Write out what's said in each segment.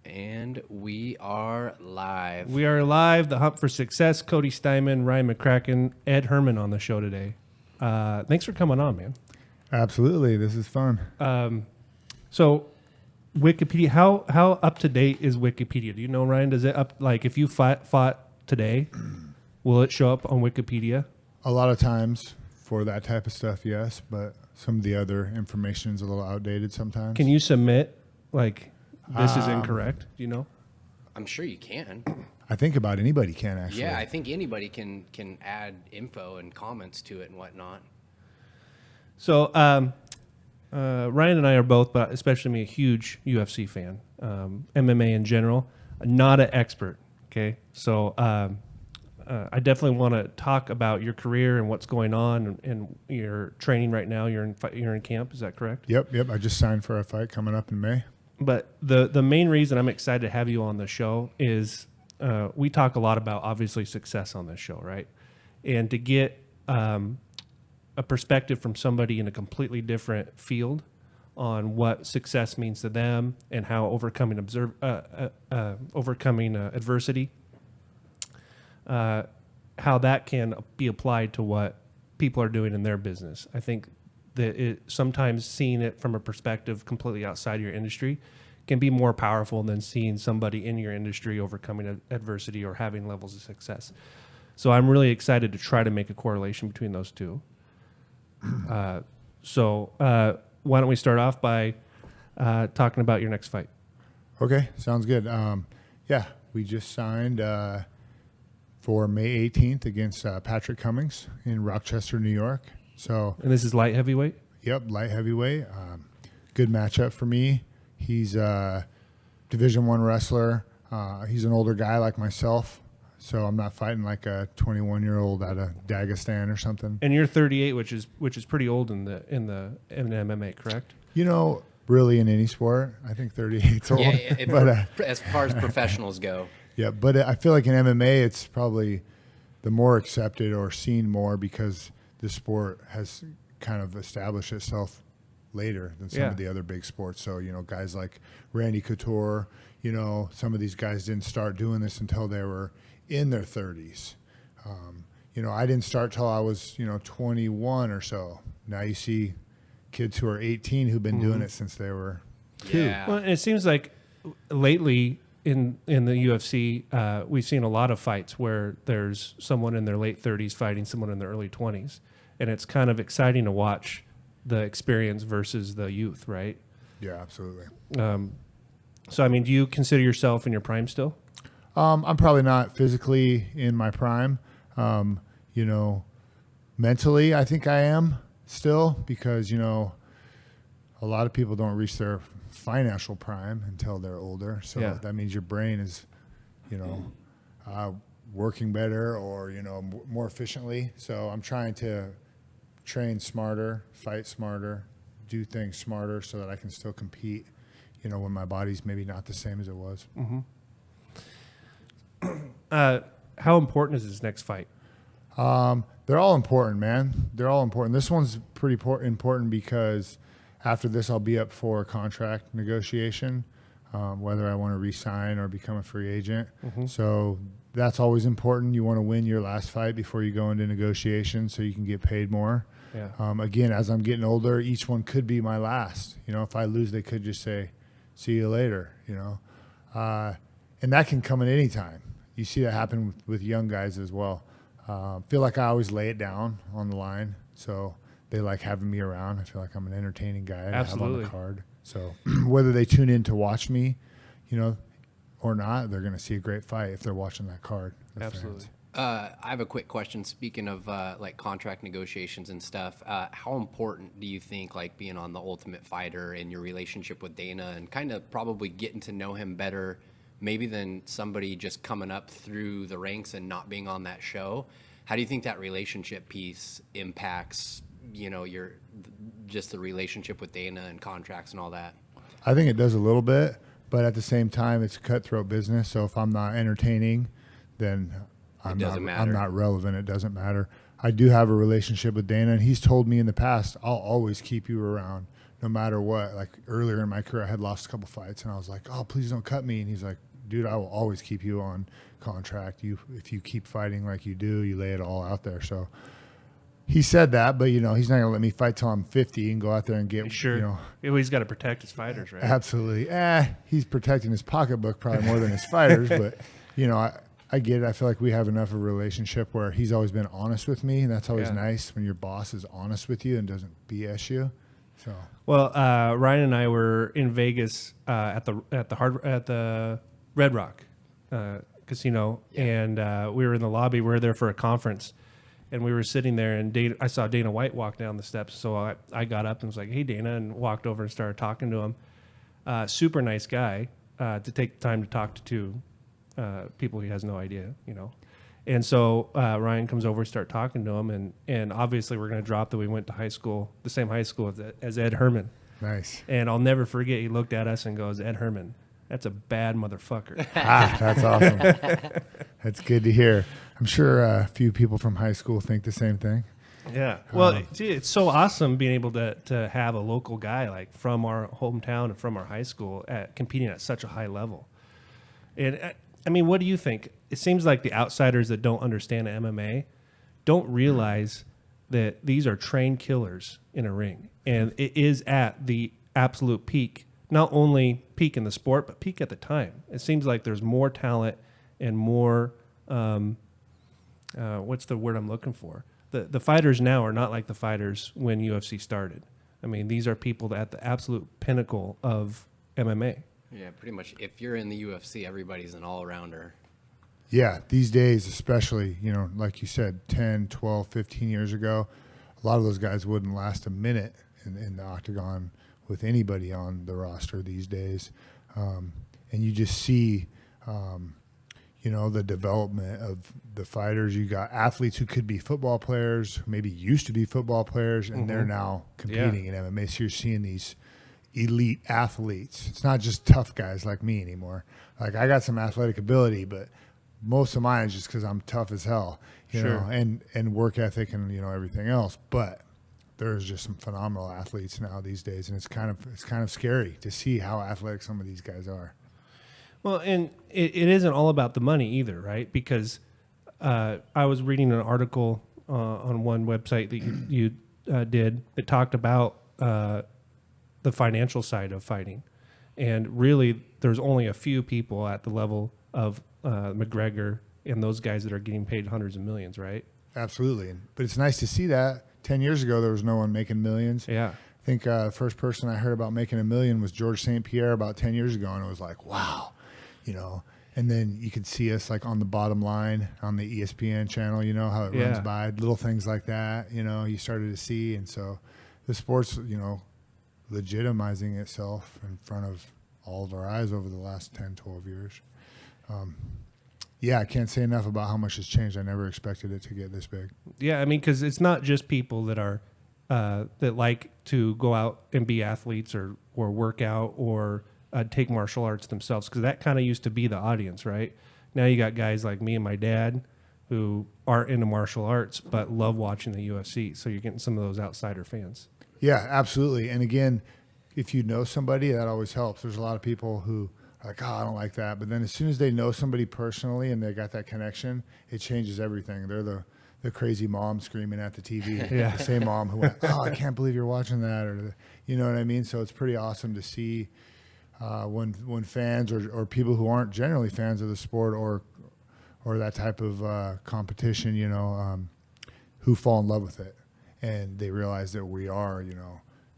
And we are live. We are live. The Hump for Success. Cody Steinman, Ryan McCracken, Ed Herman on the show today. Thanks for coming on, man. Absolutely. This is fun. So, Wikipedia, how up to date is Wikipedia? Do you know, Ryan? Does it up, like, if you fought today, will it show up on Wikipedia? A lot of times for that type of stuff, yes, but some of the other information is a little outdated sometimes. Can you submit, like, this is incorrect? Do you know? I'm sure you can. I think about anybody can, actually. Yeah, I think anybody can add info and comments to it and whatnot. So, Ryan and I are both, but especially me, a huge UFC fan. MMA in general, not an expert. Okay, so I definitely want to talk about your career and what's going on and your training right now. You're in camp, is that correct? Yep. I just signed for a fight coming up in May. But the main reason I'm excited to have you on the show is we talk a lot about, obviously, success on this show, right? And to get a perspective from somebody in a completely different field on what success means to them and how overcoming adversity, how that can be applied to what people are doing in their business. I think that sometimes seeing it from a perspective completely outside your industry can be more powerful than seeing somebody in your industry overcoming adversity or having levels of success. So I'm really excited to try to make a correlation between those two. So why don't we start off by talking about your next fight? Okay, sounds good. Yeah, we just signed for May 18th against Patrick Cummings in Rochester, New York. And this is light heavyweight? Yep, light heavyweight. Good matchup for me. He's a Division I wrestler. He's an older guy like myself, so I'm not fighting like a 21-year-old out of Dagestan or something. And you're 38, which is pretty old in MMA, correct? You know, really in any sport, I think 38's old. Yeah, but, as far as professionals go. Yeah, but I feel like in MMA it's probably the more accepted or seen more because the sport has kind of established itself later than some of the other big sports. So, you know, guys like Randy Couture, you know, some of these guys didn't start doing this until they were in their 30s. You know, I didn't start till I was, 21 or so. Now you see kids who are 18 who've been doing it since they were 2. Yeah. Well, it seems like lately in the UFC, we've seen a lot of fights where there's someone in their late 30s fighting someone in their early 20s. And it's kind of exciting to watch the experience versus the youth, right? Yeah, absolutely. So, I mean, do you consider yourself in your prime still? I'm probably not physically in my prime. You know, mentally, I think I am still because, a lot of people don't reach their financial prime until they're older. So that means your brain is, working better or, more efficiently. So I'm trying to train smarter, fight smarter, do things smarter so that I can still compete, when my body's maybe not the same as it was. How important is this next fight? They're all important, man. They're all important. This one's pretty important because after this, I'll be up for a contract negotiation, whether I want to re-sign or become a free agent. So that's always important. You want to win your last fight before you go into negotiations so you can get paid more. Yeah. Again, as I'm getting older, each one could be my last. If I lose, they could just say, see you later, and that can come at any time. You see that happen with young guys as well. Feel like I always lay it down on the line, so they like having me around. I feel like I'm an entertaining guy to have on the card. So whether they tune in to watch me, or not, they're going to see a great fight if they're watching that card. Absolutely. I have a quick question. Speaking of like contract negotiations and stuff, how important do you think like being on The Ultimate Fighter and your relationship with Dana and kind of probably getting to know him better maybe than somebody just coming up through the ranks and not being on that show? How do you think that relationship piece impacts, your just the relationship with Dana and contracts and all that? I think it does a little bit, but at the same time, it's a cutthroat business. So if I'm not entertaining, then I'm not relevant. It doesn't matter. I do have a relationship with Dana, and he's told me in the past, I'll always keep you around no matter what. Like earlier in my career, I had lost a couple fights, and I was like, "Oh, please don't cut me." And he's like, "Dude, I will always keep you on contract. If you keep fighting like you do, you lay it all out there." So he said that, but he's not going to let me fight till I'm 50 and go out there and get Sure. He's got to protect his fighters, right? Absolutely. He's protecting his pocketbook probably more than his fighters, but I get it. I feel like we have enough of a relationship where he's always been honest with me, and that's always nice when your boss is honest with you and doesn't BS you. So well, Ryan and I were in Vegas at the Red Rock casino, and we were in the lobby. We were there for a conference, and we were sitting there, and I saw Dana White walk down the steps. So I got up and was like, "Hey, Dana," and walked over and started talking to him. Super nice guy to take the time to talk to people he has no idea, And so Ryan comes over, start talking to him, and obviously we're going to drop that we went to the same high school as Ed Herman. Nice. And I'll never forget, he looked at us and goes, "Ed Herman, that's a bad motherfucker." That's awesome. That's good to hear. I'm sure a few people from high school think the same thing. Yeah. Well, it's so awesome being able to have a local guy like from our hometown and from our high school competing at such a high level. And I mean, what do you think? It seems like the outsiders that don't understand MMA don't realize that these are trained killers in a ring. And it is at the absolute peak, not only peak in the sport, but peak at the time. It seems like there's more talent and more, what's the word I'm looking for? The fighters now are not like the fighters when UFC started. I mean, these are people at the absolute pinnacle of MMA. Yeah, pretty much. If you're in the UFC, everybody's an all-arounder. Yeah, these days, especially, like you said, 10, 12, 15 years ago, a lot of those guys wouldn't last a minute in the octagon with anybody on the roster these days. And you just see, the development of the fighters. You got athletes who could be football players, who maybe used to be football players, and they're now competing in MMA. So you're seeing these elite athletes. It's not just tough guys like me anymore. Like I got some athletic ability, but most of mine is just because I'm tough as hell, you know, and work ethic and everything else. But there's just some phenomenal athletes now these days, and it's kind of scary to see how athletic some of these guys are. Well, and it isn't all about the money either, right? Because I was reading an article on one website that you did that talked about the financial side of fighting. And really, there's only a few people at the level of McGregor and those guys that are getting paid hundreds of millions, right? Absolutely. But it's nice to see that. 10 years ago, there was no one making millions. Yeah. I think the first person I heard about making $1 million was George St. Pierre about 10 years ago, and it was like, wow, And then you could see us like on the bottom line on the ESPN channel, how it runs by, little things like that, you started to see. And so the sport's, legitimizing itself in front of all of our eyes over the last 10, 12 years. I can't say enough about how much has changed. I never expected it to get this big. Yeah, I mean, because it's not just people that are that like to go out and be athletes or work out or take martial arts themselves, because that kind of used to be the audience, right? Now you got guys like me and my dad who aren't into martial arts but love watching the UFC. So you're getting some of those outsider fans. Yeah, absolutely. And again, if you know somebody, that always helps. There's a lot of people who are like, I don't like that. But then as soon as they know somebody personally and they got that connection, it changes everything. They're the crazy mom screaming at the TV. The same mom who went, I can't believe you're watching that. Or you know what I mean? So it's pretty awesome to see when fans or people who aren't generally fans of the sport or that type of competition, who fall in love with it. And they realize that we are,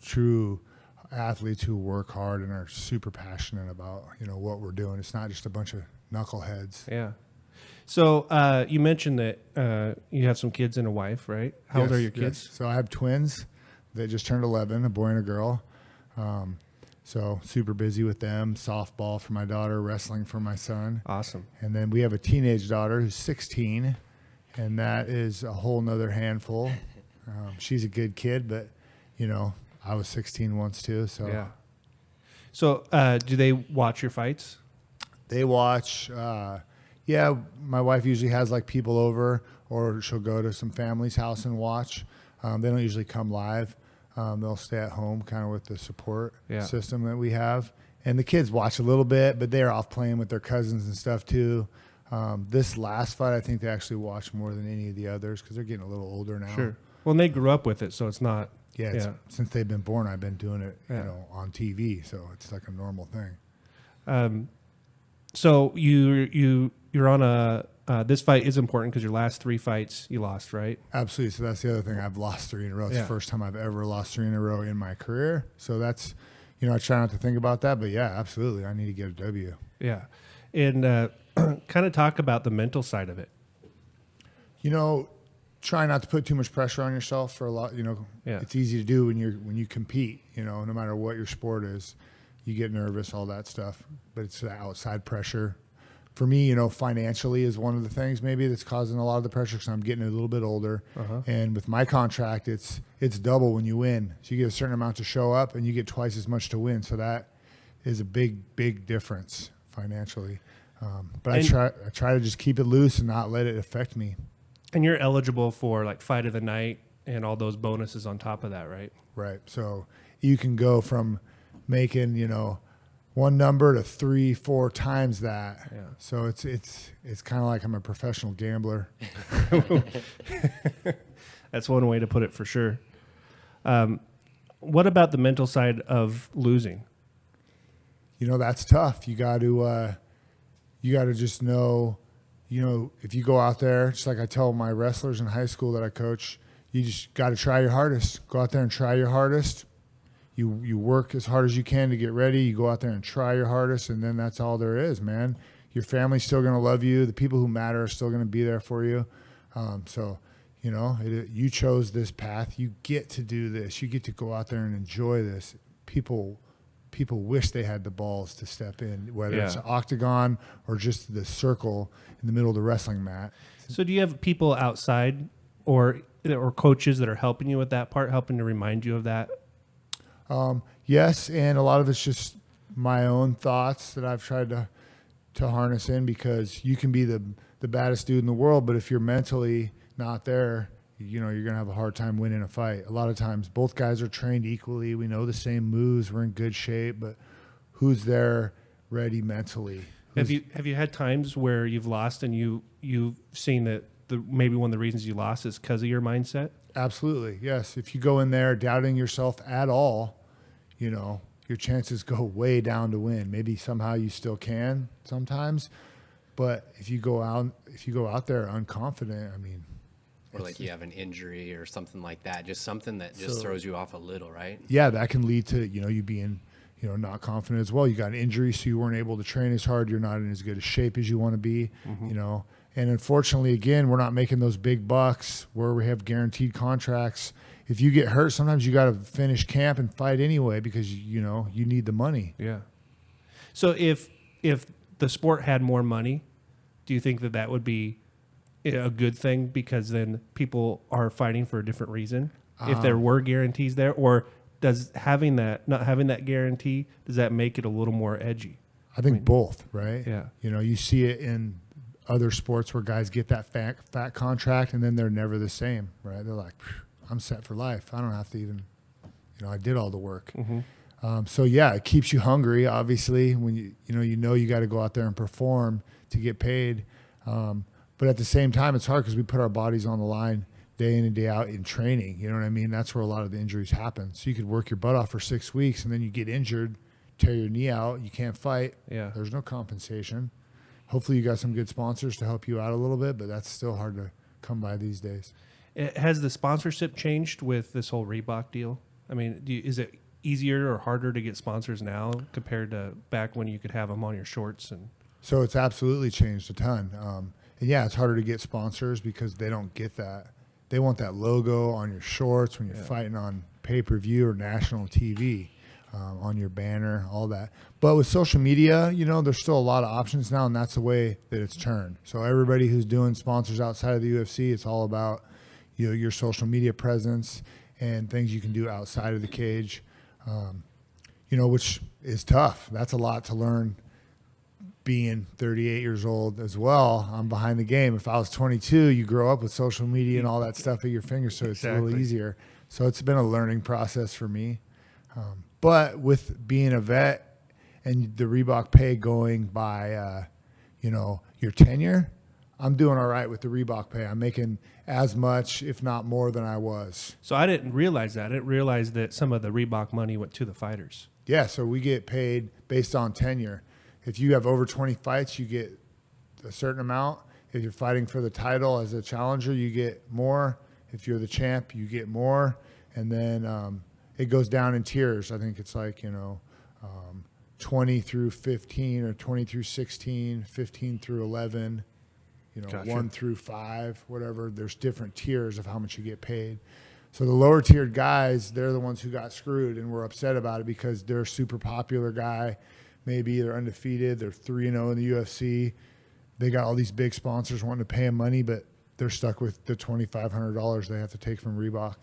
true athletes who work hard and are super passionate about, what we're doing. It's not just a bunch of knuckleheads. Yeah. So you mentioned that you have some kids and a wife, right? How old are your kids? Yes. So I have twins. They just turned 11, a boy and a girl. So super busy with them. Softball for my daughter, wrestling for my son. Awesome. And then we have a teenage daughter who's 16, and that is a whole nother handful. She's a good kid, but, I was 16 once too. So yeah. So do they watch your fights? They watch. My wife usually has like people over, or she'll go to some family's house and watch. They don't usually come live. They'll stay at home kind of with the support Yeah. system that we have. And the kids watch a little bit, but they're off playing with their cousins and stuff too. This last fight, I think they actually watched more than any of the others because they're getting a little older now. Sure. Well, and they grew up with it, so it's not. Yeah, since they've been born, I've been doing it, Yeah. on TV, so it's like a normal thing. So you're on a this fight is important because your last 3 fights you lost, right? Absolutely. So that's the other thing. I've lost 3 in a row. It's Yeah. the first time I've ever lost 3 in a row in my career. So that's, I try not to think about that, but yeah, absolutely. I need to get a W. Yeah, and kind of talk about the mental side of it. Try not to put too much pressure on yourself for a lot. Yeah. It's easy to do when you compete. No matter what your sport is, you get nervous, all that stuff. But it's the outside pressure. For me, financially is one of the things maybe that's causing a lot of the pressure because I'm getting a little bit older. And with my contract, it's double when you win. So you get a certain amount to show up, and you get twice as much to win. So that is a big difference financially. But I try to just keep it loose and not let it affect me. And you're eligible for like fight of the night and all those bonuses on top of that, right? Right. So you can go from making, one number to 3-4 times that. Yeah. So it's kind of like I'm a professional gambler. That's one way to put it for sure. What about the mental side of losing? That's tough. You got to just know, if you go out there, just like I tell my wrestlers in high school that I coach, you just got to try your hardest. Go out there and try your hardest. You work as hard as you can to get ready. You go out there and try your hardest, and then that's all there is, man. Your family's still going to love you. The people who matter are still going to be there for you. You chose this path. You get to do this. You get to go out there and enjoy this. People wish they had the balls to step in, whether it's an octagon or just the circle in the middle of the wrestling mat. So do you have people outside or coaches that are helping you with that part, helping to remind you of that? Yes, and a lot of it's just my own thoughts that I've tried to harness in, because you can be the baddest dude in the world, but if you're mentally not there, you're going to have a hard time winning a fight. A lot of times both guys are trained equally. We know the same moves. We're in good shape, but who's there ready mentally? Have you had times where you've lost and you've seen that maybe one of the reasons you lost is because of your mindset? Absolutely, yes. If you go in there doubting yourself at all, your chances go way down to win. Maybe somehow you still can sometimes, but if you go out there unconfident, Or like you have an injury or something like that, just something that just throws you off a little, right? Yeah, that can lead to, you being, not confident as well. You got an injury, so you weren't able to train as hard. You're not in as good a shape as you want to be, And unfortunately, again, we're not making those big bucks where we have guaranteed contracts. If you get hurt, sometimes you got to finish camp and fight anyway because, you need the money. Yeah. So if the sport had more money, do you think that would be a good thing because then people are fighting for a different reason? If there were guarantees there, or does not having that guarantee, does that make it a little more edgy? I think both, right? Yeah. You see it in other sports where guys get that fat contract and then they're never the same, right? They're like, I'm set for life. I don't have to even, I did all the work. So yeah, it keeps you hungry. Obviously, when you got to go out there and perform to get paid. But at the same time, it's hard because we put our bodies on the line day in and day out in training. You know what I mean? That's where a lot of the injuries happen. So you could work your butt off for 6 weeks and then you get injured, tear your knee out. You can't fight. Yeah. There's no compensation. Hopefully you got some good sponsors to help you out a little bit, but that's still hard to come by these days. Has the sponsorship changed with this whole Reebok deal? Is it easier or harder to get sponsors now compared to back when you could have them on your shorts? So it's absolutely changed a ton. And yeah, it's harder to get sponsors because they don't get that. They want that logo on your shorts when you're fighting on pay-per-view or national TV, on your banner, all that. But with social media, there's still a lot of options now, and that's the way that it's turned. So everybody who's doing sponsors outside of the UFC, it's all about your social media presence and things you can do outside of the cage, which is tough. That's a lot to learn. Being 38 years old as well, I'm behind the game. If I was 22, you grow up with social media and all that stuff at your fingers, so it's a little easier. So it's been a learning process for me. But with being a vet and the Reebok pay going by, your tenure, I'm doing all right with the Reebok pay. I'm making as much, if not more, than I was. So I didn't realize that. I didn't realize that some of the Reebok money went to the fighters. Yeah, so we get paid based on tenure. If you have over 20 fights, you get a certain amount. If you're fighting for the title as a challenger, you get more. If you're the champ, you get more. And then it goes down in tiers. I think it's like, 20 through 15 or 20 through 16, 15 through 11, Gotcha. 1 through 5, whatever. There's different tiers of how much you get paid. So the lower tiered guys, they're the ones who got screwed and were upset about it because they're a super popular guy. Maybe they're undefeated. They're 3-0 in the UFC. They got all these big sponsors wanting to pay them money, but they're stuck with the $2,500 they have to take from Reebok.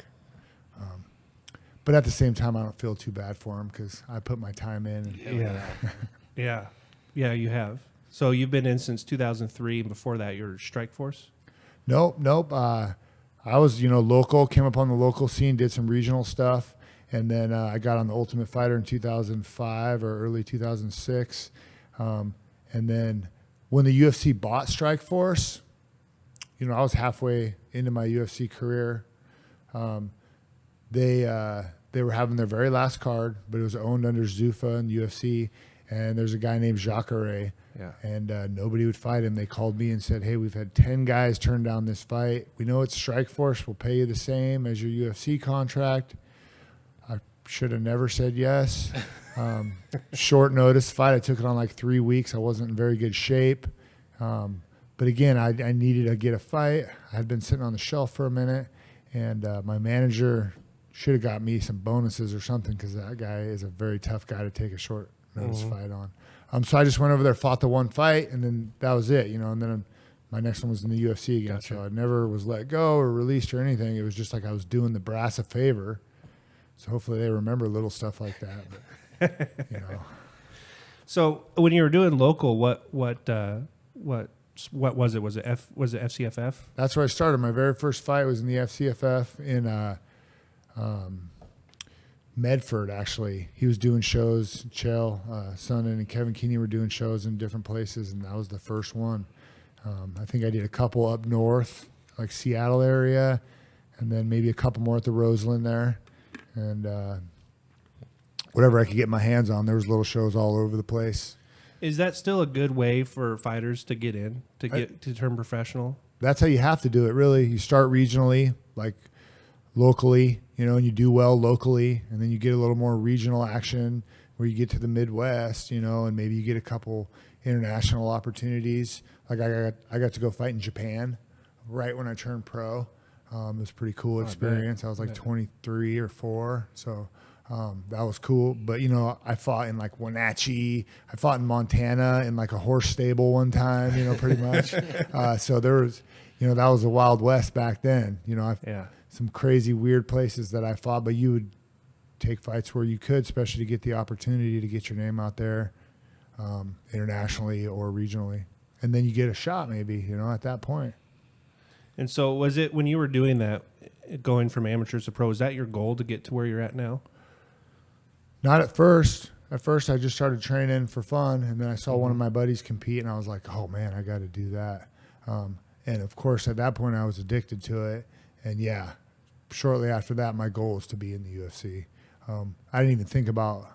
But at the same time, I don't feel too bad for them because I put my time in. Yeah. Yeah, you have. So you've been in since 2003, and before that, you're Strike Force? Nope. I was, local, came up on the local scene, did some regional stuff, and then I got on the Ultimate Fighter in 2005 or early 2006. And then when the UFC bought Strike Force, I was halfway into my UFC career. They were having their very last card, but it was owned under Zuffa and UFC, and there's a guy named Jacare. Yeah. And nobody would fight him. They called me and said, hey, we've had 10 guys turn down this fight. We know it's Strike Force. We'll pay you the same as your UFC contract. I should have never said yes. Short notice fight. I took it on like 3 weeks. I wasn't in very good shape. But again, I needed to get a fight. I had been sitting on the shelf for a minute, and my manager should have got me some bonuses or something because that guy is a very tough guy to take a short notice fight on. So I just went over there, fought the one fight, and then that was it, and then my next one was in the UFC again. Gotcha. So I never was let go or released or anything. It was just like I was doing the brass a favor. So hopefully they remember little stuff like that. But, So when you were doing local, what was it? Was it FCFF? That's where I started. My very first fight was in the FCFF in Medford, actually. He was doing shows. Chael Sonnen and Kevin Keeney were doing shows in different places, and that was the first one. I think I did a couple up north, like Seattle area, and then maybe a couple more at the Roseland there. And whatever I could get my hands on, there was little shows all over the place. Is that still a good way for fighters to get in, to turn professional? That's how you have to do it, really. You start regionally, like locally, and you do well locally, and then you get a little more regional action where you get to the Midwest, and maybe you get a couple international opportunities. Like I got to go fight in Japan right when I turned pro. It was a pretty cool experience. I was like 23 or 4, so that was cool. But I fought in like Wenatchee. I fought in Montana in like a horse stable one time. Pretty much. So there was, that was the Wild West back then. Some crazy weird places that I fought, but you would take fights where you could, especially to get the opportunity to get your name out there internationally or regionally, and then you get a shot maybe at that point. And so was it when you were doing that, going from amateurs to pro, is that your goal to get to where you're at now? Not at first. At first I just started training for fun, and then I saw one of my buddies compete, and I was like, oh man, I got to do that. And of course at that point I was addicted to it, and shortly after that, my goal was to be in the UFC. I didn't even think about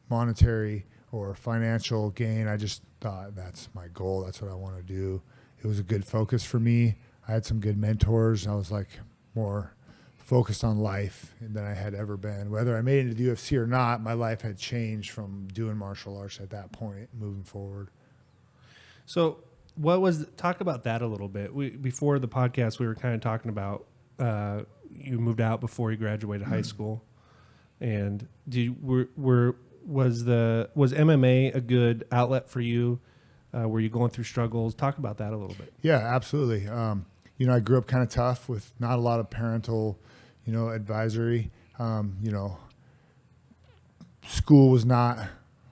monetary or financial gain. I just thought that's my goal. That's what I want to do. It was a good focus for me. I had some good mentors. I was like more focused on life than I had ever been. Whether I made it into the UFC or not, my life had changed from doing martial arts at that point, moving forward. So talk about that a little bit. Before the podcast, we were kind of talking about you moved out before you graduated high school, and was MMA a good outlet for you? Were you going through struggles? Talk about that a little bit. Yeah, absolutely. I grew up kind of tough with not a lot of parental, advisory. School was not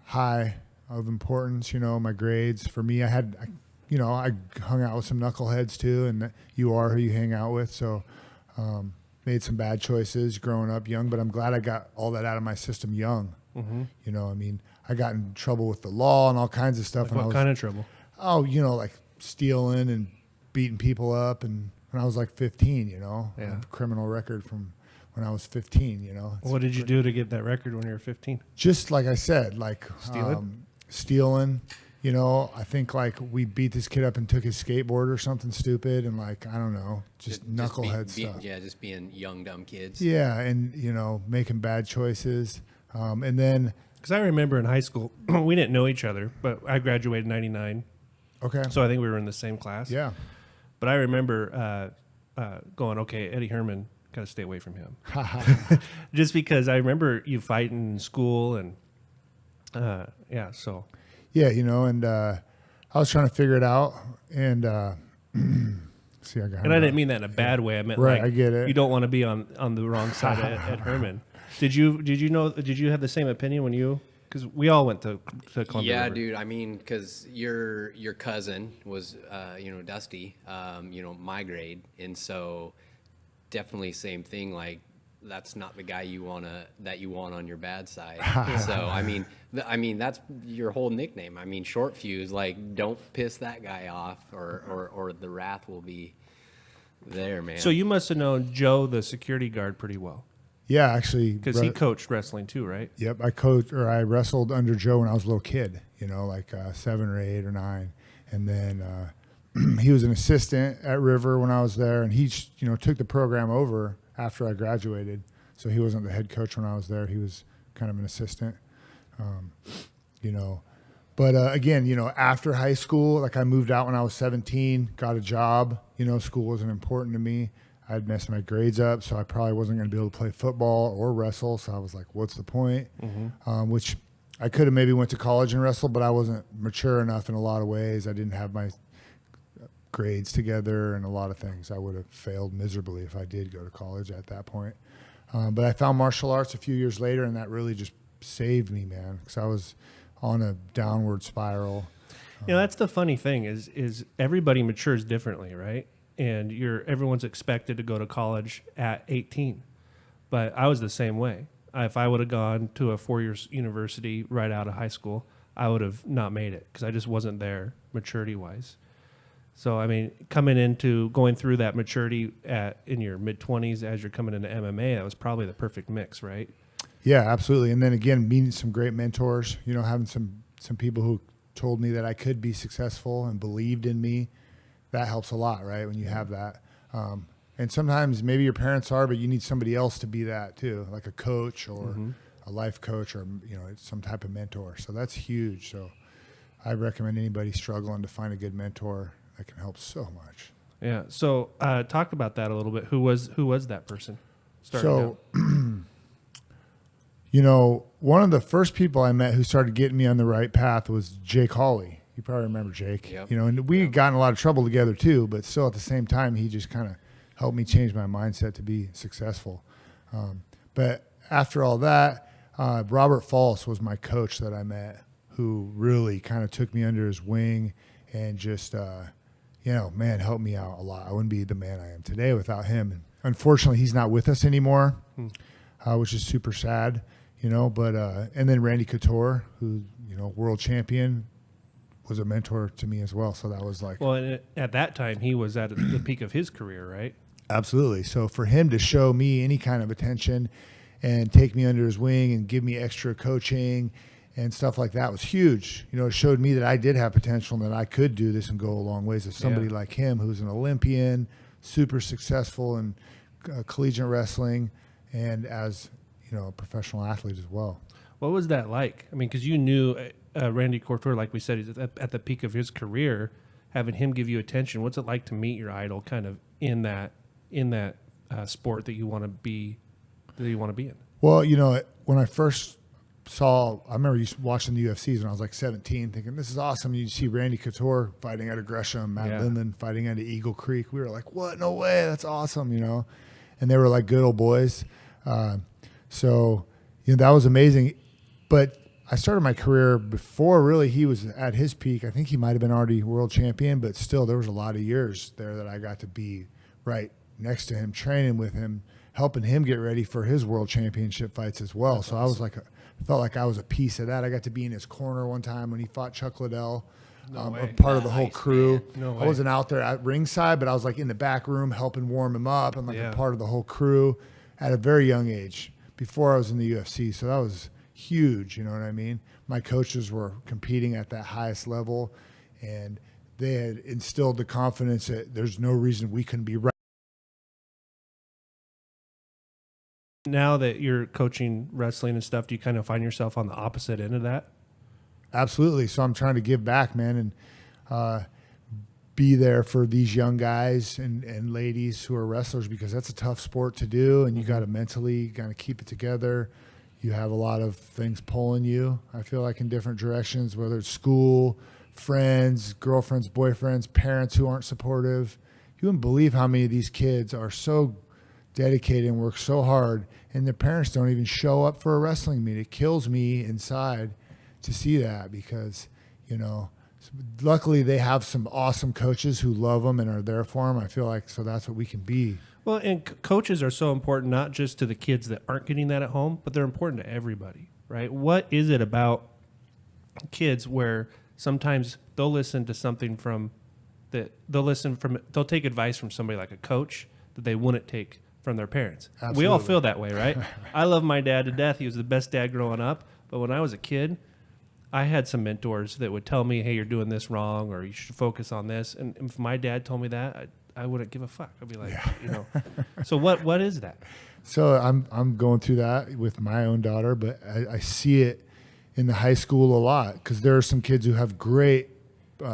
high of importance. My grades for me, I hung out with some knuckleheads too, and you are who you hang out with. So, made some bad choices growing up young, but I'm glad I got all that out of my system young. You know, I mean, I got in trouble with the law and all kinds of stuff. Like what kind of trouble? Oh, you know, like stealing and beating people up. And when I was like 15, you know, Yeah. I have a criminal record from when I was 15, you know. What did you do to get that record when you were 15? Just like I said, like stealing, you know, I think like we beat this kid up and took his skateboard or something stupid. And like, I don't know, just knucklehead stuff. Yeah, just being young, dumb kids. Yeah. And, you know, making bad choices. And then, Because I remember in high school, we didn't know each other, but I graduated in 99. okay. So I think we were in the same class. Yeah. But I remember going, okay, Eddie Herman, got to stay away from him. Just because I remember you fighting in school and, yeah, so. Yeah, you know, and I was trying to figure it out, and see, I got. And I didn't mean that in a bad way. I meant Right, like I get it. you don't want to be on the wrong side at Herman. Did you have the same opinion when you? Because we all went to Columbia Yeah, River. dude. I mean, because your cousin was, Dusty, my grade, and so definitely same thing. Like, that's not the guy you want on your bad side. So I mean, that's your whole nickname. I mean, short fuse. Like, don't piss that guy off, or the wrath will be there, man. So you must have known Joe, the security guard, pretty well Yeah, actually, because he coached wrestling too, right? Yep, I wrestled under Joe when I was a little kid. You know, like 7 or 8 or 9, and then he was an assistant at River when I was there, and he took the program over after I graduated. So he wasn't the head coach when I was there. He was kind of an assistant, But again, after high school, like I moved out when I was 17, got a job. School wasn't important to me. I'd messed my grades up, so I probably wasn't going to be able to play football or wrestle. So I was like, what's the point? Which I could have maybe went to college and wrestled, but I wasn't mature enough in a lot of ways. I didn't have my grades together and a lot of things. I would have failed miserably if I did go to college at that point. But I found martial arts a few years later, and that really just saved me, man, because I was on a downward spiral. That's the funny thing is everybody matures differently, right? And everyone's expected to go to college at 18. But I was the same way. If I would have gone to a 4-year university right out of high school, I would have not made it because I just wasn't there maturity-wise. So, I mean, going through that maturity in your mid-20s as you're coming into MMA, that was probably the perfect mix, right? Yeah, absolutely. And then again, meeting some great mentors, having some people who told me that I could be successful and believed in me, that helps a lot, right, when you have that. And sometimes maybe your parents are, but you need somebody else to be that too, like a coach or a life coach or, some type of mentor. So that's huge. So I recommend anybody struggling to find a good mentor. That can help so much. Yeah. So talk about that a little bit. Who was that person? One of the first people I met who started getting me on the right path was Jake Hawley. You probably remember Jake. Yep. And we got in a lot of trouble together too, but still at the same time, he just kind of helped me change my mindset to be successful. But after all that, Robert False was my coach that I met, who really kind of took me under his wing and just, helped me out a lot. I wouldn't be the man I am today without him. And unfortunately, he's not with us anymore, which is super sad, But and then Randy Couture, who, world champion, was a mentor to me as well. So that was like... Well, and at that time, he was at the peak of his career, right? Absolutely. So for him to show me any kind of attention and take me under his wing and give me extra coaching and stuff like that was huge. It showed me that I did have potential and that I could do this and go a long ways. As somebody like him, who's an Olympian, super successful in collegiate wrestling, and as a professional athlete as well. What was that like? I mean, because you knew Randy Couture, like we said, he's at the peak of his career. Having him give you attention, what's it like to meet your idol, kind of in that sport that you want to be in? Well, when I first I remember watching the UFCs when I was like 17, thinking this is awesome. You see Randy Couture fighting out of Gresham, Matt Lindland fighting out of Eagle Creek. We were like, what? No way, that's awesome, And they were like good old boys. So that was amazing. But I started my career before really he was at his peak. I think he might have been already world champion, but still there was a lot of years there that I got to be right next to him, training with him, helping him get ready for his world championship fights as well. That's so awesome. I was like, felt like I was a piece of that. I got to be in his corner one time when he fought Chuck Liddell. No A way. part of the whole Nice, crew. man. No I way. wasn't out there at ringside, but I was like in the back room helping warm him up and like Yeah. a part of the whole crew at a very young age before I was in the UFC. So that was huge. You know what I mean? My coaches were competing at that highest level, and they had instilled the confidence that there's no reason we couldn't be right. Now that you're coaching wrestling and stuff, do you kind of find yourself on the opposite end of that? Absolutely. So I'm trying to give back, man, and be there for these young guys and ladies who are wrestlers, because that's a tough sport to do, and you got to mentally kind of keep it together. You have a lot of things pulling you, I feel like, in different directions, whether it's school, friends, girlfriends, boyfriends, parents who aren't supportive. You wouldn't believe how many of these kids are so dedicated and work so hard, and their parents don't even show up for a wrestling meet. It kills me inside to see that, because, you know, luckily they have some awesome coaches who love them and are there for them. I feel like, so that's what we can be. Well, and coaches are so important, not just to the kids that aren't getting that at home, but they're important to everybody, right? What is it about kids where sometimes they'll listen to something they'll take advice from somebody like a coach that they wouldn't take from their parents. We all Absolutely. feel that way, right? I love my dad to death. He was the best dad growing up. But when I was a kid, I had some mentors that would tell me, hey, you're doing this wrong, or you should focus on this. And if my dad told me that, I wouldn't give a fuck. I'd be like, you know. So what is that? So I'm going through that with my own daughter, but I see it in the high school a lot, because there are some kids who have great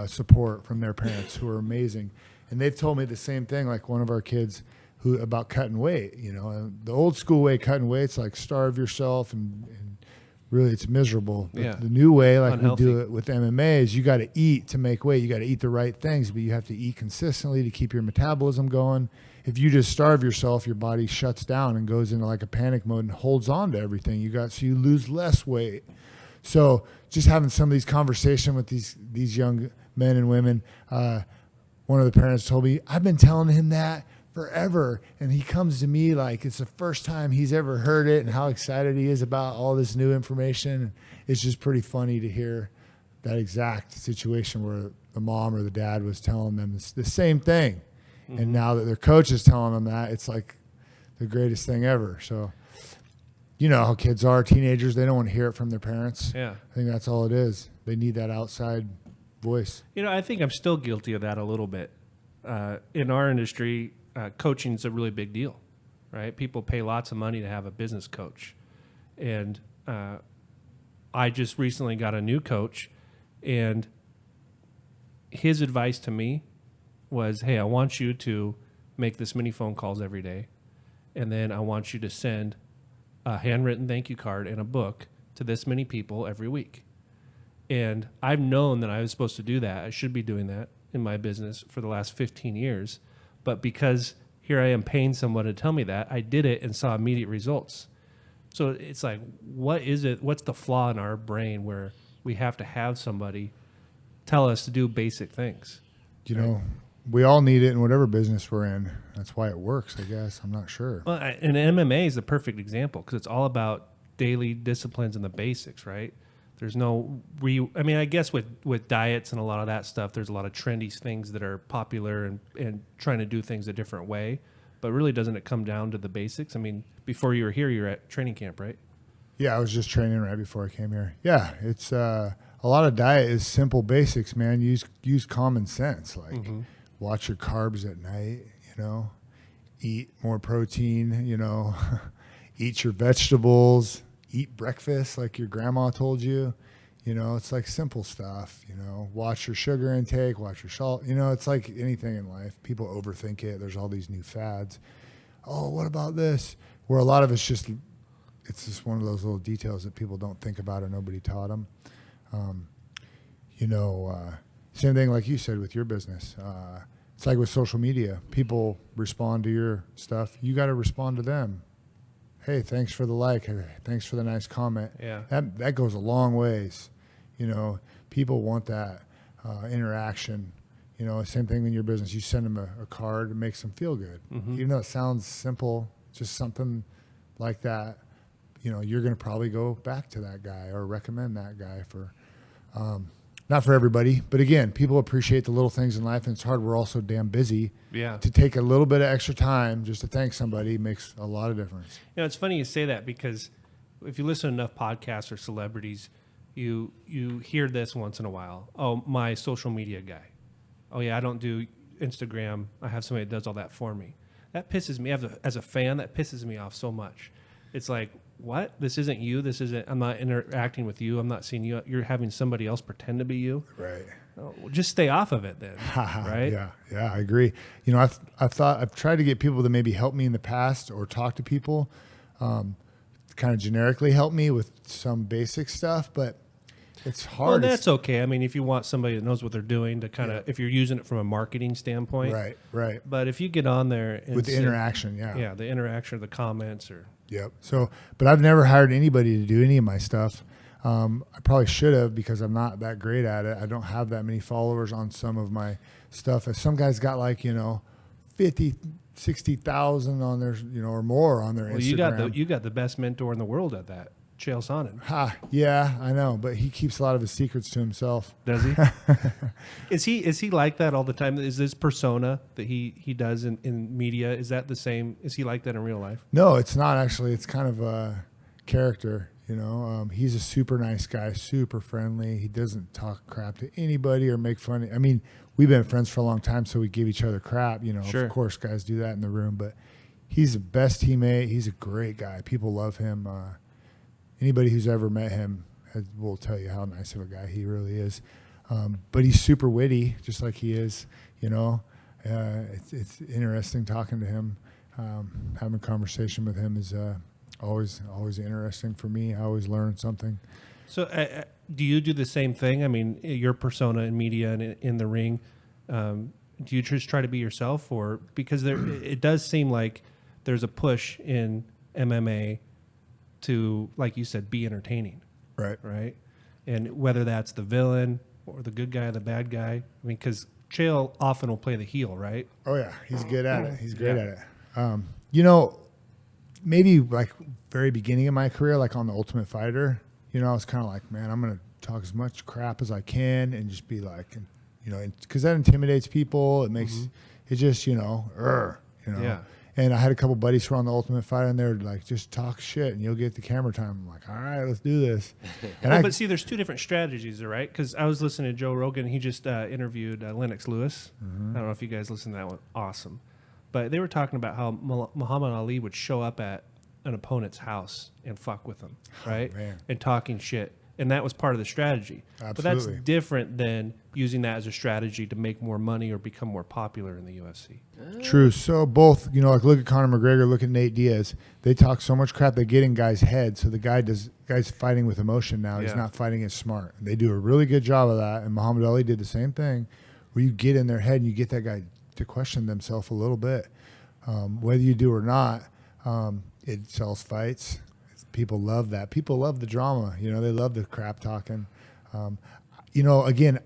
support from their parents who are amazing. And they've told me the same thing, like one of our kids who about cutting weight, you know, and the old school way cutting weight's like starve yourself and really it's miserable. Yeah. The new way, like Unhealthy. we do it with MMA, is you got to eat to make weight. You got to eat the right things, but you have to eat consistently to keep your metabolism going. If you just starve yourself, your body shuts down and goes into like a panic mode and holds on to everything you got, so you lose less weight. So just having some of these conversations with these young men and women, one of the parents told me, I've been telling him that forever, and he comes to me like it's the first time he's ever heard it, and how excited he is about all this new information. It's just pretty funny to hear that exact situation where the mom or the dad was telling them the same thing. Mm-hmm. And now that their coach is telling them that, it's like the greatest thing ever. So, you know how kids are, teenagers, they don't want to hear it from their parents. Yeah. I think that's all it is. They need that outside voice. You know, I think I'm still guilty of that a little bit. In our industry, coaching is a really big deal, right? People pay lots of money to have a business coach. And I just recently got a new coach, and his advice to me was, hey, I want you to make this many phone calls every day, and then I want you to send a handwritten thank you card and a book to this many people every week. And I've known that I was supposed to do that. I should be doing that in my business for the last 15 years. But because here I am paying someone to tell me that, I did it and saw immediate results. So it's like, what is it? What's the flaw in our brain where we have to have somebody tell us to do basic things? You know, we all need it in whatever business we're in. That's why it works, I guess. I'm not sure. Well, and MMA is the perfect example because it's all about daily disciplines and the basics, right? There's no I mean, I guess with diets and a lot of that stuff, there's a lot of trendy things that are popular and trying to do things a different way. But really, doesn't it come down to the basics? I mean, before you were here, you were at training camp, right? Yeah, I was just training right before I came here. Yeah, it's a lot of diet is simple basics, man. Use common sense, like watch your carbs at night, you know, eat more protein, you know, eat your vegetables, eat breakfast like your grandma told you. You know, it's like simple stuff, you know, watch your sugar intake, watch your salt. You know, it's like anything in life. People overthink it. There's all these new fads. Oh, what about this? Where a lot of it's just one of those little details that people don't think about or nobody taught them. You know, same thing like you said with your business. It's like with social media. People respond to your stuff. You got to respond to them. Hey, thanks for the like. Hey, thanks for the nice comment. Yeah. That goes a long ways. You know, people want that interaction. You know, same thing in your business. You send them a card, it makes them feel good. Even though it sounds simple, just something like that, you know, you're going to probably go back to that guy or recommend that guy for, not for everybody, but again, people appreciate the little things in life, and it's hard. We're all so damn busy. Yeah. To take a little bit of extra time just to thank somebody makes a lot of difference. You know, it's funny you say that, because if you listen to enough podcasts or celebrities, you hear this once in a while. Oh, my social media guy. Oh yeah, I don't do Instagram. I have somebody that does all that for me. That pisses me, as a fan, that pisses me off so much. It's like, what? This isn't you. This isn't, I'm not interacting with you. I'm not seeing you. You're having somebody else pretend to be you. Right. Oh, well, just stay off of it then. Right. Yeah, I agree. You know, I've tried to get people to maybe help me in the past or talk to people, kind of generically help me with some basic stuff, but it's hard. Well, that's okay. I mean, if you want somebody that knows what they're doing to kind of, if you're using it from a marketing standpoint. Right. But if you get on there and With the interaction, yeah. Yeah, the interaction or the comments or. Yep. So, but I've never hired anybody to do any of my stuff. I probably should have, because I'm not that great at it. I don't have that many followers on some of my stuff. If some guys got like, 50, 60,000 on their, or more on their Instagram. You got the best mentor in the world at that, Chael Sonnen. Yeah, I know, but he keeps a lot of his secrets to himself. Does he? Is he like that all the time? Is this persona that he does in media, is that the same? Is he like that in real life? No, it's not actually. It's kind of a character, He's a super nice guy, super friendly. He doesn't talk crap to anybody or make fun. I mean, we've been friends for a long time, so we give each other crap. Sure. Of course, guys do that in the room, but he's the best teammate. He's a great guy. People love him. Anybody who's ever met him will tell you how nice of a guy he really is. But he's super witty, just like he is. It's interesting talking to him. Having a conversation with him is always interesting for me. I always learn something. So do you do the same thing? I mean, your persona in media and in the ring, do you just try to be yourself? Or because it does seem like there's a push in MMA to, like you said, be entertaining. Right. And whether that's the villain or the good guy, the bad guy. I mean, because Chael often will play the heel, right? Oh, yeah. He's good at it. He's great at it. Maybe like very beginning of my career, like on The Ultimate Fighter, I was kind of like, man, I'm going to talk as much crap as I can and just be like, because that intimidates people. It makes it just, Yeah. And I had a couple buddies who were on The Ultimate Fighter, and they were like, just talk shit and you'll get the camera time. I'm like, all right, let's do this. And but see, there's two different strategies there, right? Because I was listening to Joe Rogan. He just interviewed Lennox Lewis. I don't know if you guys listened to that one. Awesome. But they were talking about how Muhammad Ali would show up at an opponent's house and fuck with them, right? And talking shit. And that was part of the strategy. Absolutely. But that's different than using that as a strategy to make more money or become more popular in the UFC. True. So both, like look at Conor McGregor, look at Nate Diaz. They talk so much crap, they get in guys' heads. So the guy's fighting with emotion now. He's not fighting as smart. And they do a really good job of that. And Muhammad Ali did the same thing, where you get in their head and you get that guy to question themselves a little bit. Whether you do or not, it sells fights. People love that. People love the drama. They love the crap talking. Again,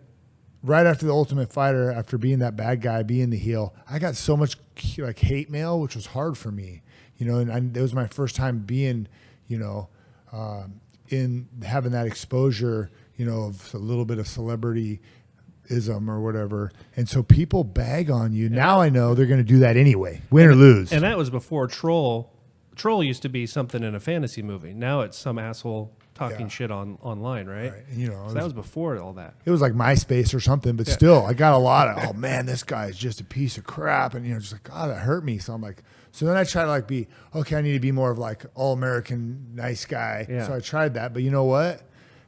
right after The Ultimate Fighter, after being that bad guy, being the heel, I got so much like hate mail, which was hard for me. And it was my first time being, in having that exposure, of a little bit of celebrity-ism or whatever. And so people bag on you. Now I know they're going to do that anyway, win or lose. And that was before Troll. Troll used to be something in a fantasy movie. Now it's some asshole talking shit online, right? And, so that was before all that. It was like MySpace or something, but still, I got a lot of, oh man, this guy is just a piece of crap, and just like, God, that hurt me. So I'm like, so then I try to like be, okay, I need to be more of like all American nice guy. Yeah. So I tried that, but you know what?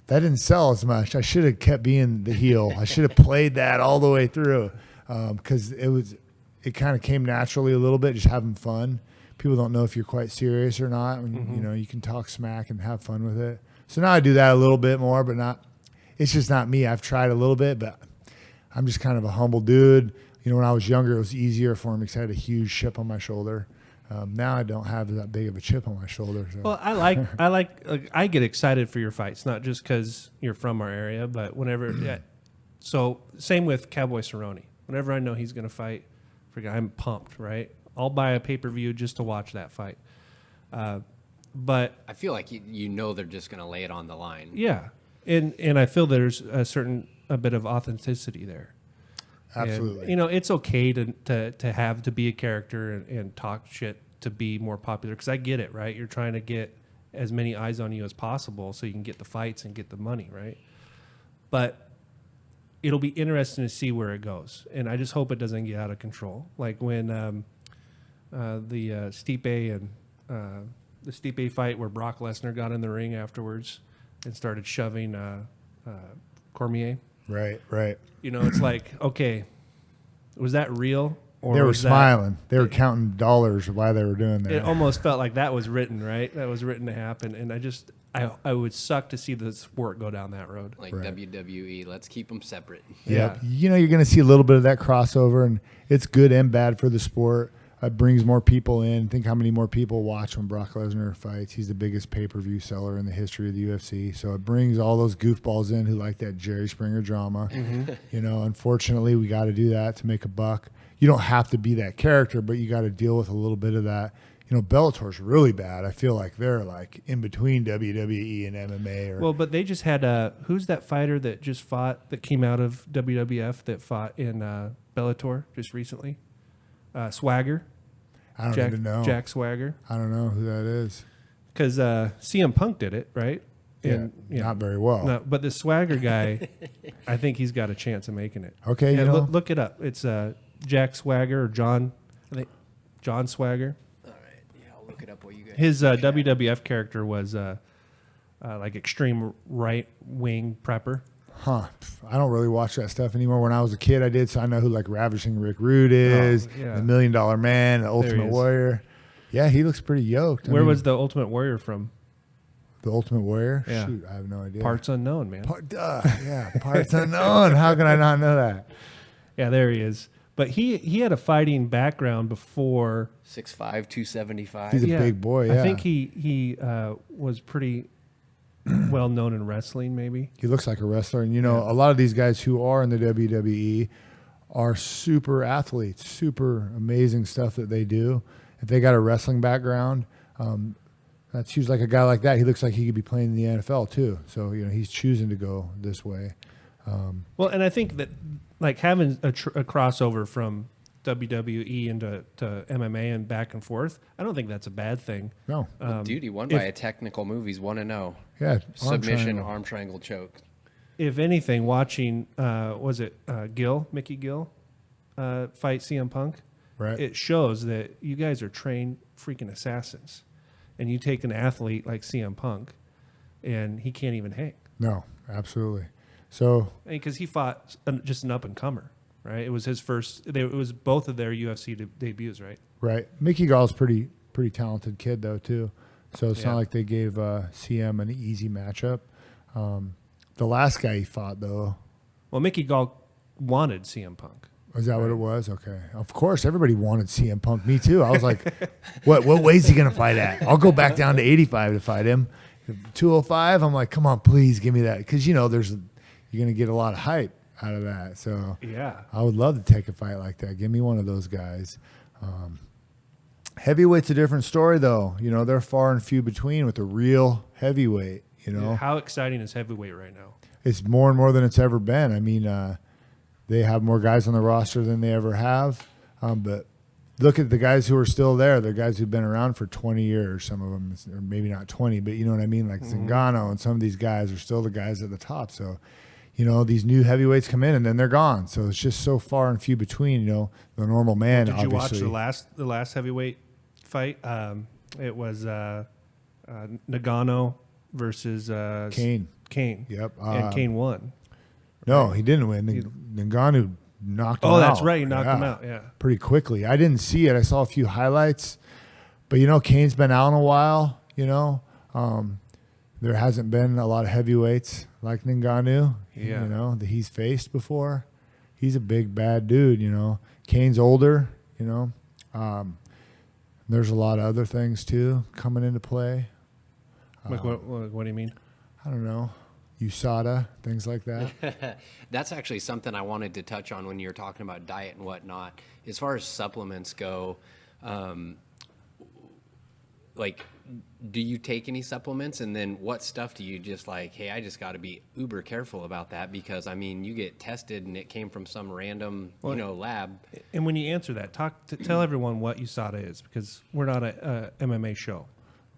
That didn't sell as much. I should have kept being the heel. I should have played that all the way through, because it kind of came naturally a little bit, just having fun. People don't know if you're quite serious or not. When, you can talk smack and have fun with it. So now I do that a little bit more, but it's just not me. I've tried a little bit, but I'm just kind of a humble dude. When I was younger, it was easier for me because I had a huge chip on my shoulder. Now I don't have that big of a chip on my shoulder. So. Well, I get excited for your fights, not just because you're from our area, but whenever. So same with Cowboy Cerrone. Whenever I know he's going to fight, I'm pumped, right? I'll buy a pay-per-view just to watch that fight. But I feel like you know they're just going to lay it on the line. yeah, and I feel there's a bit of authenticity there. Absolutely. And, you know, it's okay to be a character and talk shit to be more popular, because I get it, right? You're trying to get as many eyes on you as possible so you can get the fights and get the money, right? But it'll be interesting to see where it goes, and I just hope it doesn't get out of control. Like when the Stipe fight where Brock Lesnar got in the ring afterwards and started shoving Cormier. Right. You know, it's like, okay, was that real? Or They were was smiling. They were counting dollars while they were doing that. It almost felt like that was written, right? That was written to happen. And I would suck to see the sport go down that road. Like WWE, let's keep them separate. Yeah. You know, you're going to see a little bit of that crossover, and it's good and bad for the sport. It brings more people in. Think how many more people watch when Brock Lesnar fights. He's the biggest pay-per-view seller in the history of the UFC. So it brings all those goofballs in who like that Jerry Springer drama. You know, unfortunately, we got to do that to make a buck. You don't have to be that character, but you got to deal with a little bit of that. You know, Bellator's really bad. I feel like they're like in between WWE and MMA. Well, but they just had who's that fighter that just fought, that came out of WWF that fought in Bellator just recently? Swagger. I don't even know. Jack Swagger. I don't know who that is. Because CM Punk did it, right? Yeah, not very well. No, but the Swagger guy, I think he's got a chance of making it. Okay, yeah, you know. look it up. It's Jack Swagger or John. I think John Swagger. All right. Yeah, I'll look it up while you guys. His WWF character was like extreme right wing prepper. Huh. I don't really watch that stuff anymore. When I was a kid, I did, so I know who like Ravishing Rick Rude is, yeah. the $1 Million Man, the Ultimate is. Warrior. Yeah, he looks pretty yoked. Where was the Ultimate Warrior from? the Ultimate Warrior? Yeah. Shoot, I have no idea. Parts unknown, man. Parts unknown. How can I not know that? Yeah, there he is. But he had a fighting background before. 6'5", 275. He's a big boy. Yeah, I think he was pretty well known in wrestling. Maybe he looks like a wrestler. And you know, a lot of these guys who are in the WWE are super athletes, super amazing stuff that they do. If they got a wrestling background, that's usually like a guy like that. He looks like he could be playing in the NFL too. So you know, he's choosing to go this way. well, and I think that like having a crossover from WWE into MMA and back and forth, I don't think that's a bad thing. No, Dude, he won by a technical move. He's 1-0. yeah, Submission, arm triangle choke. If anything, watching was it Mickey Gill fight CM Punk, right? it shows that you guys are trained freaking assassins, and you take an athlete like CM Punk, and he can't even hang. No, absolutely. So Because he fought just an up and comer, right? It was his first. It was both of their UFC debuts, right? right, Mickey Gall's pretty talented kid though too. So it's not like they gave CM an easy matchup. The last guy he fought though, Well, Mickey Gall wanted CM Punk. was that what it was? Okay. Of course, everybody wanted CM Punk. Me too. I was like, what weight's he going to fight at? I'll go back down to 85 to fight him. 205, I'm like, come on, please give me that. Because, you know, you're going to get a lot of hype out of that. So Yeah. I would love to take a fight like that. Give me one of those guys. Heavyweight's a different story, though. You know, they're far and few between with a real heavyweight, you know. How exciting is heavyweight right now? It's more and more than it's ever been. I mean, they have more guys on the roster than they ever have. But look at the guys who are still there. They're guys who've been around for 20 years. Some of them, or maybe not 20, but you know what I mean? Like Zingano and some of these guys are still the guys at the top. So, you know, these new heavyweights come in and then they're gone. So it's just so far and few between, you know, the normal man, Did you obviously. watch the last heavyweight fight? It was Nagano versus Kane. Yep. Yep. And Kane won. No, he didn't win. Ngannou knocked him out. Oh, that's right. He knocked him out. Yeah. Pretty quickly. I didn't see it. I saw a few highlights. But, you know, Kane's been out in a while, you know. There hasn't been a lot of heavyweights like Ngannou, Yeah. you know, that he's faced before. He's a big, bad dude, you know. Kane's older, you know. There's a lot of other things, too, coming into play. Like what do you mean? I don't know. USADA, things like that. That's actually something I wanted to touch on when you were talking about diet and whatnot. As far as supplements go, like do you take any supplements? And then what stuff do you just like, hey, I just got to be uber careful about that because, I mean, you get tested and it came from some random, lab. And when you answer that, tell everyone what USADA is, because we're not a MMA show.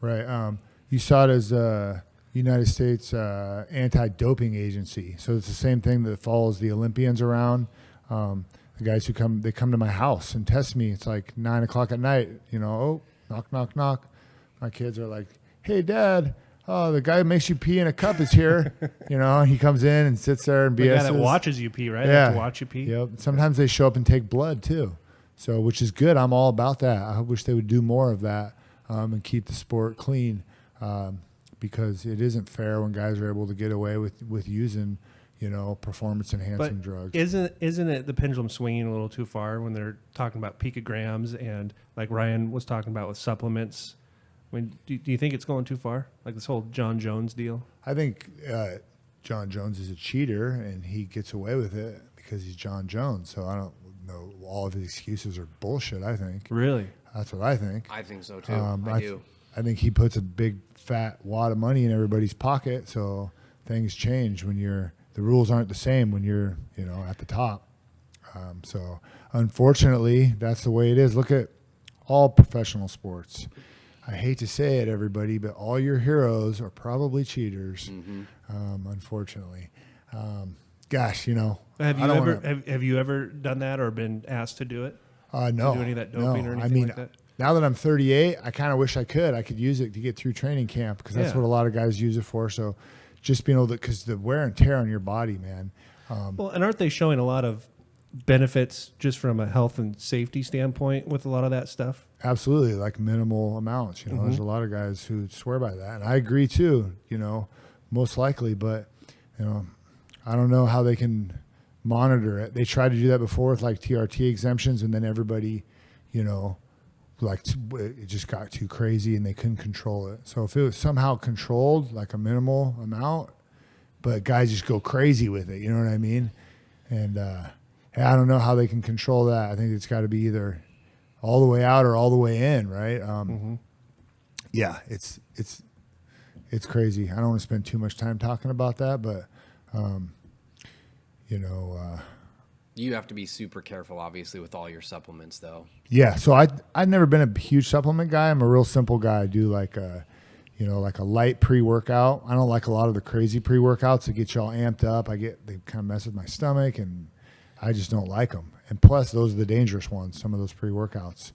Right. USADA is United States Anti-Doping Agency. So it's the same thing that follows the Olympians around. The guys who come to my house and test me. It's like 9 o'clock at night, knock, knock, knock. My kids are like, hey, Dad, the guy who makes you pee in a cup is here. He comes in and sits there and BS's. The guy that watches you pee, right? Yeah. They have to watch you pee. Yep. Sometimes they show up and take blood too. So, which is good. I'm all about that. I wish they would do more of that and keep the sport clean because it isn't fair when guys are able to get away with using performance enhancing drugs. Isn't it the pendulum swinging a little too far when they're talking about picograms and like Ryan was talking about with supplements? Do you think it's going too far? Like this whole John Jones deal? I think John Jones is a cheater and he gets away with it because he's John Jones. So I don't know. All of his excuses are bullshit, I think. Really? That's what I think. I think so too. I do. I think he puts a big fat wad of money in everybody's pocket. So things change when the rules aren't the same when you're, at the top. So unfortunately, that's the way it is. Look at all professional sports. I hate to say it, everybody, but all your heroes are probably cheaters. Unfortunately, gosh, Have you ever done that or been asked to do it? No. To do any of that doping or anything I mean, like that? now that I'm 38, I kind of wish I could use it to get through training camp because that's what a lot of guys use it for. So just being able to, because the wear and tear on your body, man. Well, and aren't they showing a lot of benefits just from a health and safety standpoint with a lot of that stuff? Absolutely, like minimal amounts. There's a lot of guys who swear by that, and I agree too. Most likely, but I don't know how they can monitor it. They tried to do that before with like TRT exemptions, and then everybody, like it just got too crazy and they couldn't control it. So if it was somehow controlled, like a minimal amount, but guys just go crazy with it, you know what I mean? And I don't know how they can control that. I think it's got to be either all the way out or all the way in, right? Yeah, it's crazy. I don't want to spend too much time talking about that, but you have to be super careful, obviously, with all your supplements, though. Yeah, so I've never been a huge supplement guy. I'm a real simple guy. I do like a light pre-workout. I don't like a lot of the crazy pre-workouts that get you all amped up. They kind of mess with my stomach, and I just don't like them. And plus, those are the dangerous ones. Some of those pre-workouts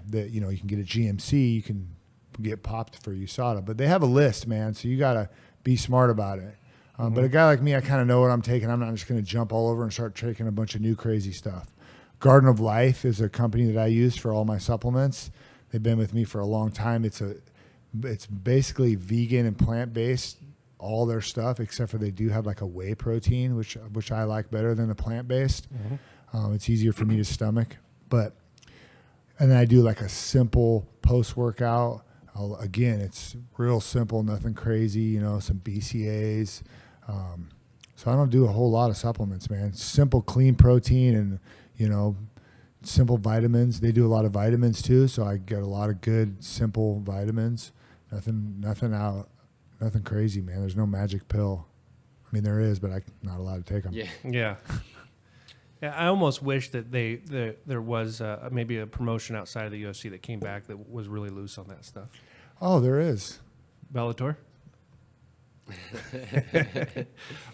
that you can get at GMC, you can get popped for USADA, but they have a list, man. So you got to be smart about it. But a guy like me, I kind of know what I'm taking. I'm not just going to jump all over and start taking a bunch of new crazy stuff. Garden of Life is a company that I use for all my supplements. They've been with me for a long time. It's basically vegan and plant-based, all their stuff, except for they do have like a whey protein, which I like better than the plant-based. It's easier for me to stomach. And then I do like a simple post-workout. Again, it's real simple, nothing crazy, some BCAAs. So I don't do a whole lot of supplements, man. Simple, clean protein and, simple vitamins. They do a lot of vitamins too, so I get a lot of good, simple vitamins. Nothing crazy, man. There's no magic pill. I mean, there is, but I'm not allowed to take them. Yeah. Yeah, I almost wish that there was maybe a promotion outside of the UFC that came back that was really loose on that stuff. Oh, there is. Bellator?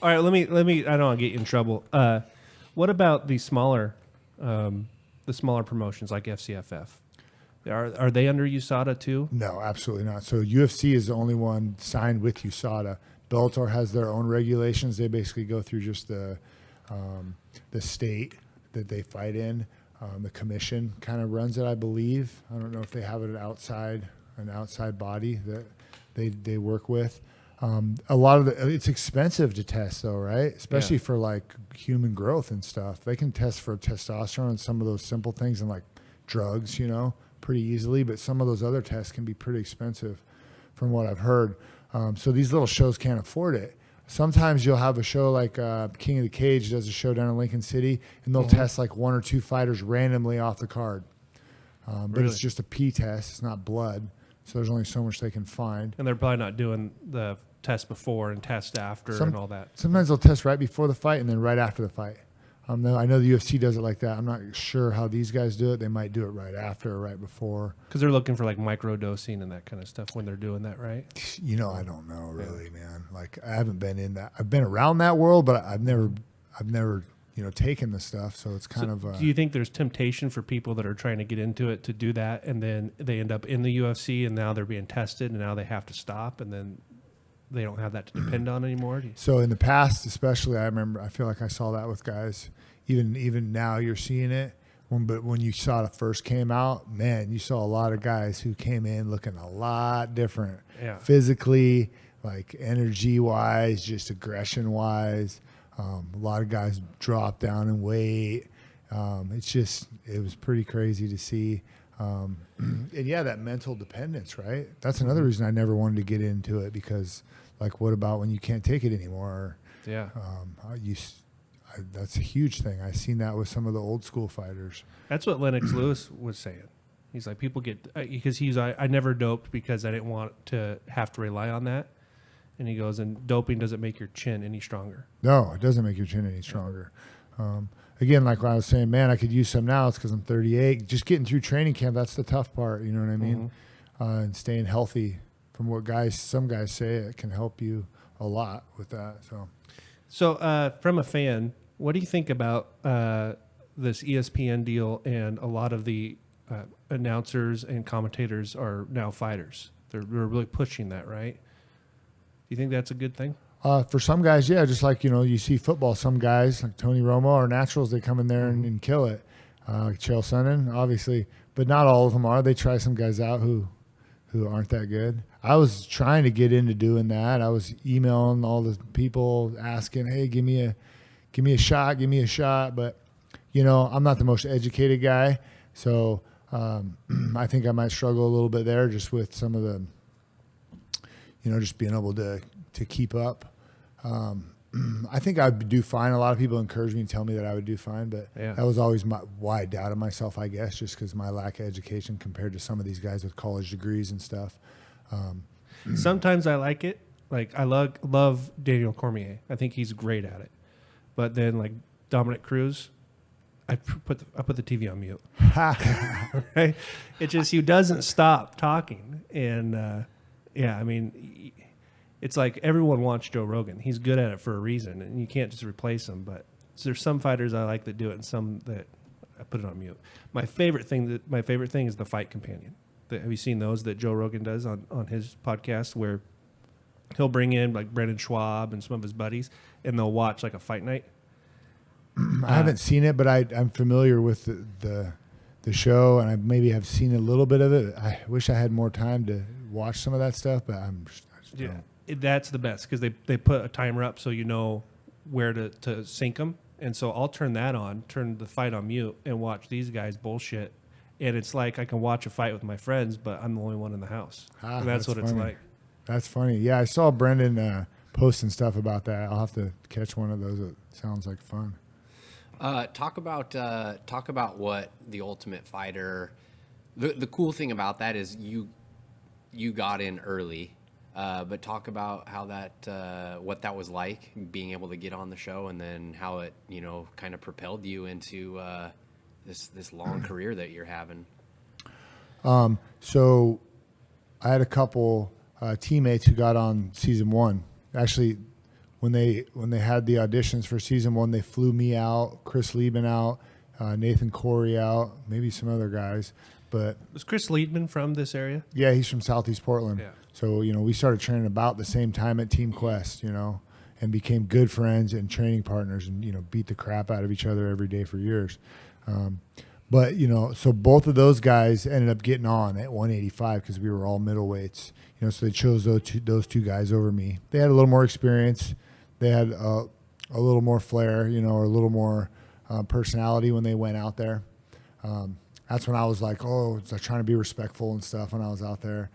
All right, let me. I don't want to get you in trouble. What about the smaller promotions like FCFF? Are they under USADA too? No, absolutely not. So UFC is the only one signed with USADA. Bellator has their own regulations. They basically go through just the state that they fight in. The commission kind of runs it, I believe. I don't know if they have an outside body that they work with. A lot of it's expensive to test though, right? Especially for like human growth and stuff. They can test for testosterone and some of those simple things and like drugs, pretty easily. But some of those other tests can be pretty expensive from what I've heard. So these little shows can't afford it. Sometimes you'll have a show like King of the Cage does a show down in Lincoln City, and they'll test like one or two fighters randomly off the card. But Really? it's just a P test. It's not blood. So there's only so much they can find. And they're probably not doing the test before and test after and all that. Sometimes they'll test right before the fight and then right after the fight. I know the UFC does it like that. I'm not sure how these guys do it. They might do it right after or right before. Because they're looking for like micro dosing and that kind of stuff when they're doing that, right? I don't know really, man. Like I haven't been in that. I've been around that world, but I've never taken the stuff. So it's kind of. Do you think there's temptation for people that are trying to get into it to do that, and then they end up in the UFC, and now they're being tested, and now they have to stop, and then they don't have that to depend on anymore? So in the past, especially, I feel like I saw that with guys. Even now, you're seeing it. But when you saw it first came out, man, you saw a lot of guys who came in looking a lot different, physically, like energy wise, just aggression wise. A lot of guys dropped down in weight. It was pretty crazy to see. And yeah, that mental dependence, right? That's another reason I never wanted to get into it, because like, what about when you can't take it anymore? Yeah. That's a huge thing. I've seen that with some of the old school fighters. That's what Lennox Lewis was saying. He's like, people get, because I never doped because I didn't want to have to rely on that. And he goes, and doping doesn't make your chin any stronger. No, it doesn't make your chin any stronger. Again, like what I was saying, man, I could use some now. It's because I'm 38. Just getting through training camp, that's the tough part. You know what I mean? And staying healthy. From what some guys say, it can help you a lot with that. So from a fan, what do you think about this ESPN deal? And a lot of the announcers and commentators are now fighters. They're really pushing that, right? Do you think that's a good thing? For some guys, yeah. Just like, you see football, some guys like Tony Romo are naturals. They come in there and kill it. Like Chael Sonnen, obviously. But not all of them are. They try some guys out who aren't that good. I was trying to get into doing that. I was emailing all the people asking, hey, give me a shot. But, I'm not the most educated guy. So I think I might struggle a little bit there just with some of the, just being able to keep up. I think I would do fine. A lot of people encourage me and tell me that I would do fine, but that was always why I doubted myself, I guess, just because my lack of education compared to some of these guys with college degrees and stuff. Sometimes I like it. Like I love Daniel Cormier. I think he's great at it. But then like Dominic Cruz, I put the TV on mute. Right? It just, he doesn't stop talking. And it's like everyone wants Joe Rogan. He's good at it for a reason, and you can't just replace him. But there's some fighters I like that do it, and some that I put it on mute. My favorite thing is the Fight Companion. Have you seen those that Joe Rogan does on his podcast, where he'll bring in like Brendan Schwab and some of his buddies, and they'll watch like a fight night? I haven't seen it, but I'm familiar with the show, and I maybe have seen a little bit of it. I wish I had more time to watch some of that stuff, but I just don't. That's the best, because they put a timer up so you know where to sync them. And so I'll turn that on, turn the fight on mute, and watch these guys bullshit. And it's like I can watch a fight with my friends, but I'm the only one in the house. And that's what funny. It's like. That's funny. Yeah, I saw Brendan posting stuff about that. I'll have to catch one of those. It sounds like fun. Talk about what the Ultimate Fighter. The cool thing about that is you got in early. But talk about how what that was like, being able to get on the show, and then how it, kind of propelled you into this long career that you're having. So I had a couple teammates who got on season 1. Actually, when they had the auditions for season 1, they flew me out, Chris Lieben out, Nathan Corey out, maybe some other guys. But was Chris Liedman from this area? Yeah, he's from Southeast Portland. Yeah. So, we started training about the same time at Team Quest, and became good friends and training partners, and, beat the crap out of each other every day for years. But, so both of those guys ended up getting on at 185 because we were all middleweights, so they chose those two guys over me. They had a little more experience. They had a little more flair, or a little more personality when they went out there. That's when I was like, trying to be respectful and stuff when I was out there.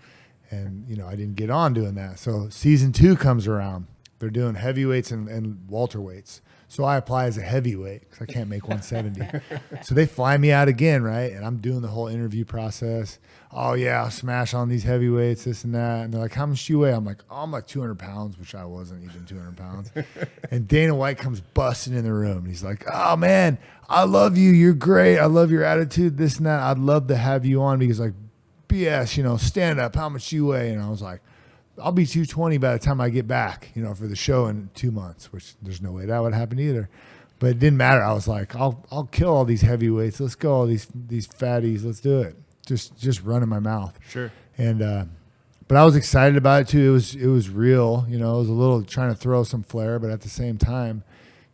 And, I didn't get on doing that. So season 2 comes around. they're doing heavyweights and welterweights. So I apply as a heavyweight because I can't make 170. So they fly me out again, right? And I'm doing the whole interview process. Oh, yeah, I'll smash on these heavyweights, this and that. And they're like, how much do you weigh? I'm like, oh, I'm like 200 pounds, which I wasn't even 200 pounds. And Dana White comes busting in the room. And he's like, oh, man, I love you. You're great. I love your attitude, this and that. I'd love to have you on because, like, BS, stand up. How much do you weigh? And I was like, I'll be 220 by the time I get back, for the show in 2 months, which there's no way that would happen either. But it didn't matter. I was like, I'll kill all these heavyweights. Let's go, all these fatties. Let's do it. Just running my mouth. Sure. And but I was excited about it too. It was real. It was a little trying to throw some flair, but at the same time,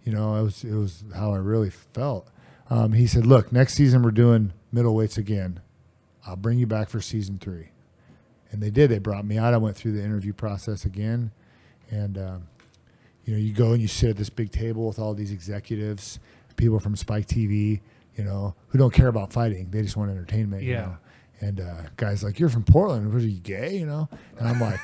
it was how I really felt. He said, look, next season we're doing middleweights again. I'll bring you back for season 3. And they did. They brought me out. I went through the interview process again. And, you go and you sit at this big table with all these executives, people from Spike TV, who don't care about fighting. They just want entertainment. Yeah. And guys like, you're from Portland. Are you gay? And I'm like,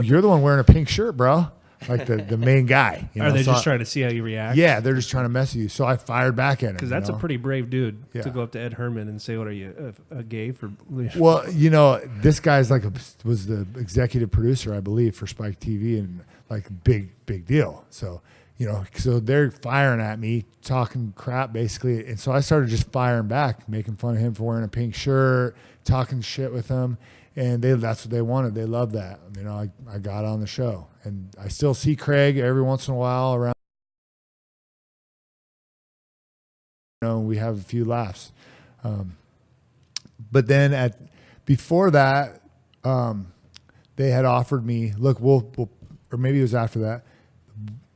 you're the one wearing a pink shirt, bro. Like the main guy. Are they just trying to see how you react? Yeah, they're just trying to mess with you. So I fired back at him. Because that's a pretty brave dude Yeah. to go up to Ed Herman and say, what are you, a gay for? Well, this guy's was the executive producer, I believe, for Spike TV, and like big deal. So, so they're firing at me, talking crap basically. And so I started just firing back, making fun of him for wearing a pink shirt, talking shit with him. And that's what they wanted. They loved that. I got on the show. And I still see Craig every once in a while around. We have a few laughs. But then before that, they had offered me, look, we'll, or maybe it was after that,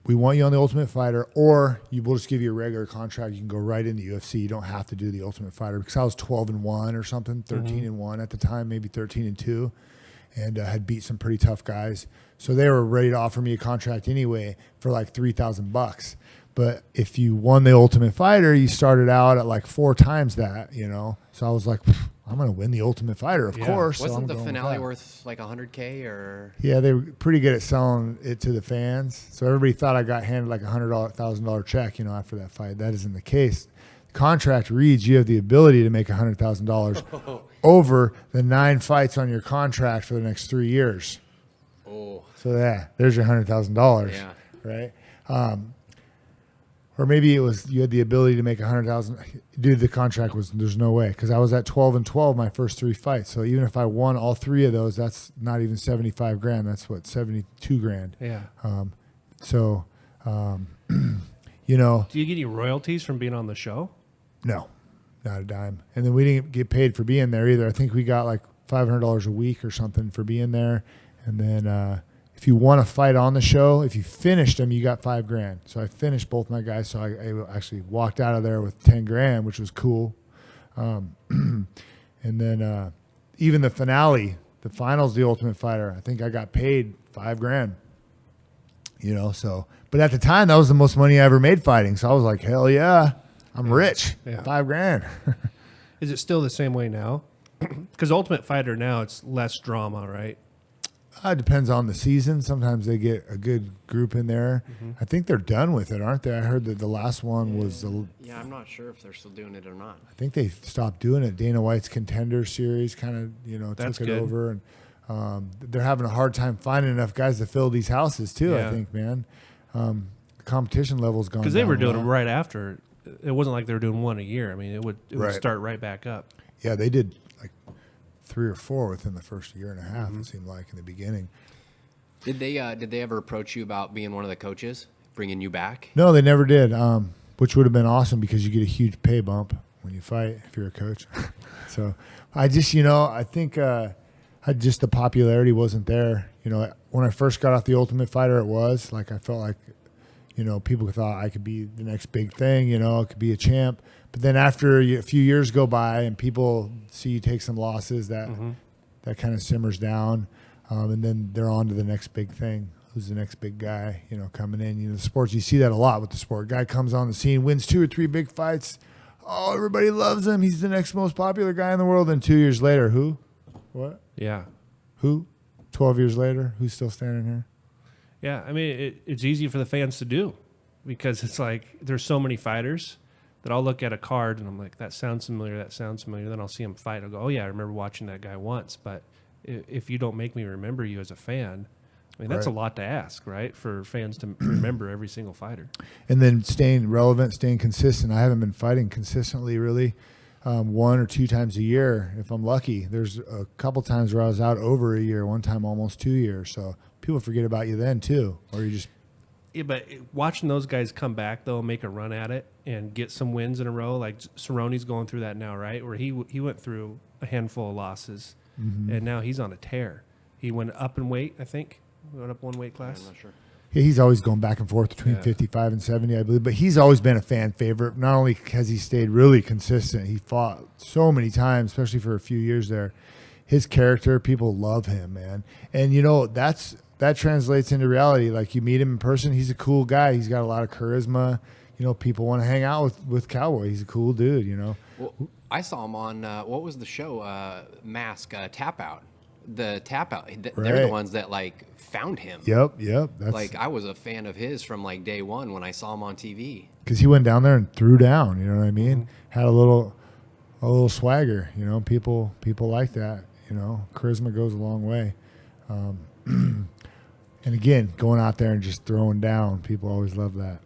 we want you on the Ultimate Fighter, or we'll just give you a regular contract. You can go right in the UFC. You don't have to do the Ultimate Fighter, because I was 12-1 or something, 13-1 at the time, maybe 13-2, and had beat some pretty tough guys. So they were ready to offer me a contract anyway for like $3,000. But if you won the Ultimate Fighter, you started out at like 4 times that, So I was like, I'm going to win the Ultimate Fighter, of course. Wasn't so the finale worth like $100K or? Yeah, they were pretty good at selling it to the fans. So everybody thought I got handed like a $100,000 check, after that fight. That isn't the case. The contract reads you have the ability to make $100,000 over the 9 fights on your contract for the next 3 years. Oh. So there's your $100,000. Yeah. Right. Or maybe it was you had the ability to make $100,000. Dude, the contract there's no way, because I was at 12-12 my first 3 fights. So even if I won all 3 of those, that's not even $75,000. That's what, $72,000. Yeah. Do you get any royalties from being on the show? No, not a dime. And then we didn't get paid for being there either. I think we got like $500 a week or something for being there. And then if you won a fight on the show, if you finished them, you got $5,000. So I finished both my guys. So I actually walked out of there with $10,000, which was cool. And then even the finale, the finals, the Ultimate Fighter, I think I got paid $5,000. So, but at the time that was the most money I ever made fighting. So I was like, hell yeah, I'm rich. Yeah. $5,000. Is it still the same way now? Because Ultimate Fighter now, it's less drama, right? It depends on the season. Sometimes they get a good group in there. I think they're done with it, aren't they? I heard that the last one was Yeah, I'm not sure if they're still doing it or not. I think they stopped doing it. Dana White's Contender Series kind of That's took it good. over, and they're having a hard time finding enough guys to fill these houses too. Yeah. I think, man, the competition level's gone Because they were down a doing lot. them right after. It wasn't like they were doing one a year. I mean, it would Right. start right back up. Yeah, they did like 3 or 4 within the first year and a half. It seemed like in the beginning. Did they ever approach you about being one of the coaches, bringing you back? No, they never did, which would have been awesome because you get a huge pay bump when you fight if you're a coach. So I just, I think the popularity wasn't there. When I first got off the Ultimate Fighter, it was like I felt like, people thought I could be the next big thing, I could be a champ. But then after a few years go by and people see you take some losses, that kind of simmers down. And then they're on to the next big thing. Who's the next big guy, coming in? The sports, you see that a lot with the sport. Guy comes on the scene, wins 2 or 3 big fights. Oh, everybody loves him. He's the next most popular guy in the world. And 2 years later, who? What? Yeah. Who? 12 years later, who's still standing here? Yeah, I mean, it's easy for the fans to do because it's like there's so many fighters that I'll look at a card and I'm like, that sounds familiar, that sounds familiar. Then I'll see him fight. I'll go, oh, yeah, I remember watching that guy once. But if you don't make me remember you as a fan, I mean, that's a lot to ask, right, for fans to remember every single fighter. And then staying relevant, staying consistent. I haven't been fighting consistently really 1 or 2 times a year if I'm lucky. There's a couple times where I was out over a year, one time almost 2 years. So people forget about you then too, or you just – Yeah, but watching those guys come back, though, make a run at it and get some wins in a row, like Cerrone's going through that now, right, where he went through a handful of losses, and now he's on a tear. He went up in weight, I think. Went up 1 weight class. I'm not sure. Yeah, he's always going back and forth between 55 and 70, I believe. But he's always been a fan favorite. Not only has he stayed really consistent, he fought so many times, especially for a few years there. His character, people love him, man. And, you know, that translates into reality. Like, you meet him in person, he's a cool guy. He's got a lot of charisma. You know, people want to hang out with Cowboy. He's a cool dude, you know. Well, I saw him on, what was the show? Mask, Tap Out. The Tap Out. They're the ones that, like, found him. Yep. That's like, I was a fan of his from, like, day one when I saw him on TV. Because he went down there and threw down, you know what I mean? Had a little swagger, you know. People like that, you know. Charisma goes a long way. And again, going out there and just throwing down, people always love that.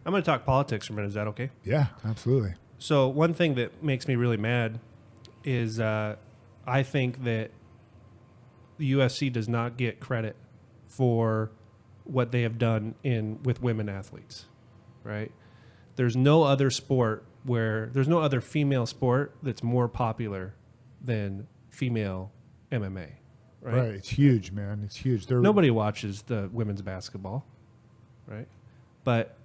I'm going to talk politics for a minute. Is that okay? Yeah, absolutely. So one thing that makes me really mad is I think that the UFC does not get credit for what they have done with women athletes, right? There's no other sport there's no other female sport that's more popular than female MMA, right? Right. It's huge, man. It's huge. Nobody watches the women's basketball, right? But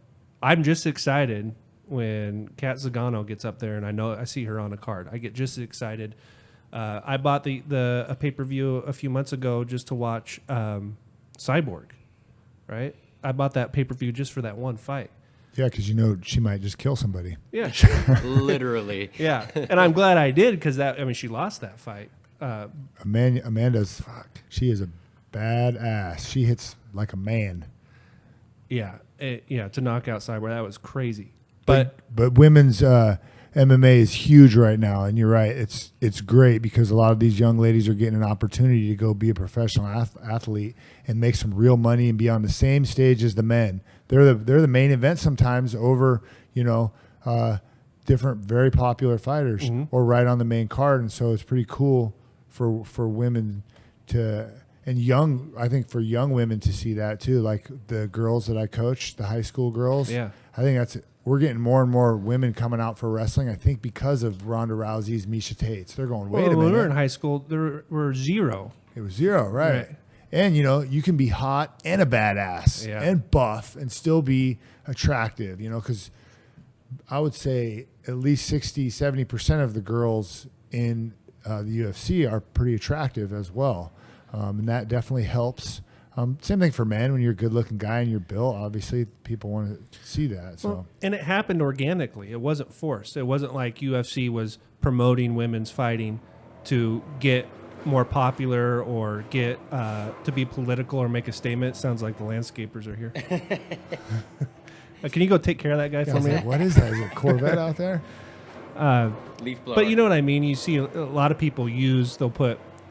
I'm just excited when Kat Zagano gets up there, and I see her on a card. I get just excited. I bought a pay-per-view a few months ago just to watch Cyborg, right? I bought that pay-per-view just for that one fight. Yeah, because you know she might just kill somebody. Yeah. Literally. Yeah, and I'm glad I did because she lost that fight. Amanda's, she is a badass. She hits like a man. Yeah, to knock out Cyborg, that was crazy. But women's MMA is huge right now, and you're right. It's great because a lot of these young ladies are getting an opportunity to go be a professional athlete and make some real money and be on the same stage as the men. They're the main event sometimes over, you know, different very popular fighters or right on the main card, and so it's pretty cool for women to I think for young women to see that too. Like the girls that I coach, the high school girls. Yeah, I think we're getting more and more women coming out for wrestling. I think because of Ronda Rousey's, Misha Tate's. They're going, wait a minute. When we were in high school, there were 0. It was 0, right? And, you know, you can be hot and a badass and buff and still be attractive, you know, because I would say at least 60, 70% of the girls in the UFC are pretty attractive as well. And that definitely helps. Same thing for men. When you're a good-looking guy and you're built, obviously people want to see that. So, well, and it happened organically. It wasn't forced. It wasn't like UFC was promoting women's fighting to get more popular or get to be political or make a statement. It sounds like the landscapers are here. Can you go take care of that guy for me? Like, what is that? Is it a Corvette out there? Leaf blower. But you know what I mean. You see a lot of people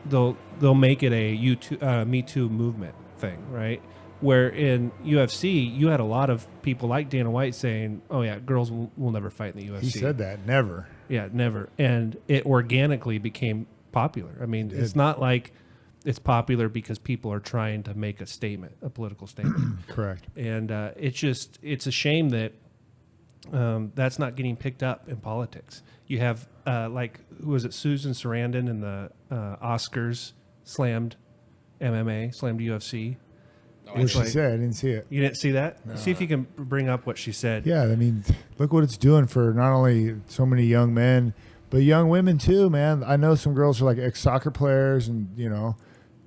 they'll make it a Me Too movement thing, right? Where in UFC, you had a lot of people like Dana White saying, "Oh yeah, girls will never fight in the UFC." He said that, never. Yeah, never. And it organically became popular. I mean, it's not like it's popular because people are trying to make a statement, a political statement. Correct. And it's a shame that that's not getting picked up in politics. You have who was it? Susan Sarandon in the Oscars slammed MMA, slammed UFC. What did she say? I didn't see it. You didn't see that? No. See if you can bring up what she said. Yeah, I mean, look what it's doing for not only so many young men, but young women too, man. I know some girls are like ex-soccer players, and, you know,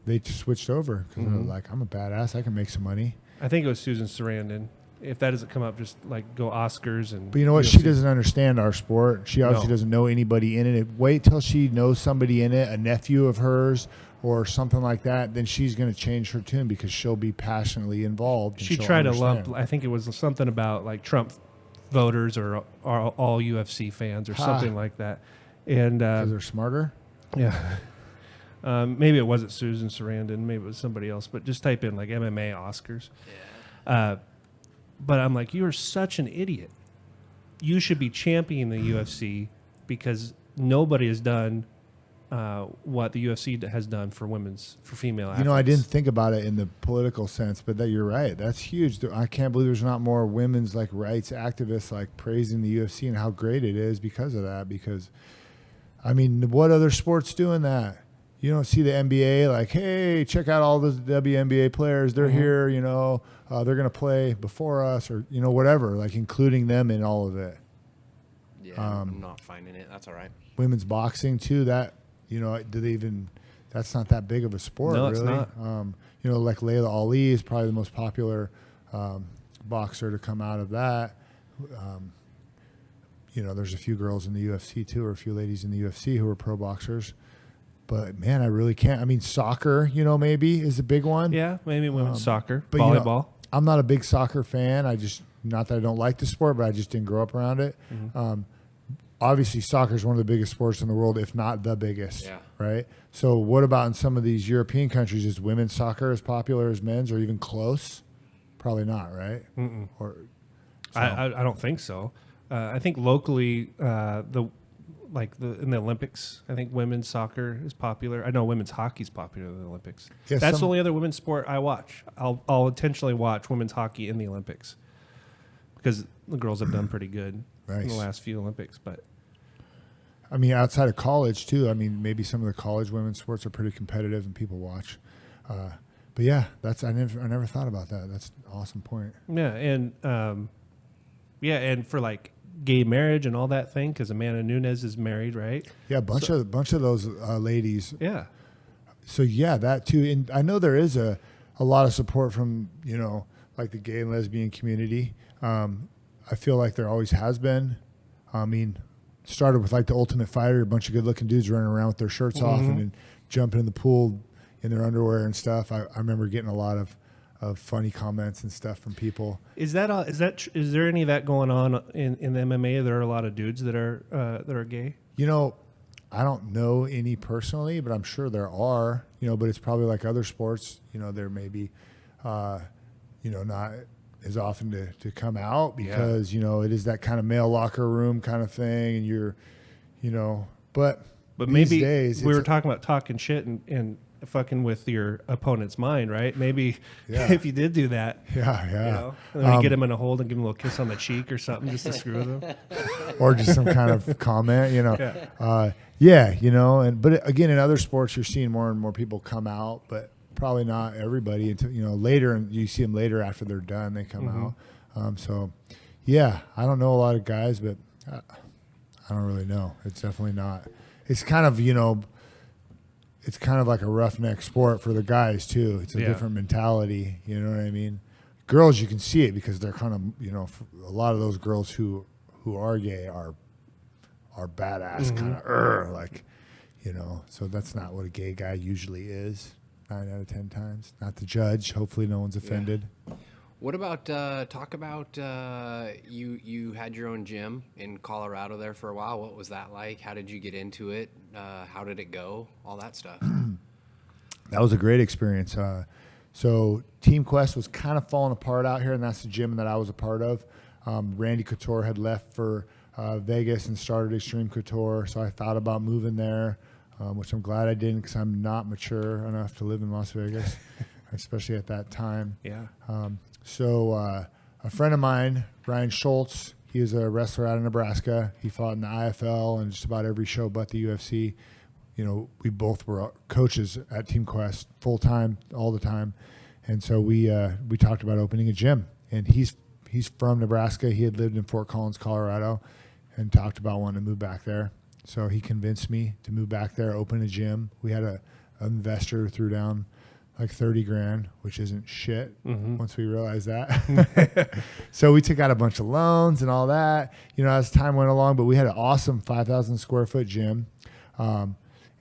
they just switched over because they're like, I'm a badass. I can make some money. I think it was Susan Sarandon. If that doesn't come up, just like go Oscars and. But you know what? UFC. She doesn't understand our sport. She obviously doesn't know anybody in it. Wait till she knows somebody in it, a nephew of hers or something like that, then she's going to change her tune because she'll be passionately involved. And She she'll tried to understand. lump. I think it was something about like Trump voters or all UFC fans or something like that. And because they're smarter. yeah. Maybe it wasn't Susan Sarandon, maybe it was somebody else, but just type in like MMA Oscars. Yeah. But I'm like, you're such an idiot. You should be championing the UFC because nobody has done what the UFC has done for female athletes. You know, I didn't think about it in the political sense, but that you're right. That's huge. I can't believe there's not more women's like rights activists like praising the UFC and how great it is because of that. Because, I mean, what other sports doing that? You don't see the NBA like, hey, check out all the WNBA players. They're here, you know, they're going to play before us or, you know, whatever, like including them in all of it. Yeah, I'm not finding it. That's all right. Women's boxing too, that, you know, that's not that big of a sport, No, really. it's not. You know, like Layla Ali is probably the most popular boxer to come out of that. You know, there's a few girls in the UFC too, or a few ladies in the UFC who are pro boxers. But man, I really can't. I mean, soccer, you know, maybe is a big one. Yeah, maybe women's soccer, but volleyball. You know, I'm not a big soccer fan. Not that I don't like the sport, but I just didn't grow up around it. Obviously, soccer is one of the biggest sports in the world, if not the biggest. Yeah. Right. So, what about in some of these European countries? Is women's soccer as popular as men's, or even close? Probably not, right? Mm-mm. Or I don't think so. I think locally, in the Olympics, I think women's soccer is popular. I know women's hockey is popular in the Olympics. Yeah, That's the only other women's sport I watch. I'll intentionally watch women's hockey in the Olympics because the girls have done pretty good in the last few Olympics. But I mean, outside of college too. I mean, maybe some of the college women's sports are pretty competitive and people watch. But yeah, I never thought about that. That's an awesome point. yeah, and for like gay marriage and all that thing, because Amanda Nunes is married, right? Yeah, a bunch of those ladies. Yeah. So yeah, that too. And I know there is a lot of support from, you know, like the gay and lesbian community. I feel like there always has been. I mean, started with like the Ultimate Fighter, a bunch of good-looking dudes running around with their shirts off and then jumping in the pool in their underwear and stuff. I remember getting a lot of funny comments and stuff from people. Is there any of that going on in the MMA? There are a lot of dudes that are gay. You know, I don't know any personally, but I'm sure there are. You know, but it's probably like other sports. You know, there may be, you know, not as often to come out because you know it is that kind of male locker room kind of thing, and you're, you know, but maybe days, we were talking about talking shit and fucking with your opponent's mind, right? Maybe if you did do that, you know, and then you get him in a hold and give him a little kiss on the cheek or something just to screw with him, or just some kind of comment, you know. You know, but again, in other sports, you're seeing more and more people come out, but probably not everybody until, you know, later, and you see them later after they're done, they come out. So yeah, I don't know a lot of guys, but I don't really know. It's definitely not. It's kind of, you know, it's kind of like a roughneck sport for the guys too. It's a different mentality. You know what I mean? Girls, you can see it because they're kind of, you know, a lot of those girls who are gay are badass, kind of like, you know. So that's not what a gay guy usually is. 9 out of 10 times. Not the judge. Hopefully, no one's offended. What about talk about you had your own gym in Colorado there for a while? What was that like? How did you get into it? How did it go? All that stuff. That was a great experience. So Team Quest was kind of falling apart out here, and that's the gym that I was a part of. Randy Couture had left for Vegas and started Extreme Couture, so I thought about moving there, which I'm glad I didn't because I'm not mature enough to live in Las Vegas, especially at that time. Yeah. So a friend of mine, Ryan Schultz, he was a wrestler out of Nebraska. He fought in the IFL and just about every show but the UFC. You know, we both were coaches at Team Quest full time, all the time, and so we talked about opening a gym. And he's from Nebraska. He had lived in Fort Collins, Colorado, and talked about wanting to move back there. So he convinced me to move back there, open a gym. We had an investor who threw down like $30,000, which isn't shit once we realized that. So we took out a bunch of loans and all that, you know, as time went along, but we had an awesome 5,000 square foot gym.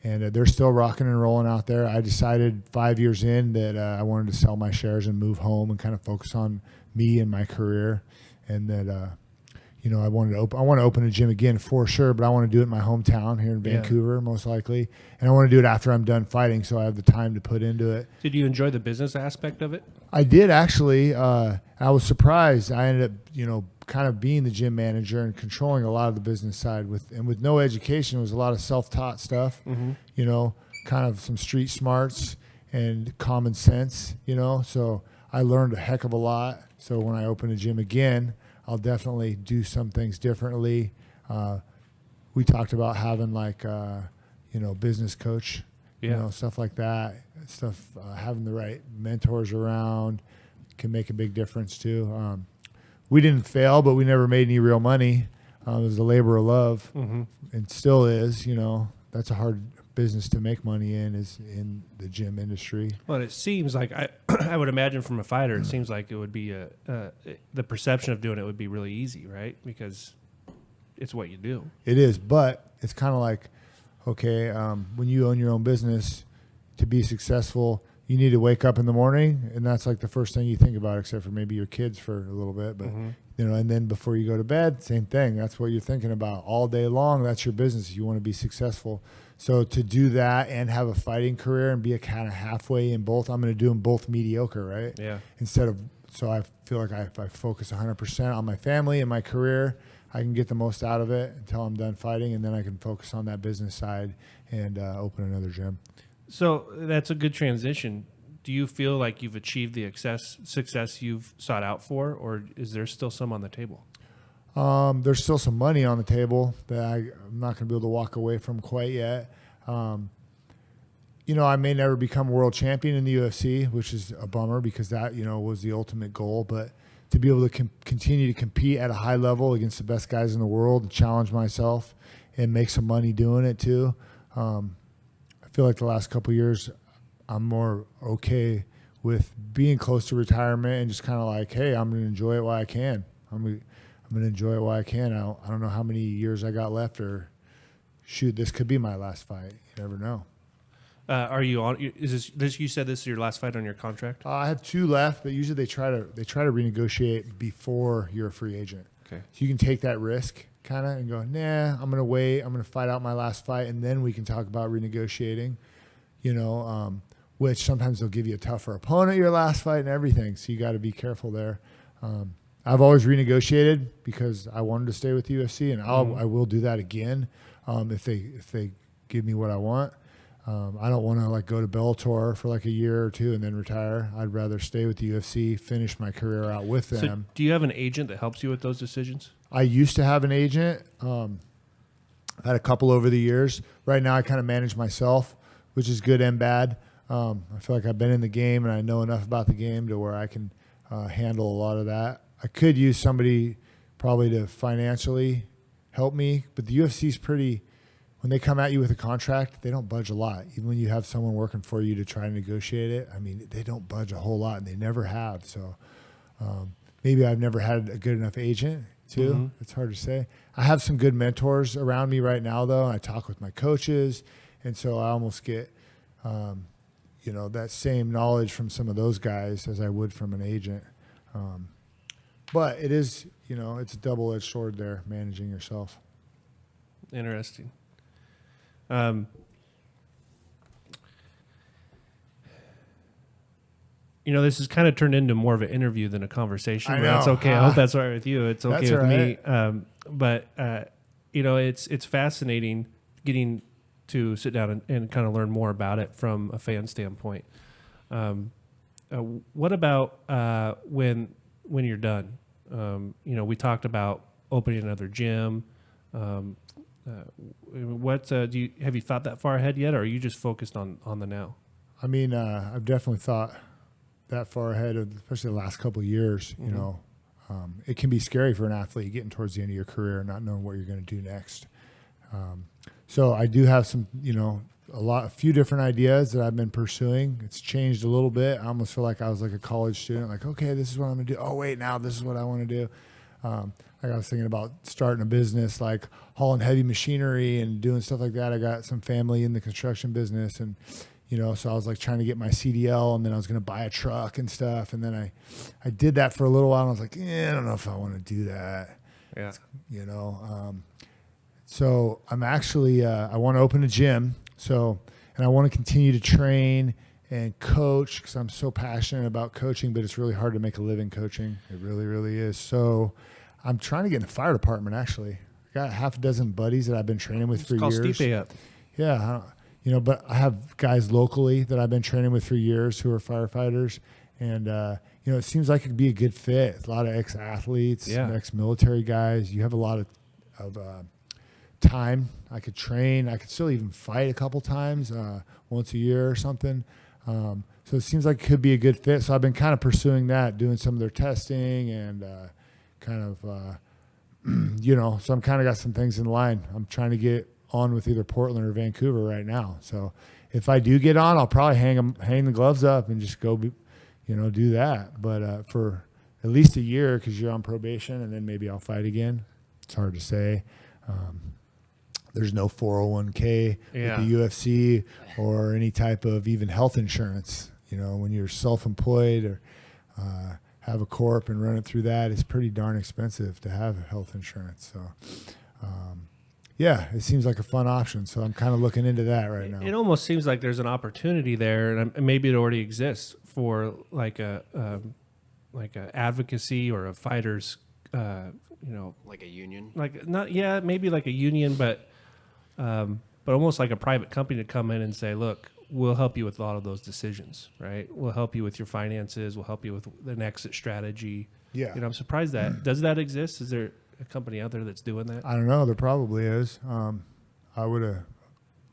and they're still rocking and rolling out there. I decided 5 years in that I wanted to sell my shares and move home and kind of focus on me and my career, and that I want to open a gym again for sure, but I want to do it in my hometown here in Vancouver, most likely, and I want to do it after I'm done fighting, so I have the time to put into it. Did you enjoy the business aspect of it? I did, actually. I was surprised. I ended up, kind of being the gym manager and controlling a lot of the business side with no education. It was a lot of self-taught stuff, kind of some street smarts and common sense, so I learned a heck of a lot. So when I open a gym again, I'll definitely do some things differently. We talked about having business coach, stuff like that. Having the right mentors around can make a big difference too. We didn't fail, but we never made any real money. It was a labor of love, and still is. That's a hard business to make money is in the gym industry. Well, it seems like I would imagine from a fighter, it seems like it would be the perception of doing it would be really easy, right? Because it's what you do. It is, but it's kind of like, okay, when you own your own business, to be successful, you need to wake up in the morning, and that's like the first thing you think about, except for maybe your kids for a little bit. But and then before you go to bed, same thing. That's what you're thinking about all day long. That's your business. You want to be successful. So to do that and have a fighting career and be a kind of halfway in both, I'm going to do them both mediocre, right? Yeah. So I feel like if I focus 100% on my family and my career, I can get the most out of it until I'm done fighting, and then I can focus on that business side and open another gym. So that's a good transition. Do you feel like you've achieved the success you've sought out for, or is there still some on the table? There's still some money on the table that I'm not going to be able to walk away from quite yet. I may never become world champion in the UFC, which is a bummer because that, was the ultimate goal. But to be able to continue to compete at a high level against the best guys in the world and challenge myself and make some money doing it too. I feel like the last couple of years, I'm more okay with being close to retirement and just kind of like, hey, I'm going to enjoy it while I can. I'm going to enjoy it while I can. I don't know how many years I got left, or shoot, this could be my last fight. You never know. Are you on? Is this? You said this is your last fight on your contract? I have 2 left, but usually they try to renegotiate before you're a free agent. Okay. So you can take that risk kind of and go, nah, I'm going to wait. I'm going to fight out my last fight, and then we can talk about renegotiating. Which sometimes they'll give you a tougher opponent your last fight and everything. So you got to be careful there. I've always renegotiated because I wanted to stay with the UFC, and I will do that again if they give me what I want. I don't want to go to Bellator for a year or 2 and then retire. I'd rather stay with the UFC, finish my career out with them. So do you have an agent that helps you with those decisions? I used to have an agent. I've had a couple over the years. Right now I kind of manage myself, which is good and bad. I feel like I've been in the game and I know enough about the game to where I can handle a lot of that. I could use somebody probably to financially help me, but the UFC's pretty, when they come at you with a contract, they don't budge a lot. Even when you have someone working for you to try and negotiate it, they don't budge a whole lot, and they never have. So maybe I've never had a good enough agent too. It's hard to say. I have some good mentors around me right now, though. I talk with my coaches, and so I almost get that same knowledge from some of those guys as I would from an agent. But it is, it's a double-edged sword there, managing yourself. Interesting. This has kind of turned into more of an interview than a conversation. I But know. that's okay. I hope that's all right with you. It's okay That's with all me. But it's fascinating getting to sit down and kind of learn more about it from a fan standpoint. What about when you're done? We talked about opening another gym. Have you thought that far ahead yet, or are you just focused on the now? I've definitely thought that far ahead, especially the last couple of years. It can be scary for an athlete getting towards the end of your career and not knowing what you're going to do next. So I do have some, a few different ideas that I've been pursuing. It's changed a little bit. I almost feel like I was like a college student, like, okay, this is what I'm going to do. Oh, wait, now this is what I want to do. I was thinking about starting a business, like hauling heavy machinery and doing stuff like that. I got some family in the construction business, and so I was like trying to get my CDL, and then I was going to buy a truck and stuff. And then I did that for a little while, and I was like, I don't know if I want to do that. Yeah. So I'm actually, I want to open a gym. And I want to continue to train and coach because I'm so passionate about coaching, but it's really hard to make a living coaching. It really, really is. So I'm trying to get in the fire department, actually. I got half a dozen buddies that I've been training with for years. Stipe up. Yeah. But I have guys locally that I've been training with for years who are firefighters. And, it seems like it could be a good fit. A lot of ex-athletes, some ex-military guys. You have a lot of time. I could train. I could still even fight a couple times, once a year or something. So it seems like it could be a good fit. So I've been kind of pursuing that, doing some of their testing and so I'm kind of got some things in line. I'm trying to get on with either Portland or Vancouver right now. So if I do get on, I'll probably hang the gloves up and just go, do that. But for at least a year, because you're on probation, and then maybe I'll fight again. It's hard to say. There's no 401k with the UFC or any type of even health insurance. When you're self-employed or have a corp and run it through that, it's pretty darn expensive to have health insurance. So, it seems like a fun option. So I'm kind of looking into that right now. It almost seems like there's an opportunity there, and maybe it already exists for like a advocacy or a fighter's, like a union. Maybe like a union, but almost like a private company to come in and say, look, we'll help you with a lot of those decisions, right? We'll help you with your finances. We'll help you with an exit strategy. Yeah. I'm surprised does that exist? Is there a company out there that's doing that? I don't know. There probably is. I would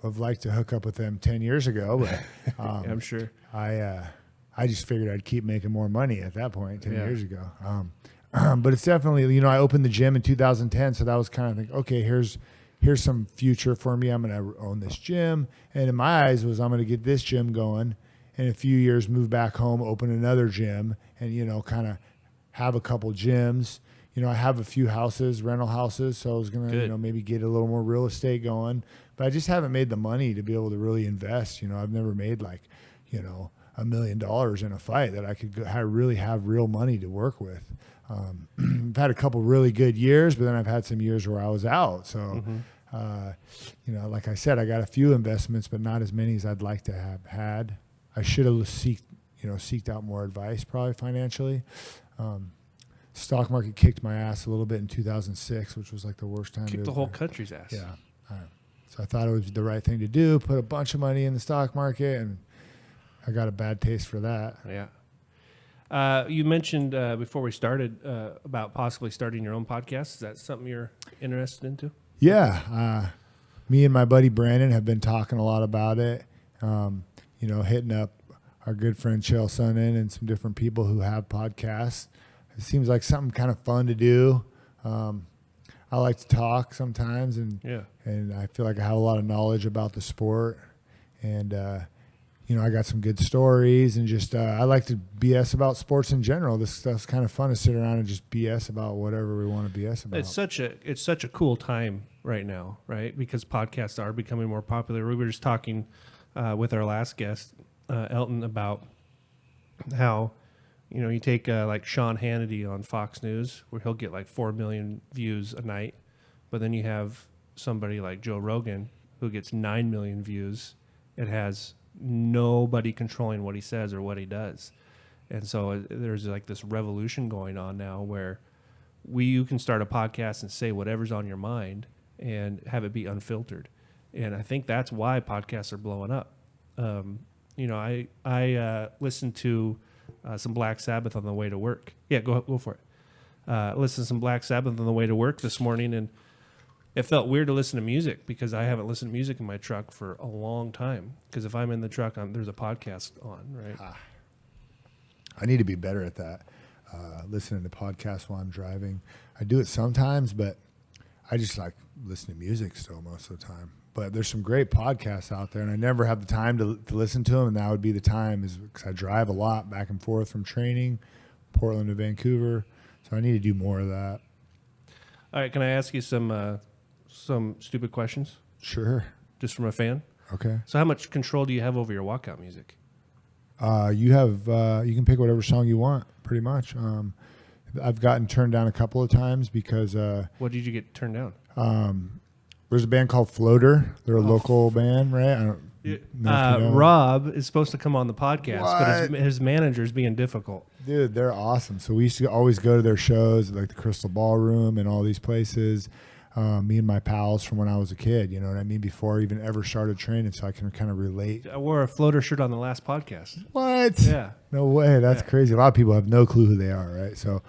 have liked to hook up with them 10 years ago, but I'm sure. I just figured I'd keep making more money at that point 10 years ago. But it's definitely, I opened the gym in 2010, so that was kind of like, okay, here's some future for me. I'm going to own this gym. And in my eyes was I'm going to get this gym going, in a few years move back home, open another gym, and, kind of have a couple gyms. I have a few rental houses, so I was going to, maybe get a little more real estate going. But I just haven't made the money to be able to really invest. I've never made like, $1 million in a fight that I could really have real money to work with. I've had a couple really good years, but then I've had some years where I was out. So, like I said, I got a few investments, but not as many as I'd like to have had. I should have seeked out more advice, probably financially. Stock market kicked my ass a little bit in 2006, which was like the worst time. Kicked the whole country's ass. Yeah. So I thought it was the right thing to do, put a bunch of money in the stock market, and I got a bad taste for that. Yeah. You mentioned before we started about possibly starting your own podcast. Is that something you're interested into? Yeah. Me and my buddy Brandon have been talking a lot about it. Hitting up our good friend Chael Sonnen and some different people who have podcasts. It seems like something kind of fun to do. I like to talk sometimes, and I feel like I have a lot of knowledge about the sport. And I got some good stories, and just I like to BS about sports in general. This stuff's kind of fun to sit around and just BS about whatever we want to BS about. It's such a cool time right now, right? Because podcasts are becoming more popular. We were just talking with our last guest, Elton, about how you take like Sean Hannity on Fox News, where he'll get like 4 million views a night, but then you have somebody like Joe Rogan who gets 9 million views. It has nobody controlling what he says or what he does. And so there's like this revolution going on now where you can start a podcast and say whatever's on your mind and have it be unfiltered. And I think that's why podcasts are blowing up. I listened to some Black Sabbath on the way to work. Yeah, go for it. Listen to some Black Sabbath on the way to work this morning, and it felt weird to listen to music because I haven't listened to music in my truck for a long time. Because if I'm in the truck, there's a podcast on, right? I need to be better at that. Listening to podcasts while I'm driving. I do it sometimes, but I just like listen to music still most of the time. But there's some great podcasts out there, and I never have the time to listen to them, and that would be the time, is because I drive a lot back and forth from training, Portland to Vancouver. So I need to do more of that. All right, can I ask you some stupid questions Sure. just from a fan? Okay. So how much control do you have over your walkout music? You can pick whatever song you want, pretty much. I've gotten turned down a couple of times because What did you get turned down? there's a band called Floater. They're a local band, right? I don't know if you know. Rob is supposed to come on the podcast, but What? his manager's being difficult. Dude, they're awesome. So we used to always go to their shows, like the Crystal Ballroom and all these places. Me and my pals from when I was a kid, you know what I mean? Before I even ever started training, so I can kind of relate. I wore a Floater shirt on the last podcast. What? Yeah. No way. That's crazy. A lot of people have no clue who they are, right? So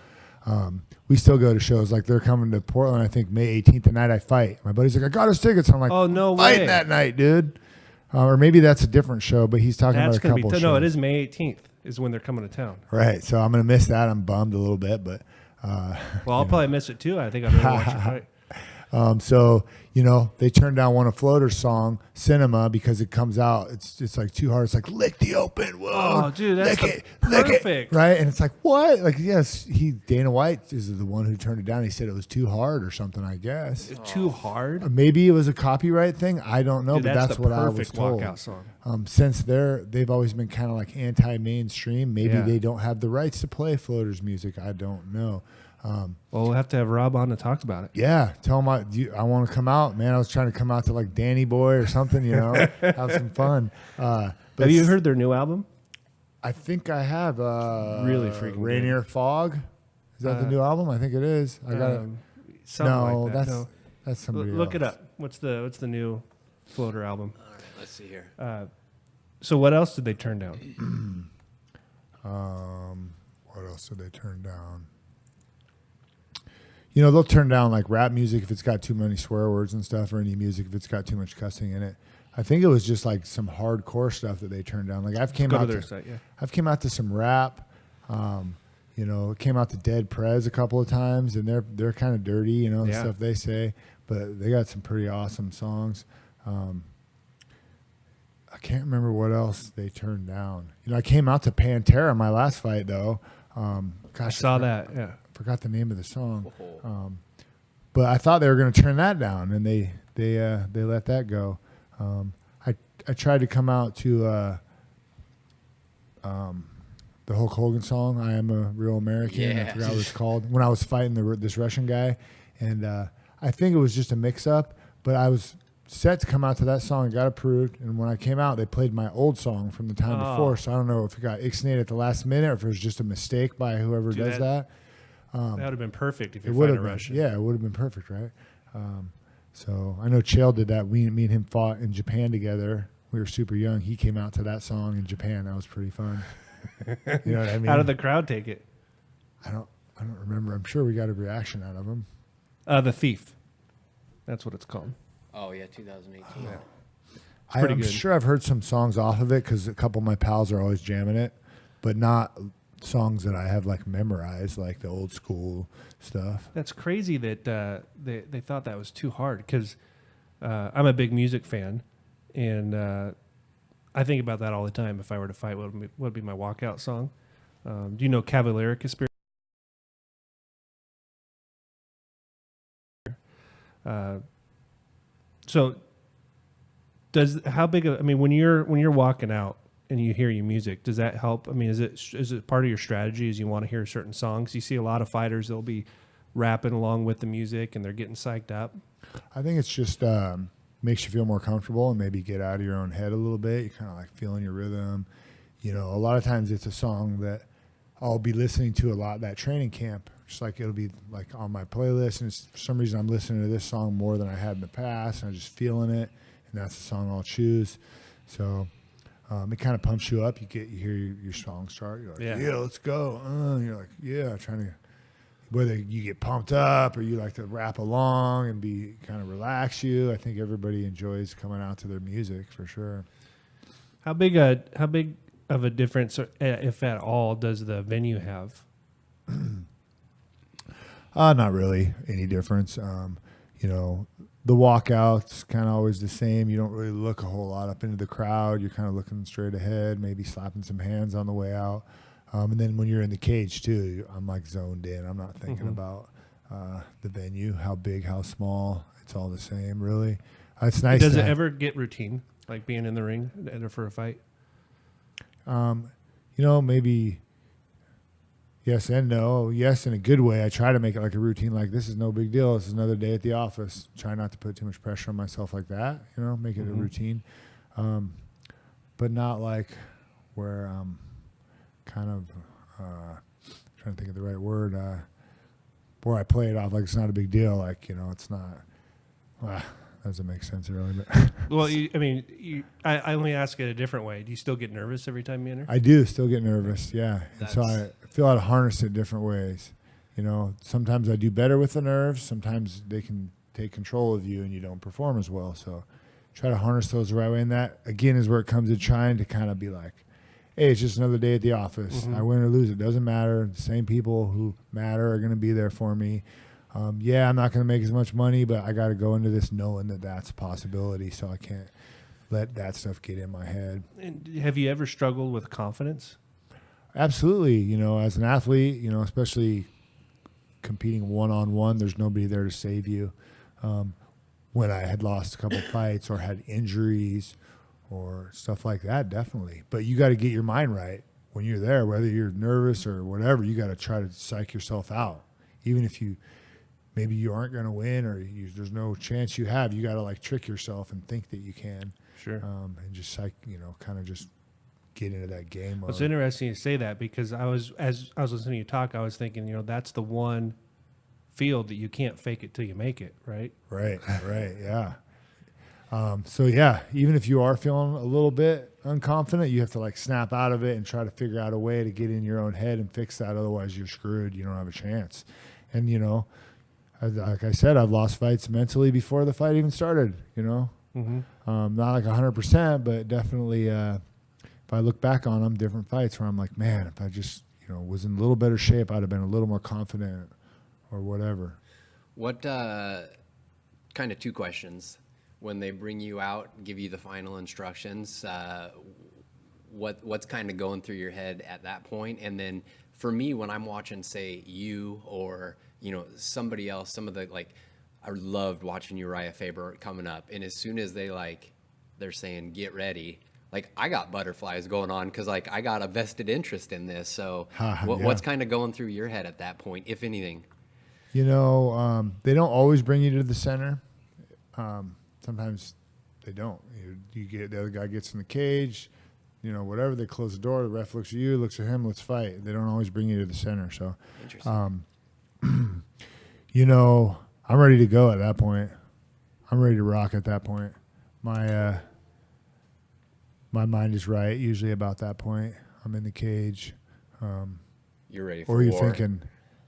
we still go to shows. Like they're coming to Portland, I think May 18th, the night I fight. My buddy's like, I got us tickets. I'm like, Oh, no fighting way. that night, dude. Or maybe that's a different show, but he's talking That's about a going to couple be... shows. No, it is May 18th is when they're coming to town. Right. So I'm going to miss that. I'm bummed a little bit, but... Well, I'll probably miss it too. I think I'm going to watch it fight. So, you know, they turned down one of Floater's song, Cinema, because it comes out, it's like too hard. It's like, lick the open wound. Oh, dude, that's lick it, perfect. right? And it's like, what? Like, yes, Dana White is the one who turned it down. He said it was too hard or something, I guess. Too hard? Maybe it was a copyright thing. I don't know, Dude, but that's the what I was perfect told. walkout song. Since they've always been kind of like anti-mainstream, maybe Yeah. they don't have the rights to play Floater's music. I don't know. Well, we'll have to have Rob on to talk about it. Yeah, tell him I want to come out, man. I was trying to come out to like Danny Boy or something, you know, have some fun. But Have you heard their new album? I think I have. Really freaking good. Rainier Fog. Is that the new album? I think it is. I got it. Something No, like that. that's somebody Look it else. up. What's the new Floater album? All right, let's see here. So what else did they turn down? What else did they turn down? You know, they'll turn down like rap music if it's got too many swear words and stuff, or any music if it's got too much cussing in it. I think it was just like some hardcore stuff that they turned down. Like I've came Go out to their to, site, yeah. I've came out to some rap. You know, came out to Dead Prez a couple of times, and they're kind of dirty, you know, the Yeah. stuff they say, but they got some pretty awesome songs. I can't remember what else they turned down. You know, I came out to Pantera my last fight though. I saw that. Yeah. Forgot the name of the song. But I thought they were going to turn that down, and they let that go. I tried to come out to the Hulk Hogan song, "I Am a Real American." I Yeah. forgot what it's called. When I was fighting this Russian guy, and I think it was just a mix-up. But I was set to come out to that song and got approved. And when I came out, they played my old song from the time before. So I don't know if it got ixnayed at the last minute or if it was just a mistake by whoever Dude, does that. That would have been perfect if It you would fight a have been, Russian. yeah, it would have been perfect, right? So I know Chael did that. Me and him fought in Japan together. We were super young. He came out to that song in Japan. That was pretty fun. You know what I mean? How did the crowd take it? I don't remember. I'm sure we got a reaction out of him. The Thief. That's what it's called. Oh yeah, 2018. pretty I'm good. sure I've heard some songs off of it because a couple of my pals are always jamming it, but not songs that I have like memorized, like the old school stuff. That's crazy that they thought that was too hard because I'm a big music fan, and I think about that all the time. If I were to fight, what would be my walkout song? Do you know Cavalier Conspiracy? So how big of, I mean, when you're walking out and you hear your music, does that help? I mean, is it part of your strategy? Is you want to hear certain songs? You see a lot of fighters, they'll be rapping along with the music and they're getting psyched up. I think it's just makes you feel more comfortable and maybe get out of your own head a little bit. You're kind of like feeling your rhythm. You know, a lot of times it's a song that I'll be listening to a lot that training camp. Just like it'll be like on my playlist, and for some reason I'm listening to this song more than I had in the past, and I'm just feeling it, and that's the song I'll choose. So it kind of pumps you up. You hear your song start. You're like, yeah, let's go. You're like, yeah, trying to. Whether you get pumped up or you like to rap along and be kind of relax you, I think everybody enjoys coming out to their music for sure. How big of a difference, if at all, does the venue have? Not really any difference. You know, the walkout's kind of always the same. You don't really look a whole lot up into the crowd. You're kind of looking straight ahead, maybe slapping some hands on the way out. And then when you're in the cage too, I'm like zoned in. I'm not thinking about the venue, how big, how small. It's all the same, really. It's nice. Does it ever get routine, like being in the ring for a fight? Maybe yes and no. Yes, in a good way. I try to make it like a routine, like this is no big deal. This is another day at the office. Try not to put too much pressure on myself like that, make it a routine. But not like where I'm kind of trying to think of the right word, where I play it off like it's not a big deal. Like, it's not, doesn't make sense really. But Well, I only ask it a different way. Do you still get nervous every time you enter? I do still get nervous, yeah. And so I feel how to harness it different ways. Sometimes I do better with the nerves. Sometimes they can take control of you and you don't perform as well. So try to harness those the right way. And that, again, is where it comes to trying to kind of be like, hey, it's just another day at the office. I win or lose, it doesn't matter. The same people who matter are going to be there for me. I'm not going to make as much money, but I got to go into this knowing that that's a possibility, so I can't let that stuff get in my head. And have you ever struggled with confidence? Absolutely. As an athlete, especially competing one-on-one, there's nobody there to save you. When I had lost a couple fights or had injuries or stuff like that, definitely. But you got to get your mind right when you're there, whether you're nervous or whatever. You got to try to psych yourself out, even if maybe you aren't going to win or there's no chance you have. You got to like trick yourself and think that you can. Sure. And just kind of just get into that game mode. It's interesting you say that, because as I was listening to you talk, I was thinking, that's the one field that you can't fake it till you make it, right? Right, yeah. So yeah, even if you are feeling a little bit unconfident, you have to like snap out of it and try to figure out a way to get in your own head and fix that. Otherwise you're screwed. You don't have a chance. And like I said, I've lost fights mentally before the fight even started, not like 100%, but definitely, if I look back on them, different fights where I'm like, man, if I just, was in a little better shape, I'd have been a little more confident or whatever. What, kind of two questions. When they bring you out, give you the final instructions, what's kind of going through your head at that point? And then for me, when I'm watching, say, you or, somebody else, some of the, I loved watching Uriah Faber coming up. And as soon as they're saying, get ready, I got butterflies going on because, I got a vested interest in this. So what's kind of going through your head at that point, if anything? They don't always bring you to the center. Sometimes they don't. You get the other guy gets in the cage, whatever. They close the door. The ref looks at you, looks at him. Let's fight. They don't always bring you to the center. So, interesting. I'm ready to go at that point. I'm ready to rock at that point. My mind is right usually about that point. I'm in the cage. You're ready for war. Or you're war. thinking,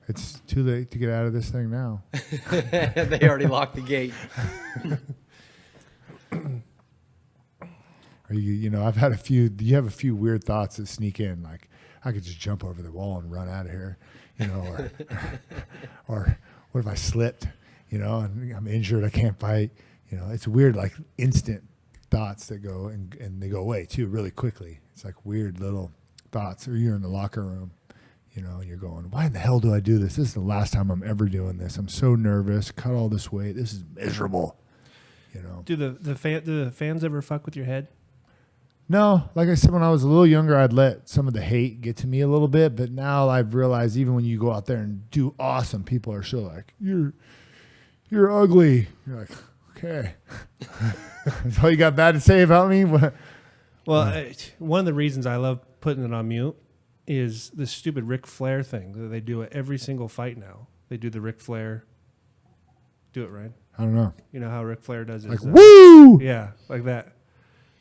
it's too late to get out of this thing now. They already locked the gate. Or I've had you have a few weird thoughts that sneak in, like I could just jump over the wall and run out of here, or what if I slipped, and I'm injured, I can't fight, it's weird, like instant thoughts that go and they go away too really quickly. It's like weird little thoughts. Or you're in the locker room, and you're going, why in the hell do I do this? This is the last time I'm ever doing this. I'm so nervous, cut all this weight. This is miserable, Do the fans ever fuck with your head? No, like I said, when I was a little younger, I'd let some of the hate get to me a little bit. But now I've realized even when you go out there and do awesome, people are still like, you're ugly. You're like, okay. That's all you got bad to say about me? Well, one of the reasons I love putting it on mute is this stupid Ric Flair thing that they do at every single fight now. They do the Ric Flair. Do it, Ryan. I don't know. You know how Ric Flair does it? Like, woo! Yeah, like that.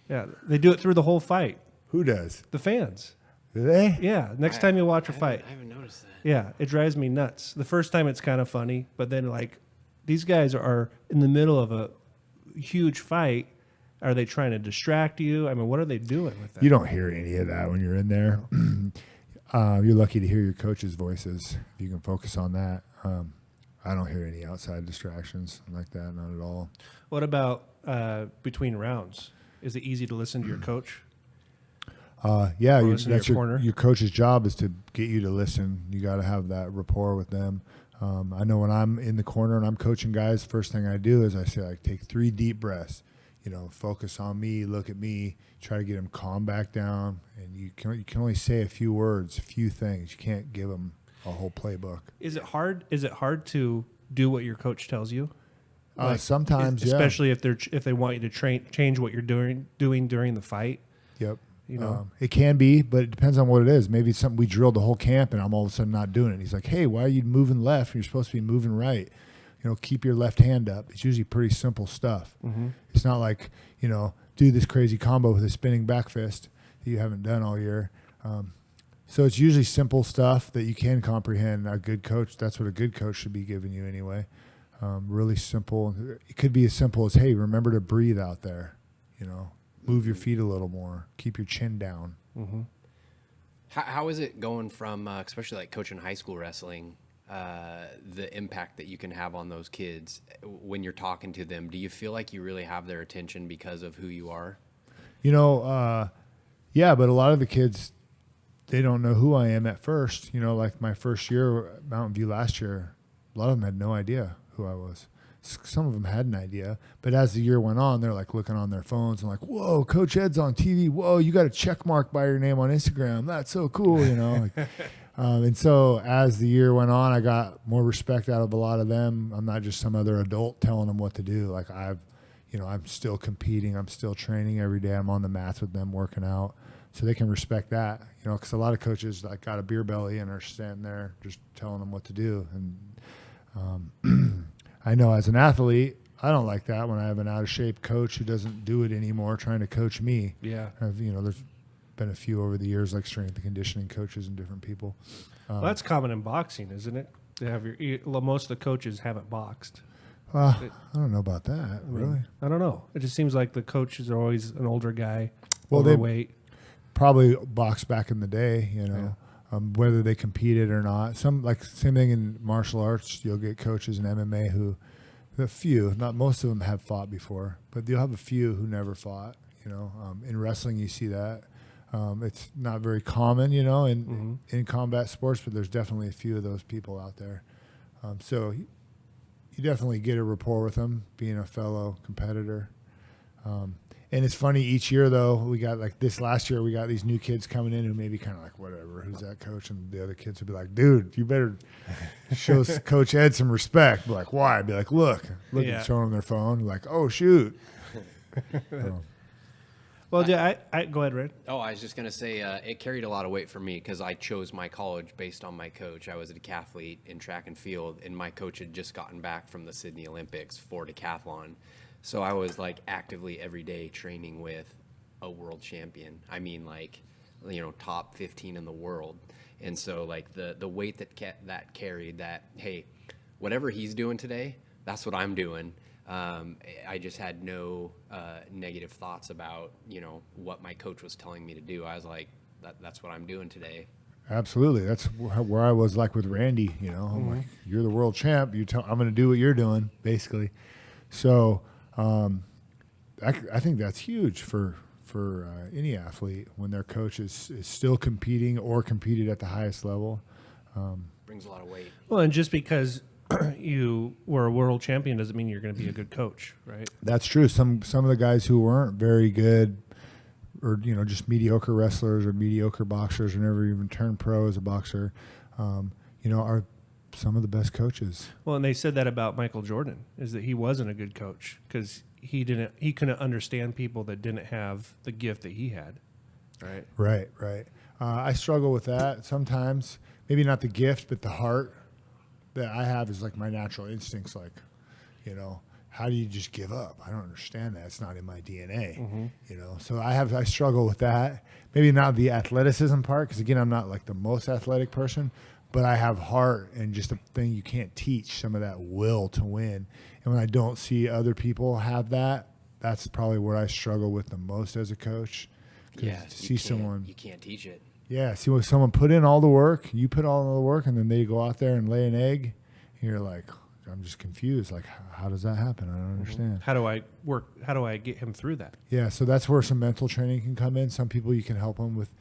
Yeah, they do it through the whole fight. Who does? The fans. Do they? Yeah, next time you watch a fight. I haven't noticed that. Yeah, it drives me nuts. The first time it's kind of funny, but then these guys are in the middle of a huge fight. Are they trying to distract you? I mean, what are they doing with that? You don't hear any of that when you're in there. You're lucky to hear your coach's voices if you can focus on that. I don't hear any outside distractions like that, not at all. What about between rounds? Is it easy to listen to your coach? That's your coach's job is to get you to listen. You got to have that rapport with them. I know when I'm in the corner and I'm coaching guys, first thing I do is I say, like, take 3 deep breaths, focus on me, look at me, try to get them calm back down. And you can only say a few words, a few things. You can't give them a whole playbook. Is it hard to do what your coach tells you? Sometimes, especially if they want you to change what you're doing during the fight. Yep. It can be, but it depends on what it is. Maybe it's something we drilled the whole camp and I'm all of a sudden not doing it. He's like, hey, why are you moving left? You're supposed to be moving right. Keep your left hand up. It's usually pretty simple stuff. Mm-hmm. It's not like, do this crazy combo with a spinning back fist that you haven't done all year. So it's usually simple stuff that you can comprehend. A good coach, that's what a good coach should be giving you anyway. Really simple. It could be as simple as, hey, remember to breathe out there, Move your feet a little more. Keep your chin down. Mm-hmm. How is it going from, especially like coaching high school wrestling, the impact that you can have on those kids when you're talking to them? Do you feel like you really have their attention because of who you are? Yeah, but a lot of the kids, they don't know who I am at first. Like my first year at Mountain View last year, a lot of them had no idea who I was. Some of them had an idea, but as the year went on, they're like looking on their phones and like, whoa, Coach Ed's on TV. Whoa, you got a check mark by your name on Instagram. That's so cool, and so as the year went on, I got more respect out of a lot of them. I'm not just some other adult telling them what to do. Like I'm still competing. I'm still training every day. I'm on the mats with them working out. So they can respect that, because a lot of coaches like got a beer belly and are standing there just telling them what to do. And I know as an athlete, I don't like that when I have an out of shape coach who doesn't do it anymore trying to coach me. Yeah. There's been a few over the years, like strength and conditioning coaches and different people. Well, that's common in boxing, isn't it? They have most of the coaches haven't boxed. I don't know about that, really. I don't know. It just seems like the coaches are always an older guy, well, overweight. They probably boxed back in the day, whether they competed or not. Same thing in martial arts. You'll get coaches in MMA who, a few, not most of them have fought before, but you'll have a few who never fought. In wrestling you see that. It's not very common, in combat sports, but there's definitely a few of those people out there. So you definitely get a rapport with them, being a fellow competitor. And it's funny, each year, though, we got like this last year, we got these new kids coming in who may be kind of like, whatever, who's that coach? And the other kids would be like, dude, you better show Coach Ed some respect. Be like, why? I'd be like, look, yeah. and showing them their phone. Like, oh, shoot. Well, I go ahead, Red. Oh, I was just going to say it carried a lot of weight for me because I chose my college based on my coach. I was a decathlete in track and field, and my coach had just gotten back from the Sydney Olympics for decathlon. So I was like actively every day training with a world champion. I mean, like, top 15 in the world. And so like the weight that carried that, hey, whatever he's doing today, that's what I'm doing. I just had no negative thoughts about, what my coach was telling me to do. I was like, that's what I'm doing today. Absolutely. That's where I was like with Randy, I'm like, you're the world champ. I'm going to do what you're doing, basically. So I think that's huge for any athlete when their coach is still competing or competed at the highest level. Brings a lot of weight. Well, and just because you were a world champion doesn't mean you're going to be a good coach, right? That's true. Some of the guys who weren't very good or, just mediocre wrestlers or mediocre boxers or never even turned pro as a boxer, are some of the best coaches. Well, and they said that about Michael Jordan, is that he wasn't a good coach because he couldn't understand people that didn't have the gift that he had. Right. Right. I struggle with that sometimes. Maybe not the gift, but the heart that I have is like my natural instincts. Like, how do you just give up? I don't understand that. It's not in my DNA. So I struggle with that. Maybe not the athleticism part, because again, I'm not like the most athletic person. But I have heart and just a thing you can't teach, some of that will to win. And when I don't see other people have that, that's probably what I struggle with the most as a coach. Yeah, you can't teach it. Yeah, see when someone put in all the work, you put all the work, and then they go out there and lay an egg, and you're like, I'm just confused. Like, how does that happen? I don't understand. How do I get him through that? Yeah, so that's where some mental training can come in. Some people you can help them with,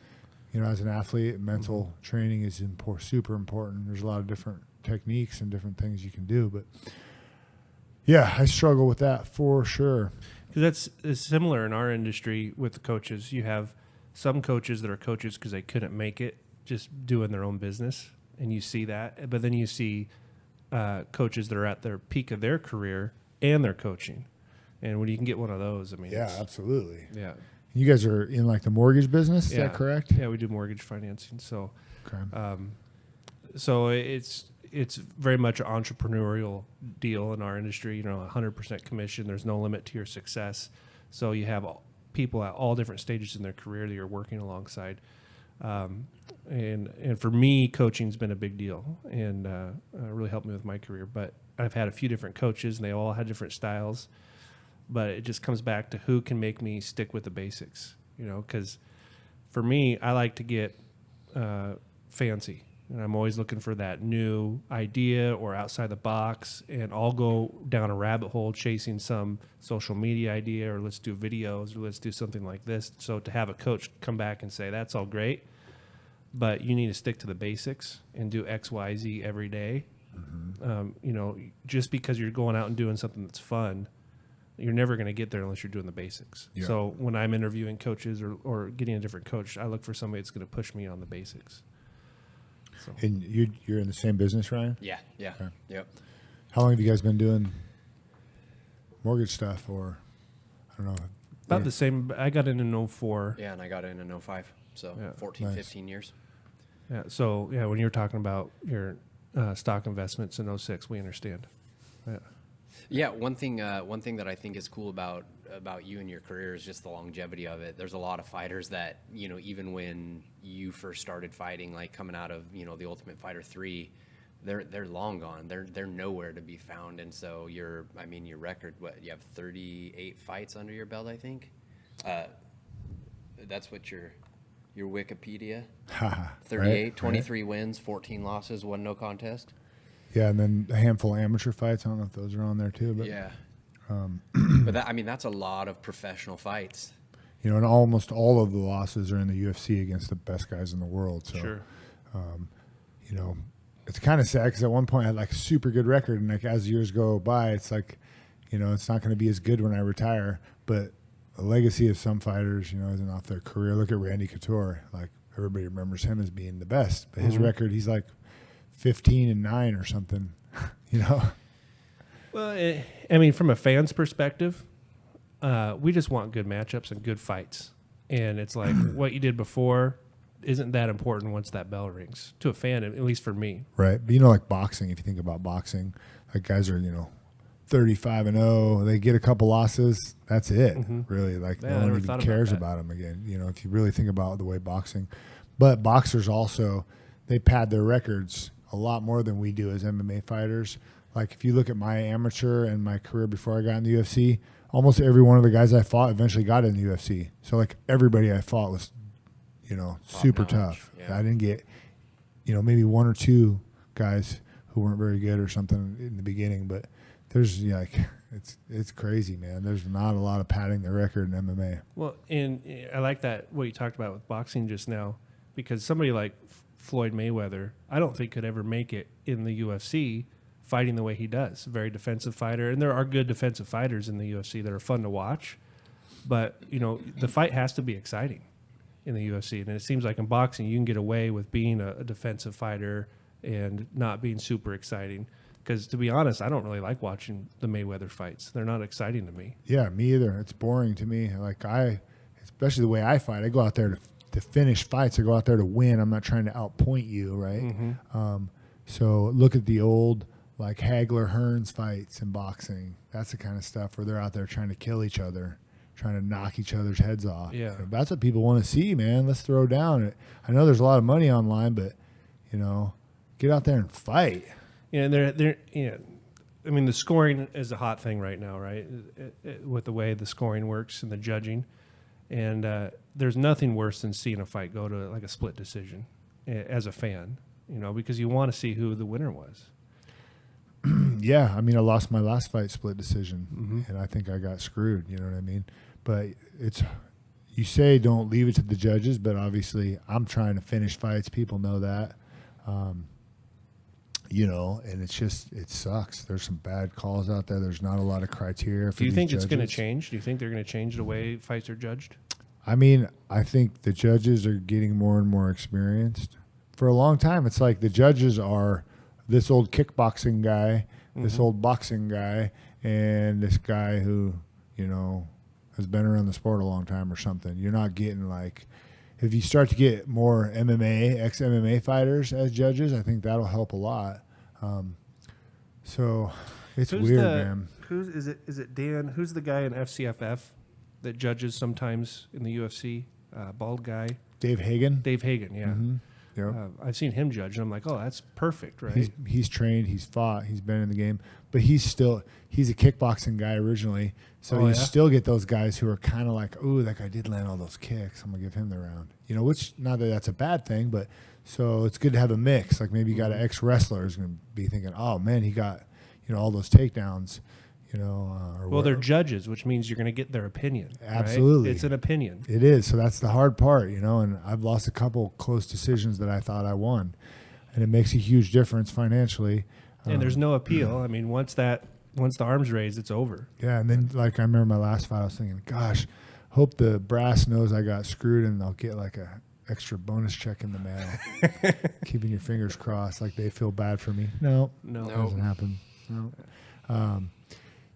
You know, as an athlete, mental training is super important. There's a lot of different techniques and different things you can do, but yeah, I struggle with that for sure. Because it's similar in our industry with the coaches. You have some coaches that are coaches because they couldn't make it just doing their own business, and you see that. But then you see coaches that are at their peak of their career and they're coaching. And when you can get one of those, I mean, Yeah, absolutely. yeah. You guys are in like the mortgage business, is that correct? Yeah, we do mortgage financing. So, Okay. so it's very much an entrepreneurial deal in our industry. You know, 100% commission. There's no limit to your success. So you have people at all different stages in their career that you're working alongside. And for me, coaching's been a big deal and really helped me with my career. But I've had a few different coaches, and they all had different styles. But it just comes back to who can make me stick with the basics, you know, because for me, I like to get fancy. And I'm always looking for that new idea or outside the box. And I'll go down a rabbit hole chasing some social media idea, or let's do videos, or let's do something like this. So to have a coach come back and say, that's all great, but you need to stick to the basics and do X, Y, Z every day. You know, just because you're going out and doing something that's fun, you're never going to get there unless you're doing the basics. Yeah. So when I'm interviewing coaches or getting a different coach, I look for somebody that's going to push me on the basics. So. And you're in the same business, Ryan? Yeah. Okay. Yep. How long have you guys been doing mortgage stuff, or I don't know? About the same. I got in 04. Yeah, and I got in 05, so Yeah. 14, Nice. 15 years. Yeah. So yeah, when you're talking about your stock investments in 06, we understand. Yeah. Yeah, one thing that I think is cool about you and your career is just the longevity of it. There's a lot of fighters that, you know, even when you first started fighting, like coming out of, you know, the Ultimate Fighter 3, they're long gone. They're nowhere to be found. And so your record, you have 38 fights under your belt, I think. That's what your Wikipedia. 38, Right, 23 wins, 14 losses, 1 no contest. Yeah, and then a handful of amateur fights. I don't know if those are on there too, but Yeah. But that's a lot of professional fights. you know, and almost all of the losses are in the UFC against the best guys in the world. So, Sure. you know, it's kind of sad because at one point I had like a super good record, and like as years go by, it's like, you know, it's not going to be as good when I retire. But the legacy of some fighters, you know, isn't off their career. Look at Randy Couture. Like everybody remembers him as being the best, but his record, he's like 15-9 or something. You know. Well, I mean, from a fan's perspective, we just want good matchups and good fights. And it's like what you did before isn't that important once that bell rings to a fan, at least for me. Right. But you know, like boxing, if you think about boxing, like guys are, you know, 35-0, they get a couple losses, that's it. Really, like Yeah, I no never one thought even about cares that. about them again. You know, if you really think about the way boxing, but boxers also, they pad their records a lot more than we do as MMA fighters. Like if you look at my amateur and my career before I got in the UFC, almost every one of the guys I fought eventually got in the UFC. So like everybody I fought was, you know, super notch, tough. yeah. I didn't get, you know, maybe 1 or 2 guys who weren't very good or something in the beginning, but there's like it's crazy, man. There's not a lot of padding the record in MMA. Well, and I like that what you talked about with boxing just now, because somebody like Floyd Mayweather, I don't think could ever make it in the UFC fighting the way he does. Very defensive fighter, and there are good defensive fighters in the UFC that are fun to watch. But, you know, the fight has to be exciting in the UFC. And it seems like in boxing, you can get away with being a defensive fighter and not being super exciting. Because, to be honest, I don't really like watching the Mayweather fights. They're not exciting to me. Yeah, me either. It's boring to me. Like especially the way I fight, I go out there to finish fights. I go out there to win. I'm not trying to outpoint you, right? So look at the old like Hagler-Hearns fights in boxing. That's the kind of stuff where they're out there trying to kill each other, trying to knock each other's heads off. Yeah. You know, that's what people want to see, man. Let's throw down. I know there's a lot of money online, but, you know, get out there and fight. Yeah, and they're you know, I mean, the scoring is a hot thing right now, right? With the way the scoring works and the judging, and there's nothing worse than seeing a fight go to like a split decision as a fan, you know, because you want to see who the winner was. Yeah, I mean, I lost my last fight split decision, and I think I got screwed. You know what I mean? But you say don't leave it to the judges, but obviously I'm trying to finish fights. People know that. And it sucks. There's some bad calls out there. There's not a lot of criteria for Do you these think judges. it's going to change? Do you think they're going to change the way fights are judged? I mean, I think the judges are getting more and more experienced. For a long time, it's like the judges are this old kickboxing guy, this old boxing guy, and this guy who, has been around the sport a long time or something. You're not getting like, if you start to get more MMA, ex-MMA fighters as judges, I think that'll help a lot. So it's weird, man. Is it Dan? Who's the guy in FCFF that judges sometimes in the UFC? Bald guy. Dave Hagen. Dave Hagen, yeah. Mm-hmm. Yep. I've seen him judge, and I'm like, oh, that's perfect, right? He's trained, he's fought, he's been in the game, but he's a kickboxing guy originally. So you still get those guys who are kind of like, ooh, that guy did land all those kicks. I'm gonna give him the round. Which not that that's a bad thing, but so it's good to have a mix. Like maybe you got an ex-wrestler who's gonna be thinking, oh man, he got all those takedowns. They're judges, which means you're going to get their opinion. Absolutely. Right? It's an opinion. It is. So that's the hard part, and I've lost a couple close decisions that I thought I won. And it makes a huge difference financially. And there's no appeal. I mean, once the arm's raised, it's over. Yeah, and then like I remember my last fight, I was thinking, gosh, hope the brass knows I got screwed and I'll get like a extra bonus check in the mail. Keeping your fingers crossed like they feel bad for me. No. It doesn't happen. No.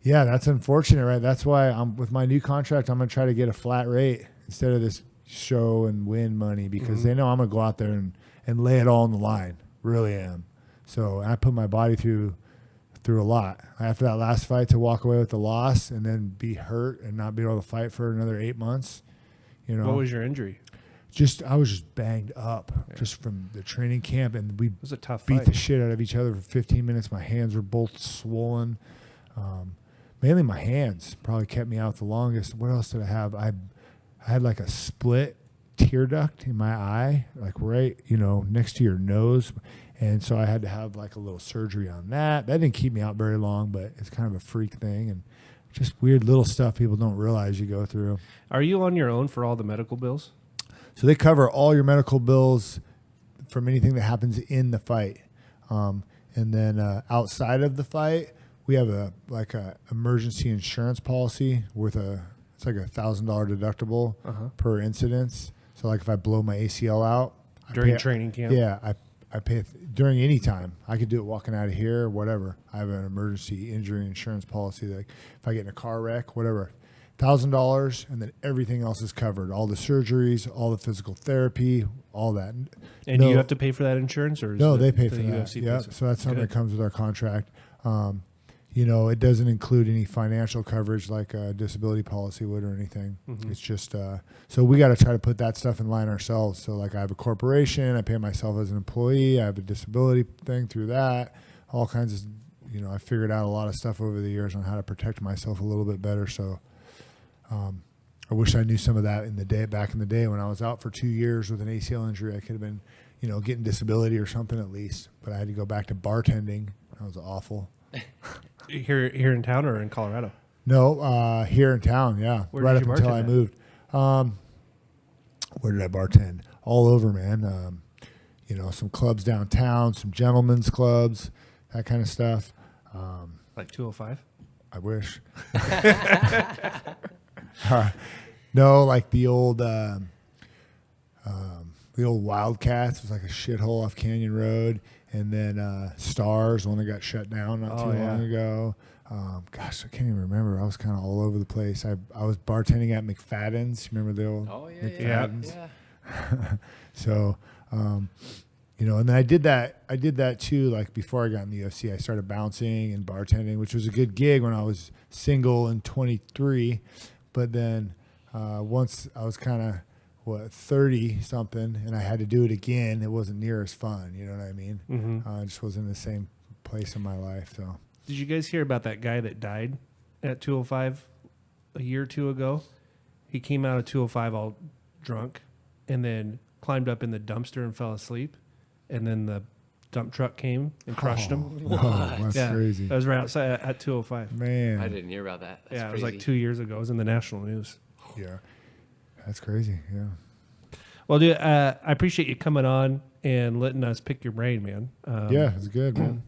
Yeah, that's unfortunate, right? That's why with my new contract, I'm going to try to get a flat rate instead of this show and win money because they know I'm going to go out there and lay it all on the line. Really am. So I put my body through a lot. After that last fight, to walk away with the loss and then be hurt and not be able to fight for another 8 months. What was your injury? I was just banged up just from the training camp, and we it was a tough beat fight. the shit out of each other for 15 minutes. My hands were both swollen. Mainly my hands probably kept me out the longest. What else did I have? I had like a split tear duct in my eye, like right, next to your nose. And so I had to have like a little surgery on that. That didn't keep me out very long, but it's kind of a freak thing and just weird little stuff people don't realize you go through. Are you on your own for all the medical bills? So they cover all your medical bills from anything that happens in the fight. And then outside of the fight, we have a emergency insurance policy it's like $1,000 deductible per incidence. So like if I blow my ACL out during training camp, I pay during any time. I could do it walking out of here or whatever. I have an emergency injury insurance policy. Like if I get in a car wreck, whatever, $1,000, and then everything else is covered. All the surgeries, all the physical therapy, all that. And do you have to pay for that insurance, or they pay for that? UFC yeah, so that's something that comes with our contract. It doesn't include any financial coverage like a disability policy would or anything. It's just, so we got to try to put that stuff in line ourselves. So like I have a corporation, I pay myself as an employee, I have a disability thing through that, all kinds of, I figured out a lot of stuff over the years on how to protect myself a little bit better. So I wish I knew some of that back in the day when I was out for 2 years with an ACL injury. I could have been, getting disability or something at least, but I had to go back to bartending. That was awful. Here in town or in Colorado? No, here in town, yeah. Where right did up you until I bartend moved. Where did I bartend? All over, man. Some clubs downtown, some gentlemen's clubs, that kind of stuff. Like 205? I wish. No, like the old Wildcats. It was like a shithole off Canyon Road. And then Stars, one that got shut down not too long ago. Gosh, I can't even remember. I was kind of all over the place. I was bartending at McFadden's. Remember the old McFadden's? Yeah. So, and then I did that too. Like before I got in the UFC, I started bouncing and bartending, which was a good gig when I was single and 23. But then once I was kind of 30 something, and I had to do it again. It wasn't near as fun. You know what I mean? I just wasn't in the same place in my life. So, did you guys hear about that guy that died at 205 a year or two ago? He came out of 205 all drunk, and then climbed up in the dumpster and fell asleep, and then the dump truck came and crushed him. No, that's crazy. That was right outside at 205. Man, I didn't hear about that. That's it was crazy. like 2 years ago. It was in the national news. Yeah. That's crazy. Yeah. Well, dude, I appreciate you coming on and letting us pick your brain, man. Yeah, it's good, man.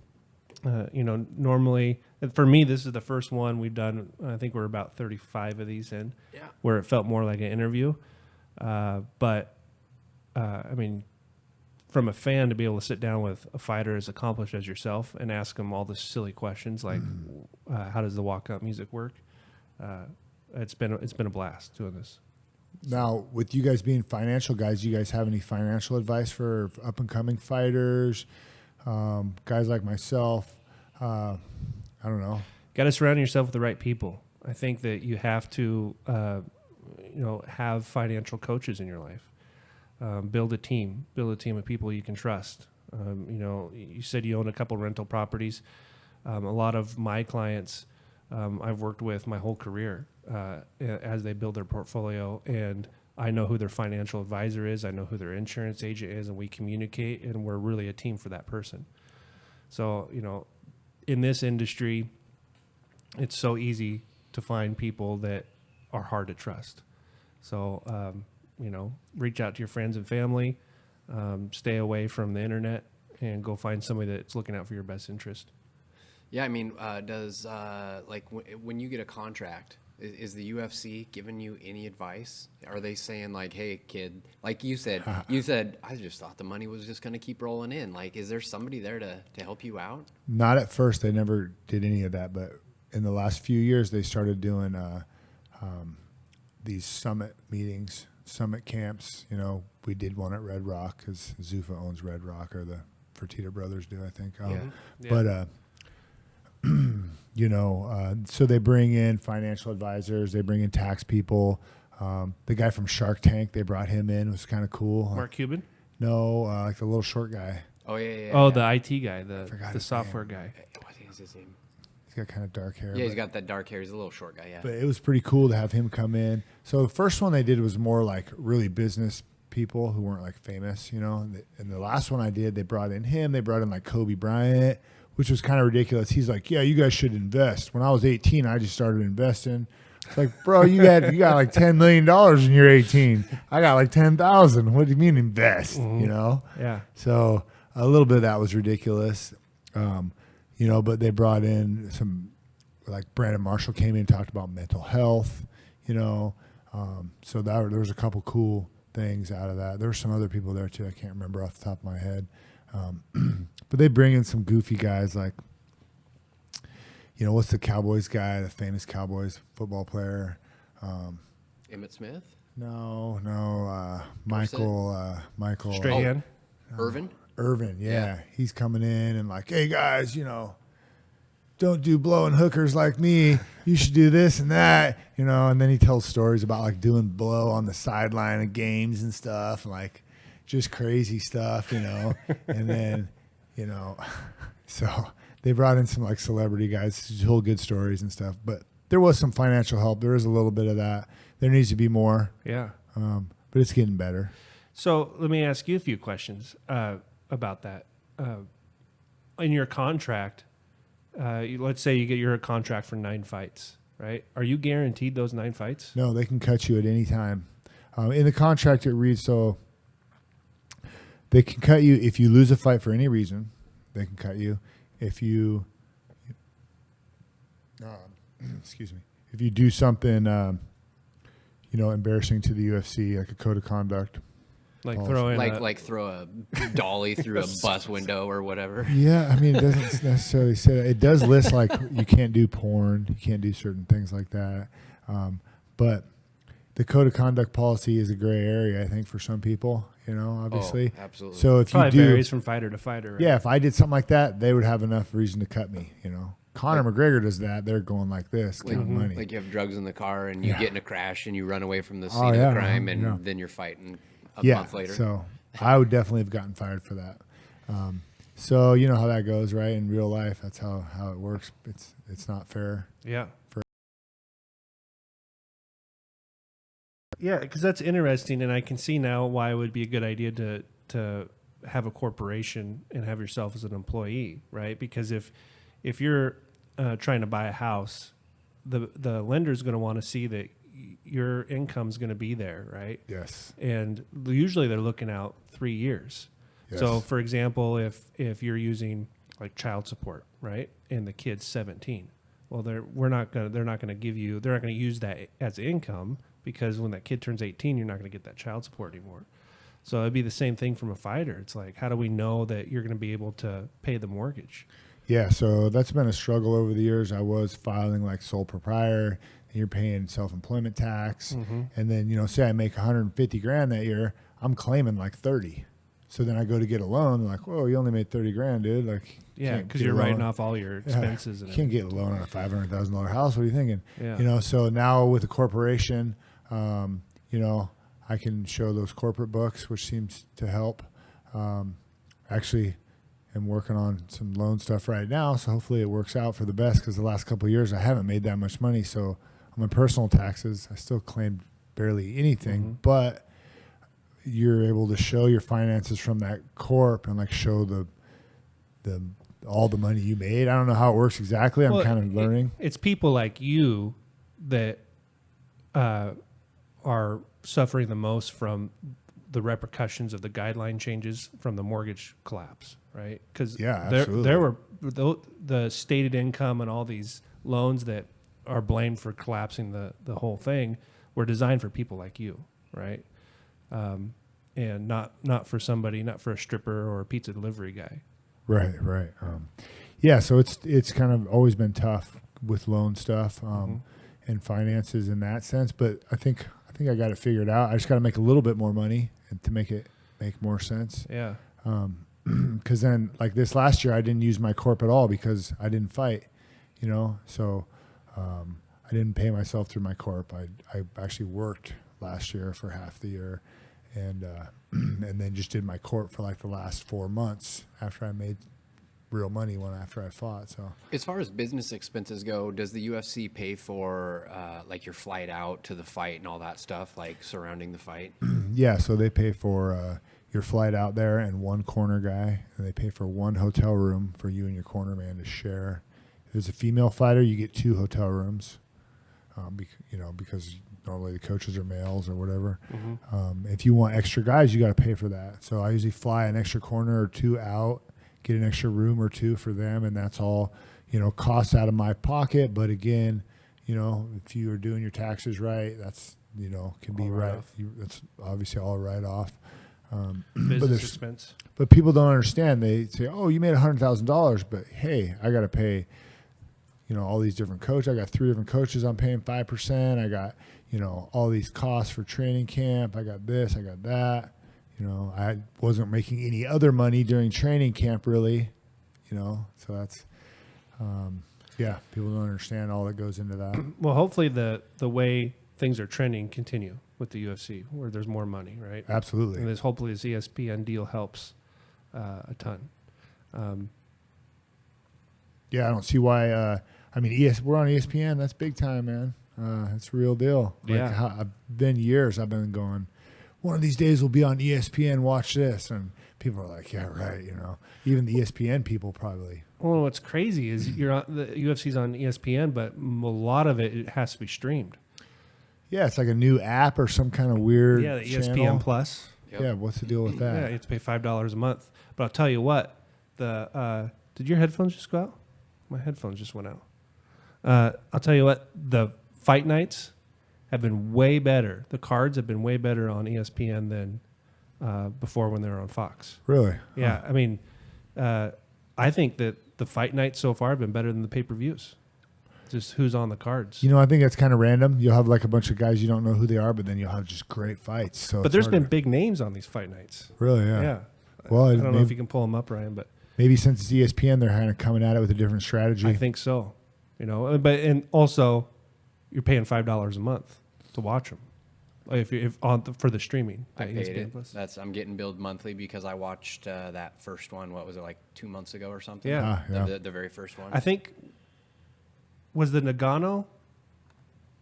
Normally, for me, this is the first one we've done. I think we're about 35 of these in, where it felt more like an interview. But I mean, from a fan to be able to sit down with a fighter as accomplished as yourself and ask them all the silly questions like, how does the walkout music work? It's been a blast doing this. Now, with you guys being financial guys, do you guys have any financial advice for up and coming fighters, guys like myself? I don't know. Got to surround yourself with the right people. I think that you have to, have financial coaches in your life. Build a team of people you can trust. You said you own a couple rental properties. A lot of my clients I've worked with my whole career as they build their portfolio, and I know who their financial advisor is. I know who their insurance agent is, and we communicate, and we're really a team for that person. So, in this industry, it's so easy to find people that are hard to trust. So, reach out to your friends and family, stay away from the internet, and go find somebody that's looking out for your best interest. Yeah, I mean, does when you get a contract, is the UFC giving you any advice? Are they saying like, "Hey, kid," like you said, I just thought the money was just going to keep rolling in. Like, is there somebody there to help you out? Not at first. They never did any of that, but in the last few years, they started doing these summit meetings, summit camps. We did one at Red Rock because Zuffa owns Red Rock, or the Fertitta brothers do, I think. But so they bring in financial advisors, they bring in tax people. The guy from Shark Tank, they brought him in. It was kind of cool. Mark Cuban? No, like the little short guy. Oh, yeah. Oh, the IT guy, the software guy. What is his name? He's got kind of dark hair. Yeah, he's got that dark hair. He's a little short guy, yeah. But it was pretty cool to have him come in. So the first one they did was more like really business people who weren't like famous, And the last one I did, they brought in him. They brought in like Kobe Bryant, which was kind of ridiculous. He's like, "Yeah, you guys should invest." When I was 18, I just started investing. It's like, bro, you got like $10 million and you're 18. I got like 10,000. What do you mean invest? Yeah. So a little bit of that was ridiculous, but they brought in some, like Brandon Marshall came in and talked about mental health, so there was a couple cool things out of that. There were some other people there too. I can't remember off the top of my head. But they bring in some goofy guys like, what's the Cowboys guy, the famous Cowboys football player? Emmitt Smith? No, Michael. Strahan? Irvin, yeah. He's coming in and like, "Hey guys, don't do blowing hookers like me. You should do this and that, And then he tells stories about like doing blow on the sideline of games and stuff, and like just crazy stuff, And then, so they brought in some like celebrity guys who told good stories and stuff. But there was some financial help. There is a little bit of that. There needs to be more. Yeah. But it's getting better. So let me ask you a few questions about that. In your contract, let's say you're a contract for 9 fights, right? Are you guaranteed those 9 fights? No, they can cut you at any time. In the contract, it reads so they can cut you if you lose a fight for any reason. They can cut you if you, excuse me, if you do something, embarrassing to the UFC, like a code of conduct. Like throw a dolly through a bus window or whatever. Yeah, I mean, it doesn't necessarily say that. It does list like you can't do porn, you can't do certain things like that. But the code of conduct policy is a gray area, I think, for some people. Obviously. Oh, absolutely. So if probably you do, varies from fighter to fighter. Right? Yeah, if I did something like that, they would have enough reason to cut me. Conor McGregor does that. They're going like this, counting money. Like you have drugs in the car and you get in a crash and you run away from the scene of the crime, and then you're fighting a month later. So I would definitely have gotten fired for that. So you know how that goes, right? In real life, that's how it works. It's not fair. Yeah. Yeah, because that's interesting, and I can see now why it would be a good idea to have a corporation and have yourself as an employee, right? Because if you're trying to buy a house, the lender's going to want to see that your income's going to be there, right? Yes. And usually they're looking out 3 years. Yes. So, for example, if you're using like child support, right, and the kid's 17, well, they're not going to use that as income, because when that kid turns 18, you're not going to get that child support anymore. So it'd be the same thing from a fighter. It's like, how do we know that you're going to be able to pay the mortgage? Yeah, so that's been a struggle over the years. I was filing like sole proprietor, and you're paying self-employment tax, and then say I make 150 grand that year, I'm claiming like 30. So then I go to get a loan, like, whoa, you only made 30 grand, dude. Like, yeah, because you're writing off all your expenses. You can't get a loan on a $500,000 house. What are you thinking? Yeah. So now with a corporation, I can show those corporate books, which seems to help. Actually, I'm working on some loan stuff right now, so hopefully it works out for the best, because the last couple of years I haven't made that much money. So on my personal taxes, I still claimed barely anything, but you're able to show your finances from that corp and like show the all the money you made. I don't know how it works exactly. I'm kind of learning. It's people like you that are suffering the most from the repercussions of the guideline changes from the mortgage collapse, right? Because there were the stated income and all these loans that are blamed for collapsing the whole thing were designed for people like you, right? And not for a stripper or a pizza delivery guy. Right. Yeah, so it's kind of always been tough with loan stuff and finances in that sense, but I think I got it figured out. I just got to make a little bit more money and to make it make more sense. Yeah. Because then, like this last year, I didn't use my corp at all because I didn't fight, So I didn't pay myself through my corp. I actually worked last year for half the year, and then just did my corp for like the last 4 months after I made real money after I fought. So as far as business expenses go, does the UFC pay for like your flight out to the fight and all that stuff, like surrounding the fight? Yeah, so they pay for your flight out there and one corner guy, and they pay for one hotel room for you and your corner man to share. If there's a female fighter, you get 2 hotel rooms, because normally the coaches are males or whatever. If you want extra guys, you got to pay for that. So I usually fly an extra corner or 2 out, get an extra room or 2 for them, and that's all, costs out of my pocket. But again, if you are doing your taxes right, that's, can be right. That's obviously all right off. Business expense. But people don't understand. They say, oh, you made $100,000, but hey, I got to pay, all these different coaches. I got 3 different coaches I'm paying 5%. I got, all these costs for training camp. I got this, I got that. I wasn't making any other money during training camp really, so that's, people don't understand all that goes into that. Well, hopefully the way things are trending continue with the UFC, where there's more money, right? Absolutely. And hopefully this ESPN deal helps a ton. Yeah, I don't see why. We're on ESPN. That's big time, man. That's a real deal. Yeah. I've been going, one of these days we'll be on ESPN, watch this. And people are like, yeah, right, Even the ESPN people probably. Well, what's crazy is the UFC's on ESPN, but a lot of it has to be streamed. Yeah, it's like a new app or some kind of weird the ESPN channel. Plus. Yep. Yeah, what's the deal with that? Yeah, you have to pay $5 a month. But I'll tell you what, did your headphones just go out? My headphones just went out. I'll tell you what, the fight nights have been way better. The cards have been way better on ESPN than before when they were on Fox. Really? Yeah, I think that the fight nights so far have been better than the pay-per-views. Just who's on the cards. I think that's kind of random. You'll have like a bunch of guys you don't know who they are, but then you'll have just great fights. So, but there's been big names on these fight nights. Really? Yeah. Yeah. Well, I don't know if you can pull them up, Ryan, but maybe since it's ESPN, they're kind of coming at it with a different strategy. I think so. And also, you're paying $5 a month to watch them, for the streaming. I paid it. I'm getting billed monthly because I watched that first one. What was it, like 2 months ago or something? Yeah. The very first one. I think was the Nagano.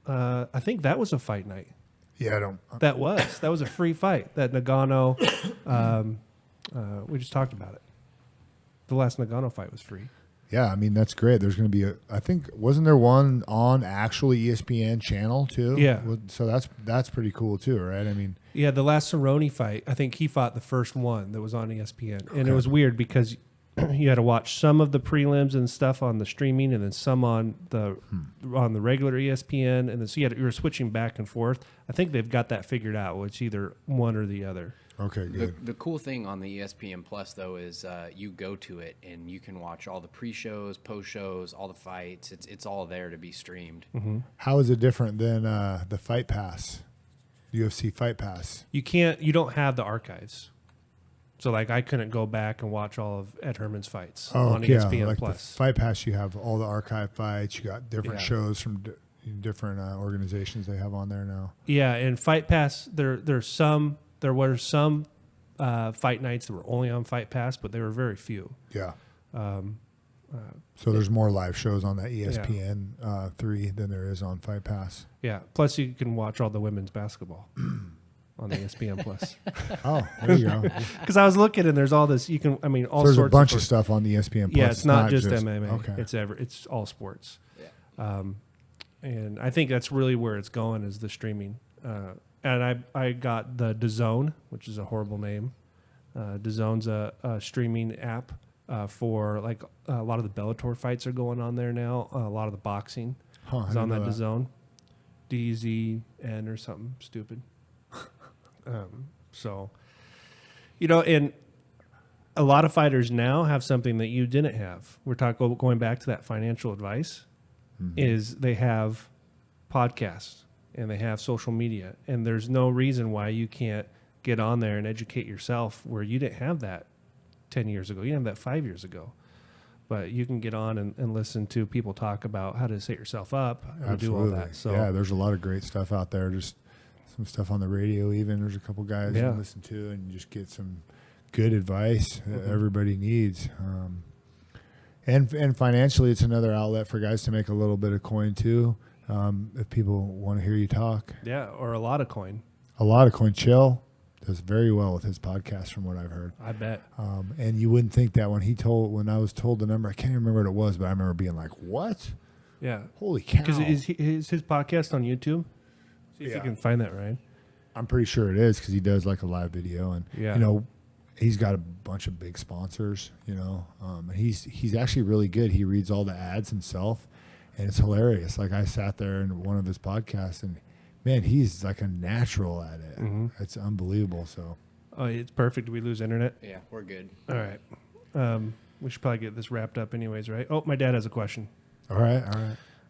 I think that was a fight night. Yeah, That was a free fight. That Nagano. We just talked about it. The last Nagano fight was free. Yeah, I mean that's great. There's going to be I think wasn't there one on actual ESPN channel too? Yeah. So that's pretty cool too, right? I mean, Yeah, the last Cerrone fight, I think he fought the first one that was on ESPN, and it Okay. was weird because you had to watch some of the prelims and stuff on the streaming, and then some on the regular ESPN, and then so you were switching back and forth. I think they've got that figured out. It's either one or the other. okay, good. The cool thing on the ESPN Plus though is you go to it and you can watch all the pre-shows, post-shows, all the fights. It's all there to be streamed. How is it different than the Fight Pass, UFC Fight Pass? You don't have the archives. So like I couldn't go back and watch all of Ed Herman's fights on ESPN like Plus. the Fight Pass, you have all the archive fights. You got different Yeah. shows from different organizations they have on there now. Yeah, and Fight Pass, there were some fight nights that were only on Fight Pass, but they were very few. Yeah. So there's more live shows on that ESPN 3 than there is on Fight Pass. Yeah. Plus, you can watch all the women's basketball on the ESPN Plus. Oh, there you go. Because I was looking, and there's all this. You can, I mean, all So there's sorts. a bunch of of stuff on the ESPN Plus. Yeah, it's not just MMA. Okay. It's all sports. Yeah. And I think that's really where it's going is the streaming. And I got the DAZN, which is a horrible name. DAZN's a streaming app for like a lot of the Bellator fights are going on there now. A lot of the boxing Huh, I is on didn't that know DAZN. DZN or something stupid. So, and a lot of fighters now have something that you didn't have. We're talking going back to that financial advice. Is they have podcasts and they have social media, and there's no reason why you can't get on there and educate yourself where you didn't have that 10 years ago. You didn't have that 5 years ago. But you can get on and listen to people talk about how to set yourself up and do all that. So yeah, there's a lot of great stuff out there. Just some stuff on the radio even. There's a couple guys you can listen to and just get some good advice that everybody needs. And financially, it's another outlet for guys to make a little bit of coin too. If people want to hear you talk. Yeah, or a lot of coin. A lot of coin. Chill does very well with his podcast from what I've heard. I bet. And you wouldn't think that when I was told the number, I can't even remember what it was, but I remember being like, what? Yeah. Holy cow. Because is his podcast on YouTube? See if you can find that, Ryan. I'm pretty sure it is because he does like a live video. And, he's got a bunch of big sponsors, he's actually really good. He reads all the ads himself, and it's hilarious. Like I sat there in one of his podcasts, and man, he's like a natural at it. It's unbelievable. So, it's perfect. We lose internet. Yeah, we're good. All right. We should probably get this wrapped up, anyways, right? Oh, my dad has a question. all right.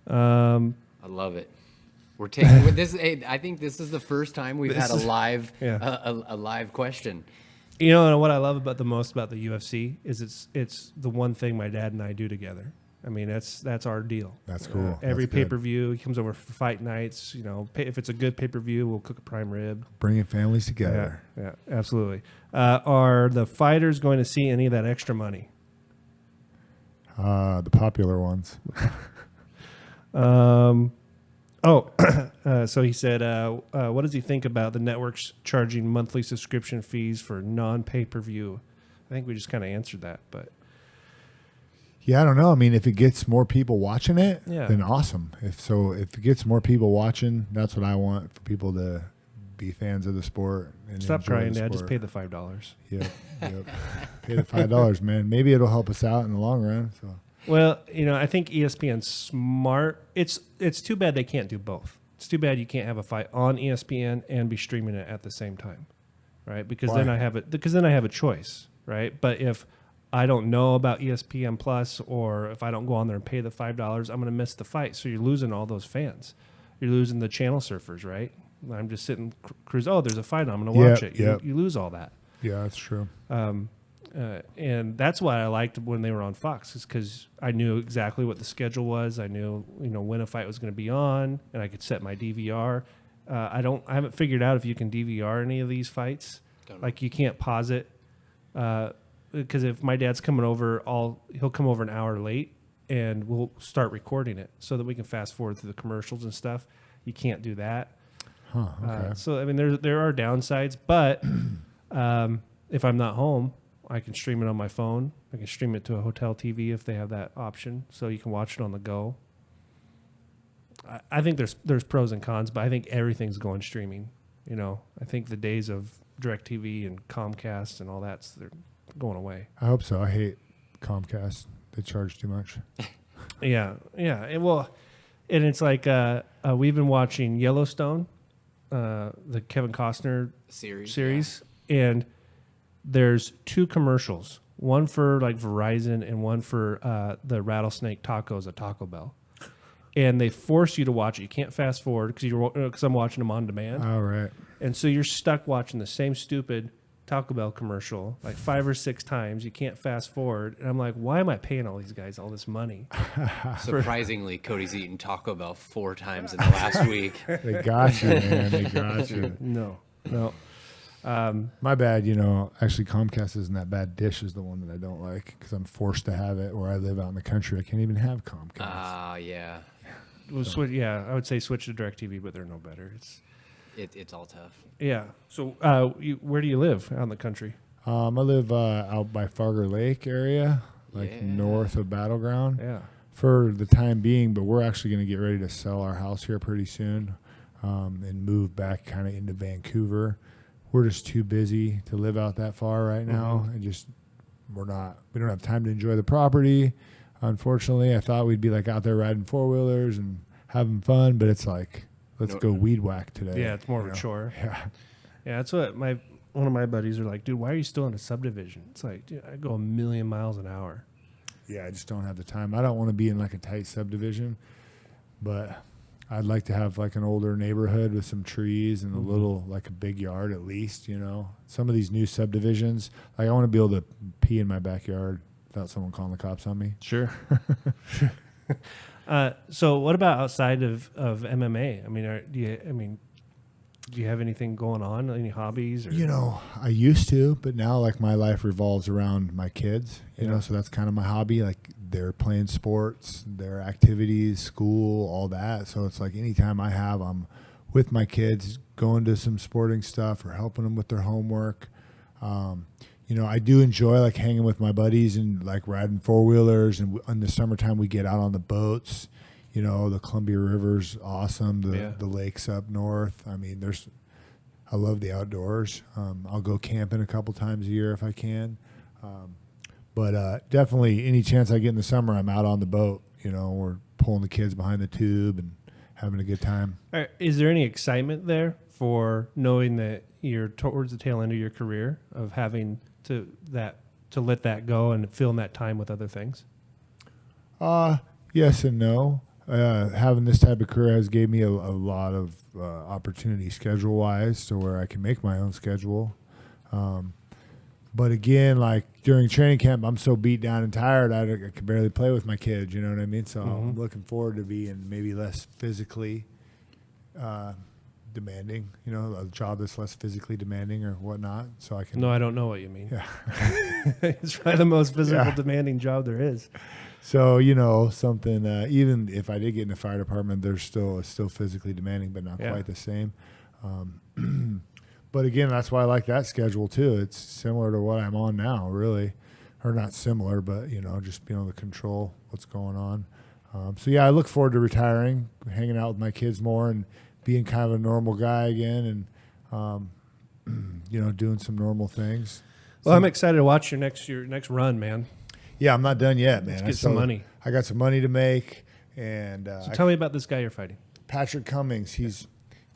I love it. We're taking this. I think this is the first time we've had a live a live question. And what I love the most about the UFC is it's the one thing my dad and I do together. I mean, that's our deal. That's cool. Every That's good. pay-per-view, he comes over for fight nights. If it's a good pay-per-view, we'll cook a prime rib. Bringing families together. Yeah, absolutely. Are the fighters going to see any of that extra money? The popular ones. So he said, what does he think about the networks charging monthly subscription fees for non-pay-per-view? I think we just kind of answered that, but Yeah, I don't know. I mean, if it gets more people watching it, Yeah. then awesome. If it gets more people watching, that's what I want, for people to be fans of the sport. And stop enjoy crying, the Dad. Just sport. pay the $5. Yep. Pay the $5, man. Maybe it'll help us out in the long run. So Well, I think ESPN's smart. It's too bad they can't do both. It's too bad you can't have a fight on ESPN and be streaming it at the same time, right? Because Why? then I have a choice, right? But if I don't know about ESPN Plus, or if I don't go on there and pay the $5, I'm going to miss the fight. So you're losing all those fans. You're losing the channel surfers, right? I'm just sitting cruise. Oh, there's a fight. I'm going to watch it. You lose all that. yeah, that's true. And that's why I liked when they were on Fox, is because I knew exactly what the schedule was. I knew, when a fight was going to be on, and I could set my DVR. I haven't figured out if you can DVR any of these fights. Like you can't pause it, because if my dad's coming over, he'll come over an hour late, and we'll start recording it so that we can fast forward through the commercials and stuff. You can't do that. Huh, okay. So I mean, there are downsides, but if I'm not home, I can stream it on my phone. I can stream it to a hotel TV if they have that option, so you can watch it on the go. I think there's pros and cons, but I think everything's going streaming. I think the days of DirecTV and Comcast and all they're going away. I hope so. I hate Comcast. They charge too much. Yeah. And it's like we've been watching Yellowstone, the Kevin Costner series, and there's 2 commercials, one for like Verizon and one for the rattlesnake tacos at Taco Bell. And they force you to watch it. You can't fast forward because I'm watching them on demand. All right. And so you're stuck watching the same stupid Taco Bell commercial like 5 or 6 times. You can't fast forward. And I'm like, why am I paying all these guys all this money? Surprisingly, Cody's eaten Taco Bell 4 times in the last week. They got you, man. They got you. No. My bad. Actually, Comcast isn't that bad. Dish is the one that I don't like because I'm forced to have it where I live out in the country. I can't even have Comcast. Yeah. Well, I would say switch to DirecTV, but they're no better. It's all tough. Yeah. So where do you live out in the country? I live out by Farger Lake area, north of Battleground. Yeah. For the time being, but we're actually going to get ready to sell our house here pretty soon and move back kind of into Vancouver. We're just too busy to live out that far right now, and we don't have time to enjoy the property. Unfortunately, I thought we'd be like out there riding 4-wheelers and having fun, but it's like, let's go weed whack today. Yeah, it's more of a chore. Yeah. Yeah, that's what one of my buddies are like, dude, why are you still in a subdivision? It's like, dude, I go 1,000,000 miles an hour. Yeah, I just don't have the time. I don't want to be in like a tight subdivision, but I'd like to have like an older neighborhood with some trees and a little, like a big yard at least, Some of these new subdivisions, like I want to be able to pee in my backyard without someone calling the cops on me. Sure. So what about outside of MMA? I mean, do you have anything going on? Any hobbies? Or? I used to, but now like my life revolves around my kids, Yeah. So that's kind of my hobby. Like they're playing sports, their activities, school, all that. So it's like anytime I'm with my kids, going to some sporting stuff or helping them with their homework. I do enjoy like hanging with my buddies and like riding 4-wheelers. And in the summertime, we get out on the boats. The Columbia River's awesome. The lakes up north. I mean, I love the outdoors. I'll go camping a couple times a year if I can. But definitely any chance I get in the summer, I'm out on the boat. We're pulling the kids behind the tube and having a good time. All right, is there any excitement there for knowing that you're towards the tail end of your career of having to let that go and filling that time with other things? Yes and no. Having this type of career has gave me a lot of opportunity schedule-wise to where I can make my own schedule. But again, like during training camp, I'm so beat down and tired, I can barely play with my kids, you know what I mean? So I'm looking forward to being maybe less physically demanding, a job that's less physically demanding or whatnot. So I can. No, I don't know what you mean. Yeah. It's probably the most physical demanding job there is. So, something, even if I did get in the fire department, it's still physically demanding, but not quite the same. But again, that's why I like that schedule too. It's similar to what I'm on now, really. Or not similar, but, just being able to control what's going on. So, yeah, I look forward to retiring, hanging out with my kids more and being kind of a normal guy again and, doing some normal things. Well, I'm excited to watch your next run, man. Yeah, I'm not done yet, man. Let's get some money. I got some money to make. And so tell me about this guy you're fighting. Patrick Cummings. He's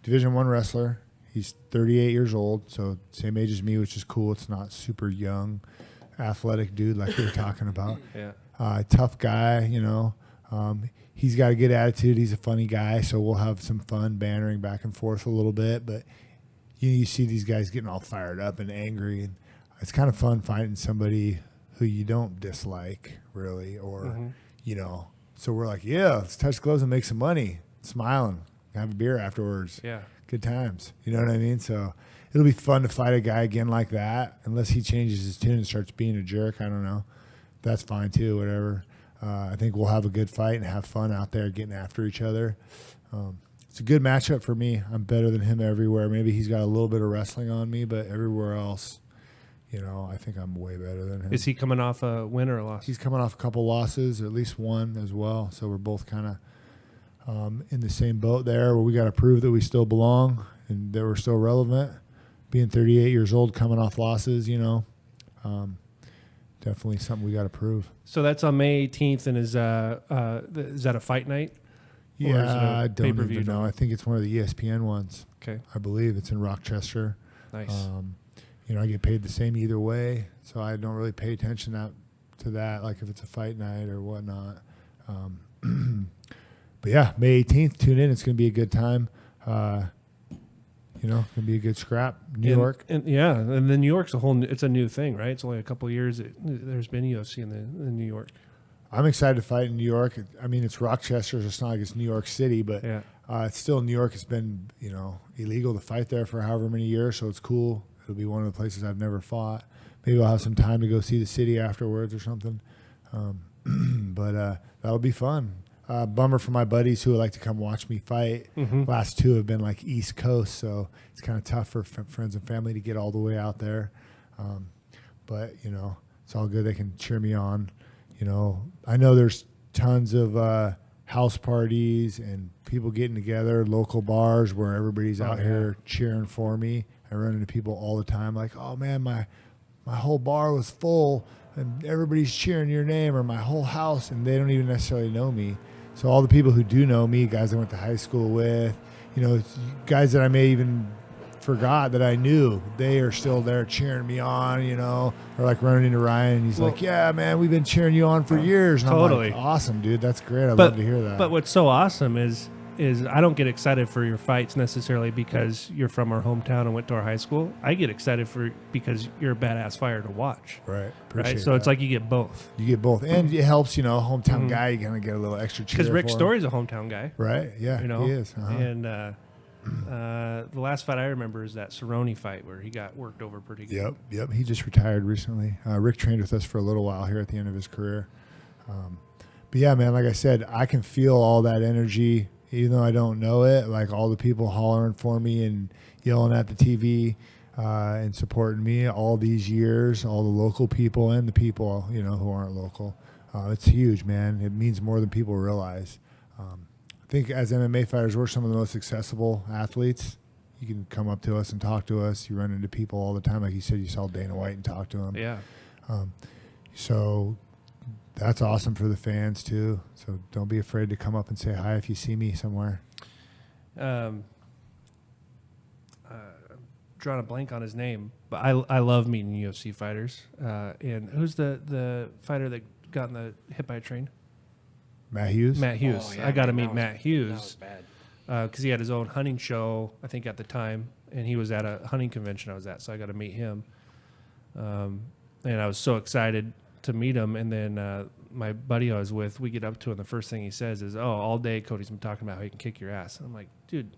Division I wrestler. He's 38 years old, so same age as me, which is cool. It's not super young, athletic dude like we were talking about. Yeah. Tough guy, He's got a good attitude. He's a funny guy, so we'll have some fun bantering back and forth a little bit. But you see these guys getting all fired up and angry, and it's kind of fun fighting somebody who you don't dislike, really, or, So we're like, yeah, let's touch gloves and make some money, smiling, have a beer afterwards. Yeah. Good times. You know what I mean? So it'll be fun to fight a guy again like that, unless he changes his tune and starts being a jerk. I don't know. That's fine too, whatever. I think we'll have a good fight and have fun out there getting after each other. It's a good matchup for me. I'm better than him everywhere. Maybe he's got a little bit of wrestling on me, but everywhere else, I think I'm way better than him. Is he coming off a win or a loss? He's coming off a couple losses, at least one as well. So we're both kind of in the same boat there, where we got to prove that we still belong and that we're still relevant. Being 38 years old, coming off losses, definitely something we got to prove. So that's on May 18th, and is that a fight night? Or is it Yeah, a I don't pay-per-view even know. I think it's one of the ESPN ones. Okay, I believe it's in Rochester. nice. I get paid the same either way, so I don't really pay attention to that, like if it's a fight night or whatnot. But yeah, May 18th, tune in. It's going to be a good time. It's going to be a good scrap. New York. And then New York's it's a new thing, right? It's only a couple of years there's been UFC in New York. I'm excited to fight in New York. I mean, it's Rochester, so it's not like it's New York City, but Yeah. it's still New York. It's been, illegal to fight there for however many years, so it's cool. It'll be one of the places I've never fought. Maybe I'll have some time to go see the city afterwards or something. But that'll be fun. Bummer for my buddies who would like to come watch me fight. Mm-hmm. Last two have been like East Coast, so it's kind of tough for friends and family to get all the way out there. But, it's all good. They can cheer me on. I know there's tons of house parties and people getting together, local bars where everybody's out here cheering for me. I run into people all the time like, oh, man, my whole bar was full and everybody's cheering your name, or my whole house, and they don't even necessarily know me. So all the people who do know me, guys I went to high school with, guys that I may even forgot that I knew, they are still there cheering me on, or like running into Ryan and he's like, yeah, man, we've been cheering you on for years. And Totally. I'm like, awesome, dude. That's great. I'd love to hear that. But what's so awesome is I don't get excited for your fights necessarily because you're from our hometown and went to our high school. I get excited because you're a badass fighter to watch. Right. Right. So it's like you get both. You get both. And it helps, hometown guy, you kind of get a little extra cheer. Because Rick for him. Story's a hometown guy. Right. Yeah. He is. Uh-huh. And the last fight I remember is that Cerrone fight where he got worked over pretty good. Yep. He just retired recently. Rick trained with us for a little while here at the end of his career. But yeah, man, like I said, I can feel all that energy, even though I don't know it, like all the people hollering for me and yelling at the TV and supporting me all these years, all the local people and the people, who aren't local. It's huge, man. It means more than people realize. I think as MMA fighters, we're some of the most accessible athletes. You can come up to us and talk to us. You run into people all the time. Like you said, you saw Dana White and talk to him. Yeah. So that's awesome for the fans too. So don't be afraid to come up and say hi if you see me somewhere. Drawing a blank on his name, but I love meeting UFC fighters. And who's the fighter that got in the hit by a train? Matt Hughes? Matt Hughes. Oh, yeah, I got to man, mean that Matt was Hughes bad. because he had his own hunting show, I think, at the time, and he was at a hunting convention I was at, so I got to meet him. And I was so excited to meet him, and then my buddy I was with, we get up to him, and the first thing he says is, all day Cody's been talking about how he can kick your ass. And I'm like, dude,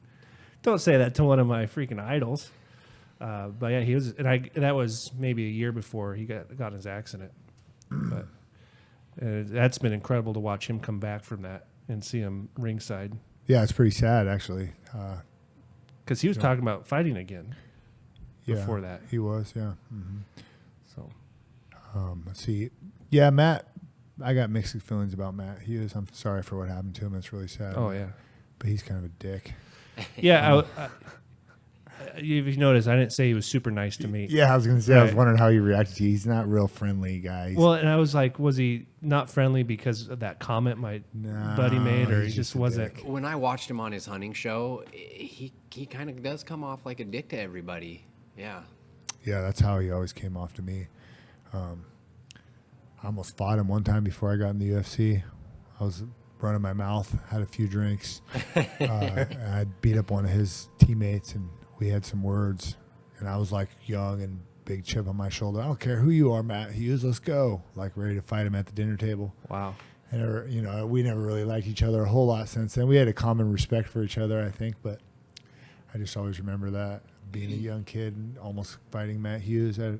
don't say that to one of my freaking idols. But yeah, he was, and that was maybe a year before he got in his accident. But that's been incredible to watch him come back from that and see him ringside. Yeah, it's pretty sad actually. Because he was talking about fighting again Yeah, before that. he was. Yeah. Mm-hmm. So Let's see. Yeah, Matt. I got mixed feelings about Matt Hughes. I'm sorry for what happened to him. It's really sad. oh yeah, But he's kind of a dick. yeah. If you notice, I didn't say he was super nice to me. Yeah, I was going to say, I was Right. wondering how he reacted to you. He's not a real friendly guy. He's, Well, and I was like, was he not friendly because of that comment my no, buddy made, or he he's just a wasn't? dick. When I watched him on his hunting show, he kind of does come off like a dick to everybody. Yeah. Yeah, that's how he always came off to me. I almost fought him one time before I got in the UFC. I was running my mouth, had a few drinks. And I beat up one of his teammates, and we had some words. And I was like young and big chip on my shoulder. I don't care who you are, Matt Hughes. Let's go. Like ready to fight him at the dinner table. Wow. And we never really liked each other a whole lot since then. We had a common respect for each other, I think. But I just always remember that being a young kid and almost fighting Matt Hughes at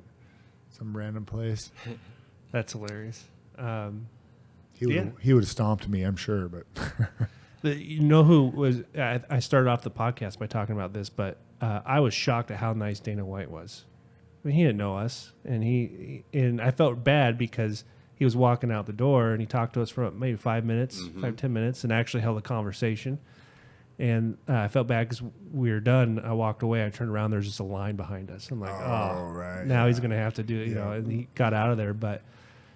some random place. That's hilarious. He would have stomped me, I'm sure. But You know who was? I started off the podcast by talking about this, but I was shocked at how nice Dana White was. mean, he didn't know us, and I felt bad because he was walking out the door and he talked to us for maybe 5 minutes, 5-10 minutes, and actually held a conversation. And I felt bad because we were done. I walked away. I turned around. There's just a line behind us. I'm like, right, now yeah. he's going to have to do it, you know. And he got out of there, but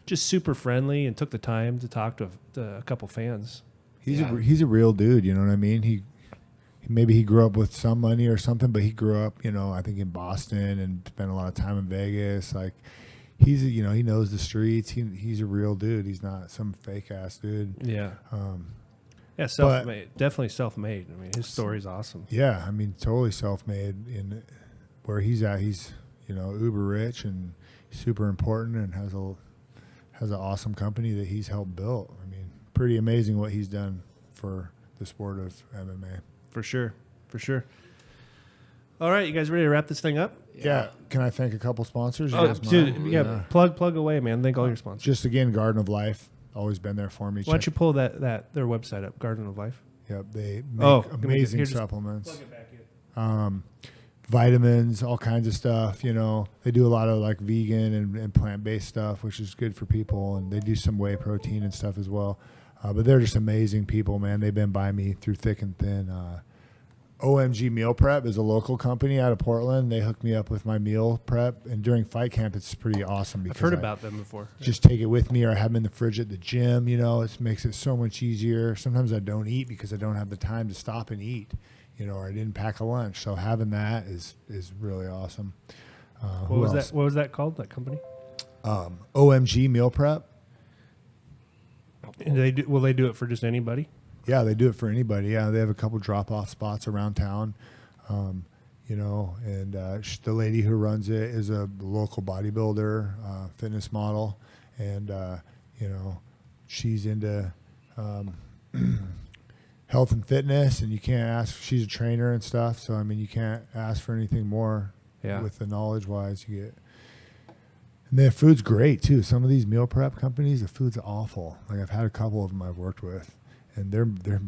just super friendly and took the time to talk to a couple fans. He's a real dude. You know what I mean? Maybe he grew up with some money or something, but he grew up, you know, I think in Boston and spent a lot of time in Vegas. Like, he knows the streets. He's a real dude. He's not some fake ass dude. Yeah. Self-made. Definitely self-made. I mean, his story's awesome. Yeah, I mean, totally self-made. In where he's at, he's, you know, uber rich and super important and has an awesome company that he's helped build. I mean, pretty amazing what he's done for the sport of MMA. For sure. All right, you guys ready to wrap this thing up? Yeah. Can I thank a couple sponsors? You Oh, guys dude, mind? yeah. Plug away, man. Thank all your sponsors. Just again, Garden of Life, always been there for me. Why don't you pull their website up, Garden of Life? Yep, they make amazing supplements. Plug it back in. Vitamins, all kinds of stuff. You know, they do a lot of like vegan and plant-based stuff, which is good for people, and they do some whey protein and stuff as well. But they're just amazing people, man. They've been by me through thick and thin. OMG Meal Prep is a local company out of Portland. They hooked me up with my meal prep, and during fight camp, it's pretty awesome because I've heard about them before. Just take it with me, or I have them in the fridge at the gym. You know, it makes it so much easier. Sometimes I don't eat because I don't have the time to stop and eat. You know, or I didn't pack a lunch. So having that is really awesome. What was that called? That company? OMG Meal Prep. And will they do it for just anybody? Yeah, they do it for anybody. Yeah, they have a couple drop-off spots around town. You know, and the lady who runs it is a local bodybuilder, fitness model, and you know, she's into health and fitness, and you can't ask. She's a trainer and stuff, so I mean, you can't ask for anything more. Yeah. With the knowledge-wise you get. And the food's great too. Some of these meal prep companies, the food's awful. Like I've had a couple of them I've worked with, and their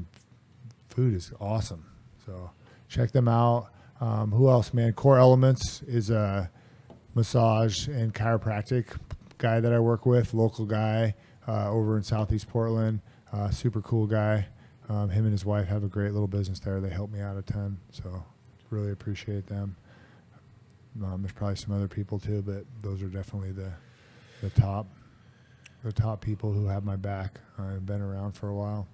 food is awesome. So check them out. Who else, man? Core Elements is a massage and chiropractic guy that I work with, local guy over in Southeast Portland. Super cool guy. Him and his wife have a great little business there. They help me out a ton, so really appreciate them. There's probably some other people too, but those are definitely the top people who have my back. I've been around for a while.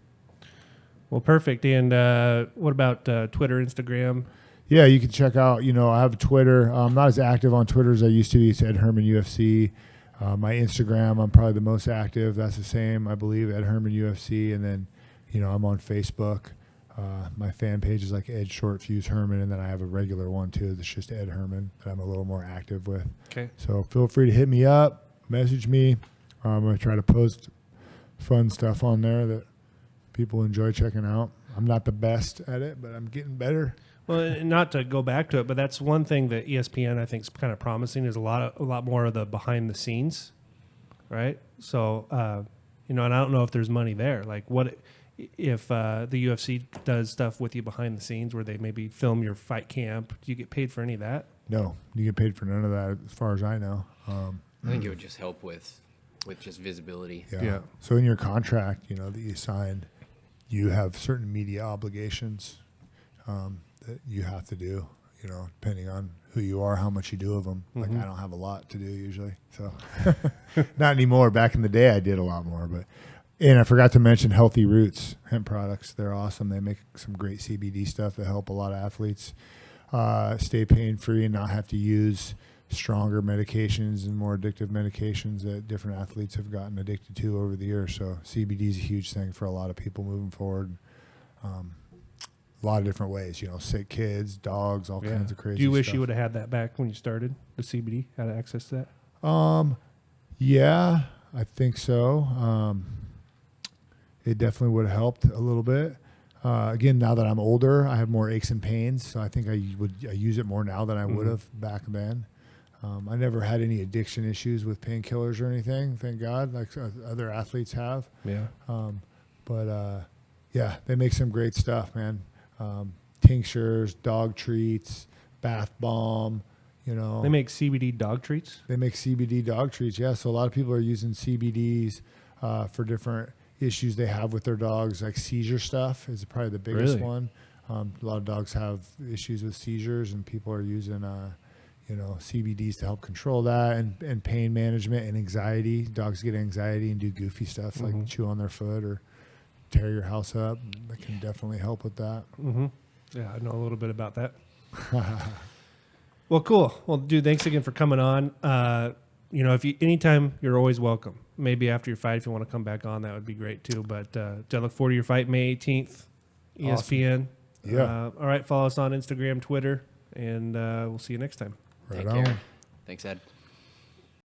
Well, perfect. And what about Twitter, Instagram? Yeah, you can check out. You know, I have Twitter. I'm not as active on Twitter as I used to be. It's Ed Herman UFC. My Instagram, I'm probably the most active. That's the same, I believe, Ed Herman UFC. And then, you know, I'm on Facebook. My fan page is like Ed Short Fuse Herman, and then I have a regular one too that's just Ed Herman that I'm a little more active with. Okay. So feel free to hit me up, message me. I'm going to try to post fun stuff on there that people enjoy checking out. I'm not the best at it, but I'm getting better. Well, and not to go back to it, but that's one thing that ESPN I think is kind of promising is a lot more of the behind the scenes, right? So, you know, and I don't know if there's money there. Like, what if the UFC does stuff with you behind the scenes where they maybe film your fight camp? Do you get paid for any of that? No, you get paid for none of that, as far as I know. I think it would just help with just visibility. Yeah. So in your contract, you know, that you signed, you have certain media obligations that you have to do, you know, depending on who you are, how much you do of them. Like I don't have a lot to do usually. So not anymore. Back in the day, I did a lot more. And I forgot to mention Healthy Roots hemp products. They're awesome. They make some great CBD stuff that help a lot of athletes stay pain-free and not have to use stronger medications and more addictive medications that different athletes have gotten addicted to over the years. So CBD is a huge thing for a lot of people moving forward. A lot of different ways, you know, sick kids, dogs, all kinds of crazy stuff. Do you wish you would have had that back when you started, the CBD, had access to that? Yeah, I think so. It definitely would have helped a little bit. Again, now that I'm older, I have more aches and pains, so I think I use it more now than I would have back then. I never had any addiction issues with painkillers or anything, thank God, like other athletes have. Yeah. Yeah, they make some great stuff, man. Tinctures, dog treats, bath bomb, You know, They make CBD dog treats. They make CBD dog treats. Yeah. So a lot of people are using CBDs for different issues they have with their dogs, like seizure stuff is probably the biggest Really? one. A lot of dogs have issues with seizures, and people are using, CBDs to help control that, and pain management and anxiety. Dogs get anxiety and do goofy stuff like chew on their foot or tear your house up. That can definitely help with that. Mm-hmm. Yeah, I know a little bit about that. Well, cool. Well, dude, thanks again for coming on. Anytime, you're always welcome. Maybe after your fight, if you want to come back on, that would be great too. But I look forward to your fight May 18th, ESPN. Awesome. Yeah. All right. Follow us on Instagram, Twitter, and we'll see you next time. Right Take on. care. Thanks, Ed.